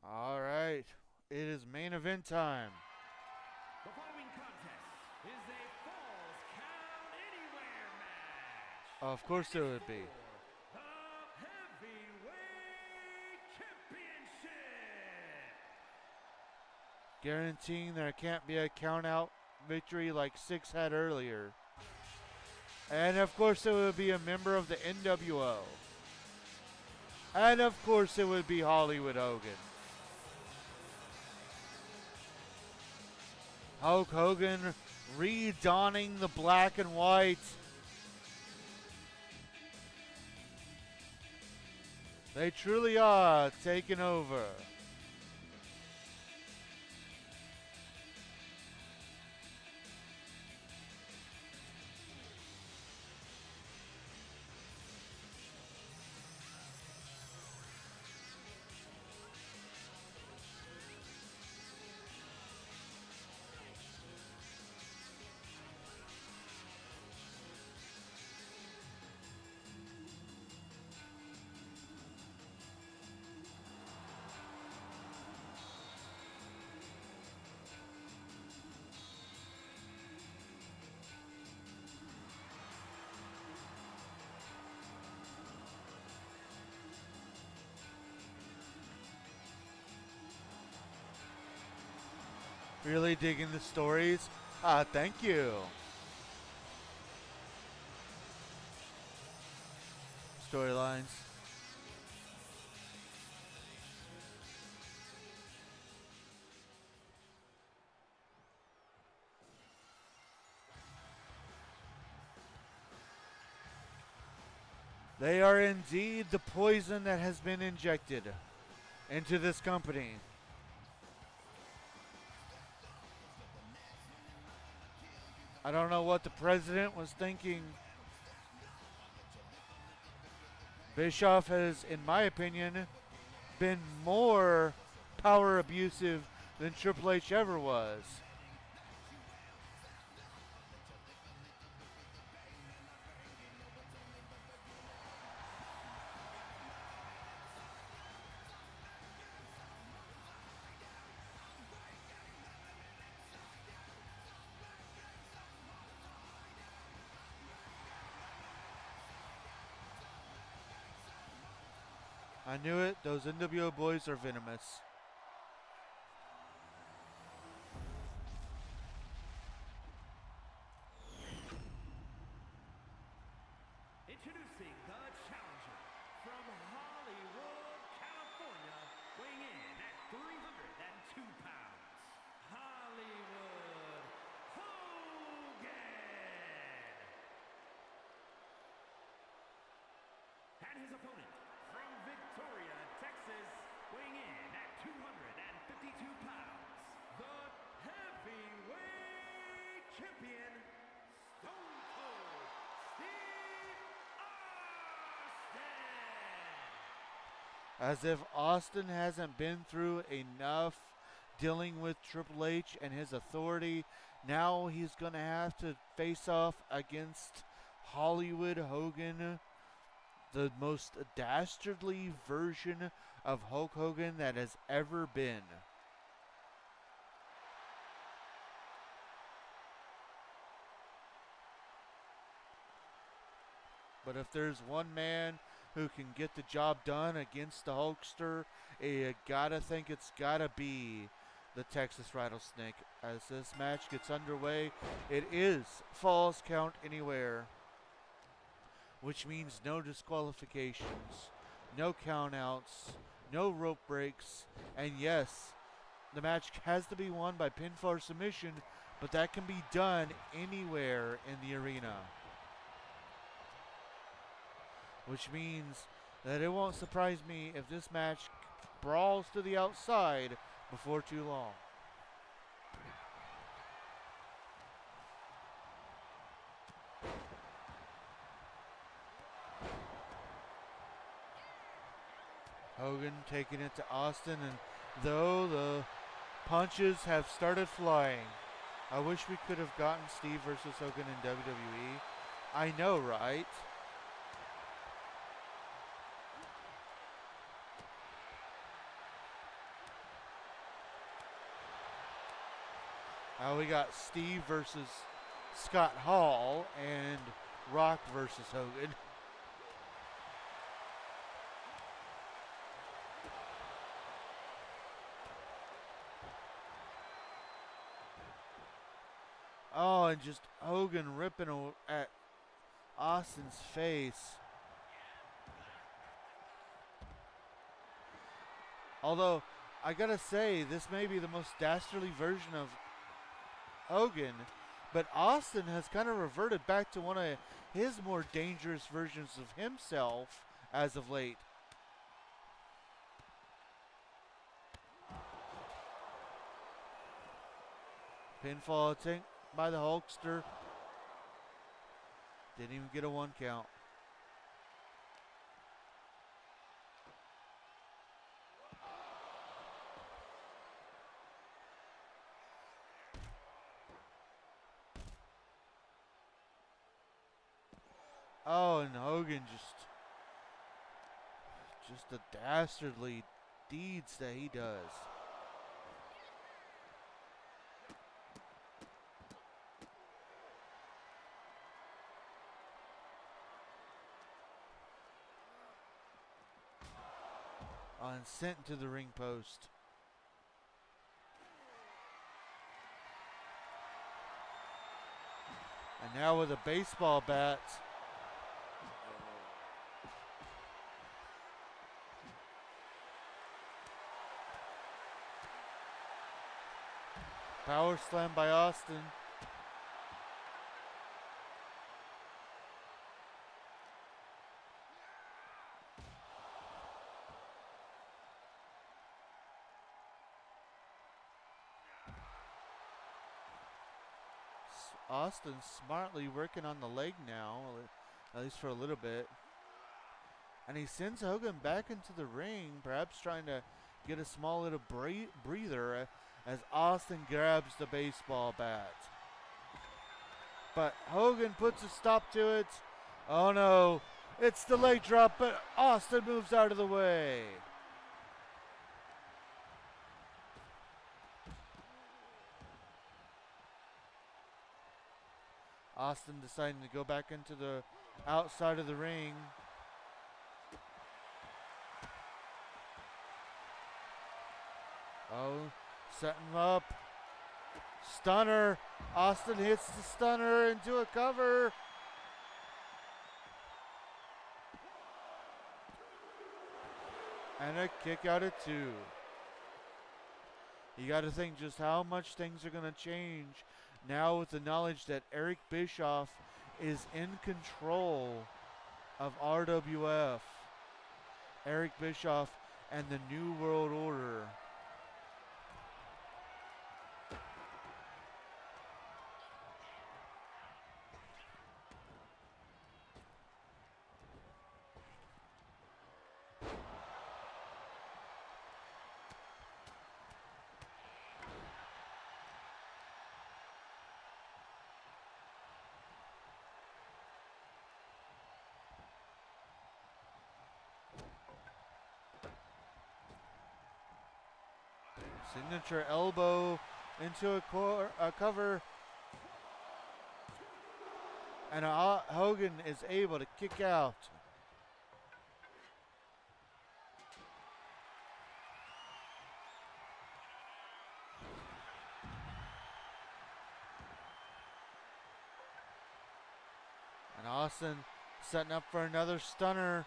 All right, it is main event time. The following contest is a Falls Count Anywhere match. Of course it would be. The Heavyweight Championship. Guaranteeing there can't be a count out victory like Six had earlier. And of course it would be a member of the NWO. And of course it would be Hollywood Hogan. Hulk Hogan redonning the black and white. They truly are taking over. Really digging the stories. Thank you. Storylines. They are indeed the poison that has been injected into this company. I don't know what the president was thinking. Bischoff has, in my opinion, been more power abusive than Triple H ever was. I knew it. Those NWO boys are venomous. Introducing the challenger from Hollywood, California, weighing in at 302 pounds, Hollywood Hogan. And his opponent from Victoria, Texas, weighing in at 252 pounds, the heavyweight champion, Stone Cold Steve Austin. As if Austin hasn't been through enough dealing with Triple H and his authority. Now he's going to have to face off against Hollywood Hogan, the most dastardly version of Hulk Hogan that has ever been. But if there's one man who can get the job done against the Hulkster, you gotta think it's gotta be the Texas Rattlesnake. As this match gets underway, it is Falls Count Anywhere, which means no disqualifications, no countouts, no rope breaks, and yes, the match has to be won by pinfall or submission, but that can be done anywhere in the arena. Which means that it won't surprise me if this match brawls to the outside before too long. Hogan taking it to Austin, and though the punches have started flying, I wish we could have gotten Steve versus Hogan in WWE. I know, right? We got Steve versus Scott Hall and Rock versus Hogan. Oh, and just Hogan ripping at Austin's face. Although, I gotta say, this may be the most dastardly version of Hogan, but Austin has kind of reverted back to one of his more dangerous versions of himself as of late. Pinfall attempt by the Hulkster. Didn't even get a 1 count. Oh, and Hogan just the dastardly deeds that he does. Oh, and sent to the ring post. And now with a baseball bat. Power slam by Austin. Austin smartly working on the leg now, at least for a little bit. And he sends Hogan back into the ring, perhaps trying to get a small little breather as Austin grabs the baseball bat. But Hogan puts a stop to it. Oh no, it's the leg drop, but Austin moves out of the way. Austin deciding to go back into the outside of the ring. Oh, setting him up. Stunner. Austin hits the stunner into a cover. And a kick out at 2. You got to think just how much things are going to change now with the knowledge that Eric Bischoff is in control of RWF. Eric Bischoff and the New World Order. Signature elbow into a cover. And Hogan is able to kick out. And Austin setting up for another stunner.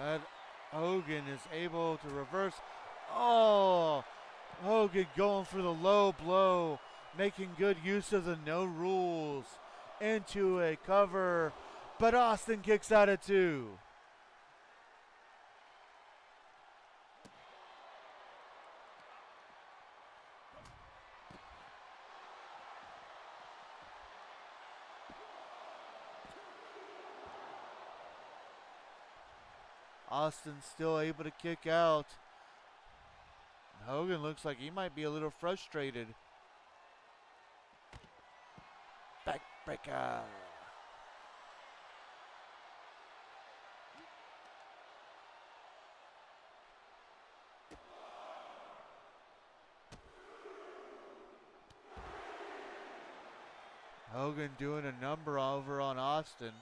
And Hogan is able to reverse. Oh, Hogan going for the low blow, making good use of the no rules into a cover, but Austin kicks out at 2. Austin still able to kick out. Hogan looks like he might be a little frustrated. Backbreaker. Hogan doing a number over on Austin.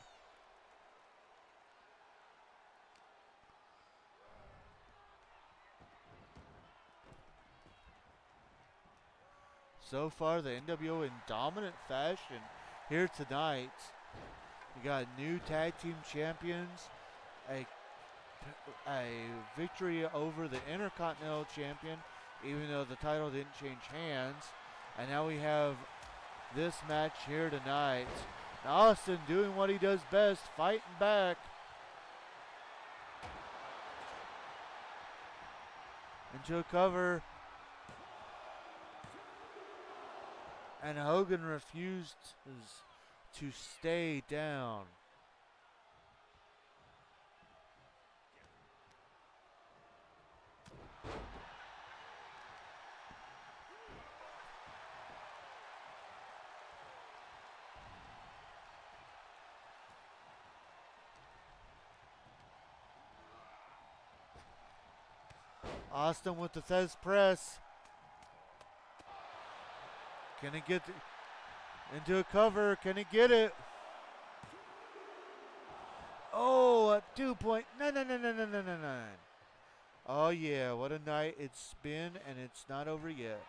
So far, the NWO in dominant fashion here tonight. We got new tag team champions, a victory over the Intercontinental Champion, even though the title didn't change hands. And now we have this match here tonight. Austin doing what he does best, fighting back. Into a cover. And Hogan refused to stay down. Austin with the Thez press. Can he get into a cover? Can he get it? Oh, at 2.99999. Oh yeah, what a night it's been, and it's not over yet.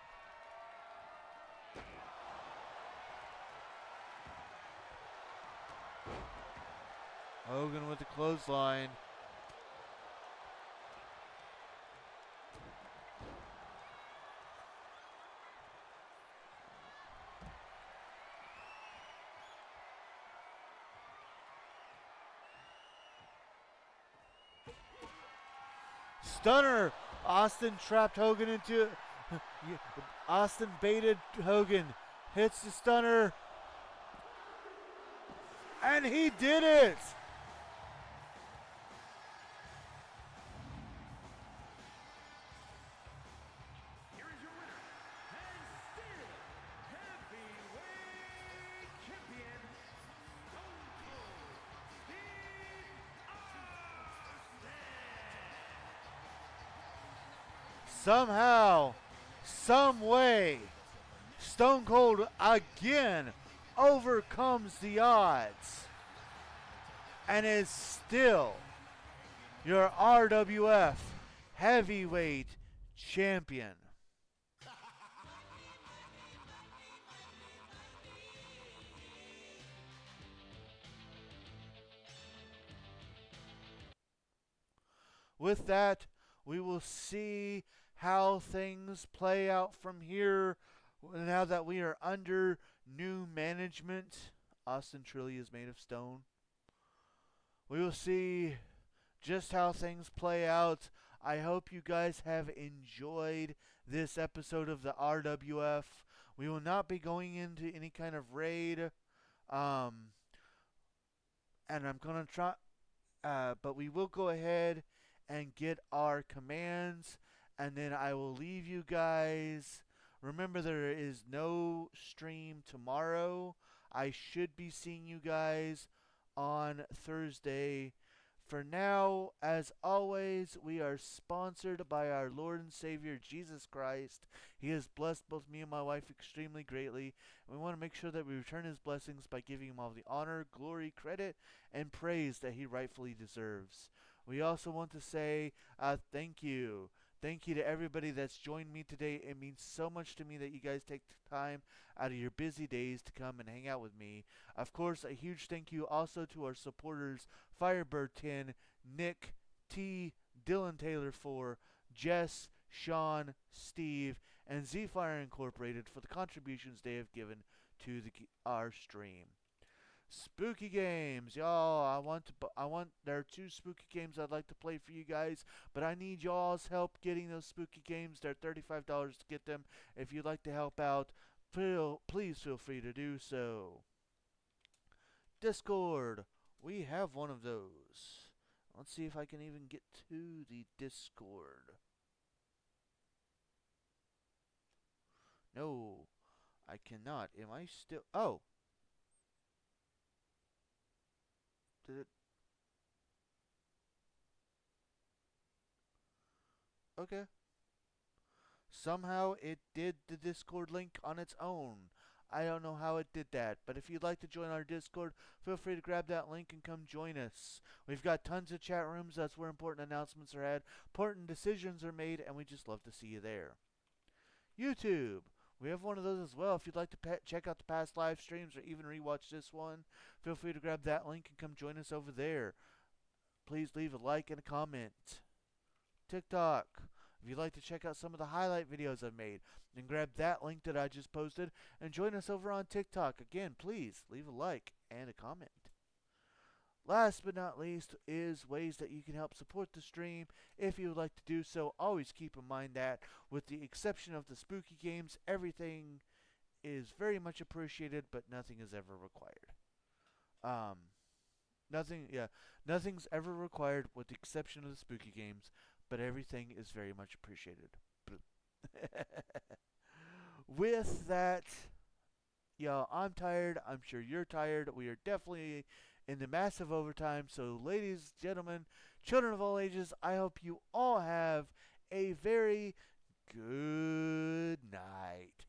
Hogan with the clothesline. Stunner. Austin trapped Hogan into. Austin baited Hogan. Hits the stunner. And he did it. Here is your winner, and still heavyweight champion, Stone Cold Steve Austin. Somehow, some way, Stone Cold again overcomes the odds and is still your RWF heavyweight champion. With that, we will see how things play out from here now that we are under new management. Austin truly is made of stone. We will see just how things play out. I hope you guys have enjoyed this episode of the RWF. We will not be going into any kind of raid. And I'm going to try, but we will go ahead and get our commands, and then I will leave you guys. Remember, there is no stream tomorrow. I should be seeing you guys on Thursday. For now, as always, we are sponsored by our Lord and Savior Jesus Christ. He has blessed both me and my wife extremely greatly, and we want to make sure that we return his blessings by giving him all the honor, glory, credit, and praise that he rightfully deserves. We also want to say thank you. Thank you to everybody that's joined me today. It means so much to me that you guys take time out of your busy days to come and hang out with me. Of course, a huge thank you also to our supporters, Firebird 10, Nick, T, Dylan Taylor 4, Jess, Sean, Steve, and Z-Fire Incorporated for the contributions they have given to our stream. Spooky games, y'all. There are 2 spooky games I'd like to play for you guys, but I need y'all's help getting those spooky games. They're $35 to get them. If you'd like to help out, please feel free to do so. Discord, we have one of those. Let's see if I can even get to the Discord. No, I cannot. Am I still? Oh. Did it? Okay. Somehow it did the Discord link on its own. I don't know how it did that, but if you'd like to join our Discord, feel free to grab that link and come join us. We've got tons of chat rooms. That's where important announcements are had, important decisions are made, and we just love to see you there. YouTube. We have one of those as well. If you'd like to check out the past live streams or even rewatch this one, feel free to grab that link and come join us over there. Please leave a like and a comment. TikTok. If you'd like to check out some of the highlight videos I've made, then grab that link that I just posted and join us over on TikTok. Again, please leave a like and a comment. Last but not least is ways that you can help support the stream. If you would like to do so, always keep in mind that with the exception of the spooky games, everything is very much appreciated, but nothing is ever required. Nothing's ever required with the exception of the spooky games, but everything is very much appreciated. With that, y'all, I'm tired. I'm sure you're tired. We are definitely in the massive overtime. So, ladies, gentlemen, children of all ages, I hope you all have a very good night.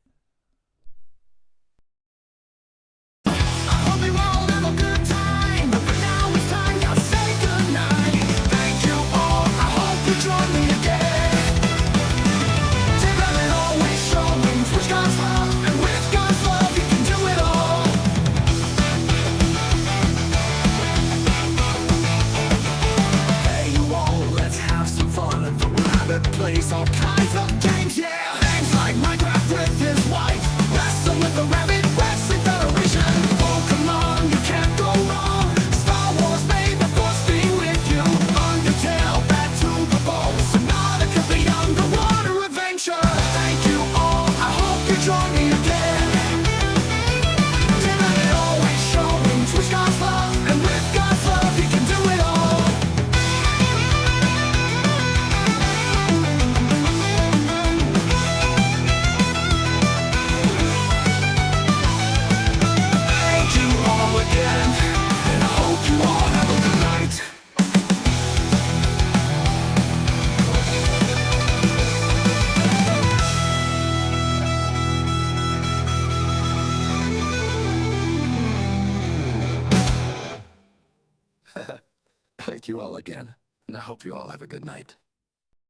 plays all kinds of games, yeah. Things like Minecraft with his wife, wrestle with the Rabbit Wrestling Federation. Pokemon, you can't go wrong. Star Wars made the Force be with you. Undertale, back to the bowl. Subnautica, the underwater adventure. Thank you all, I hope you join me again. Tim and it always shows with God's love, and with God's love, he can do it all. Thank you all again, and I hope you all have a good night. Thank you all again, and I hope you all have a good night.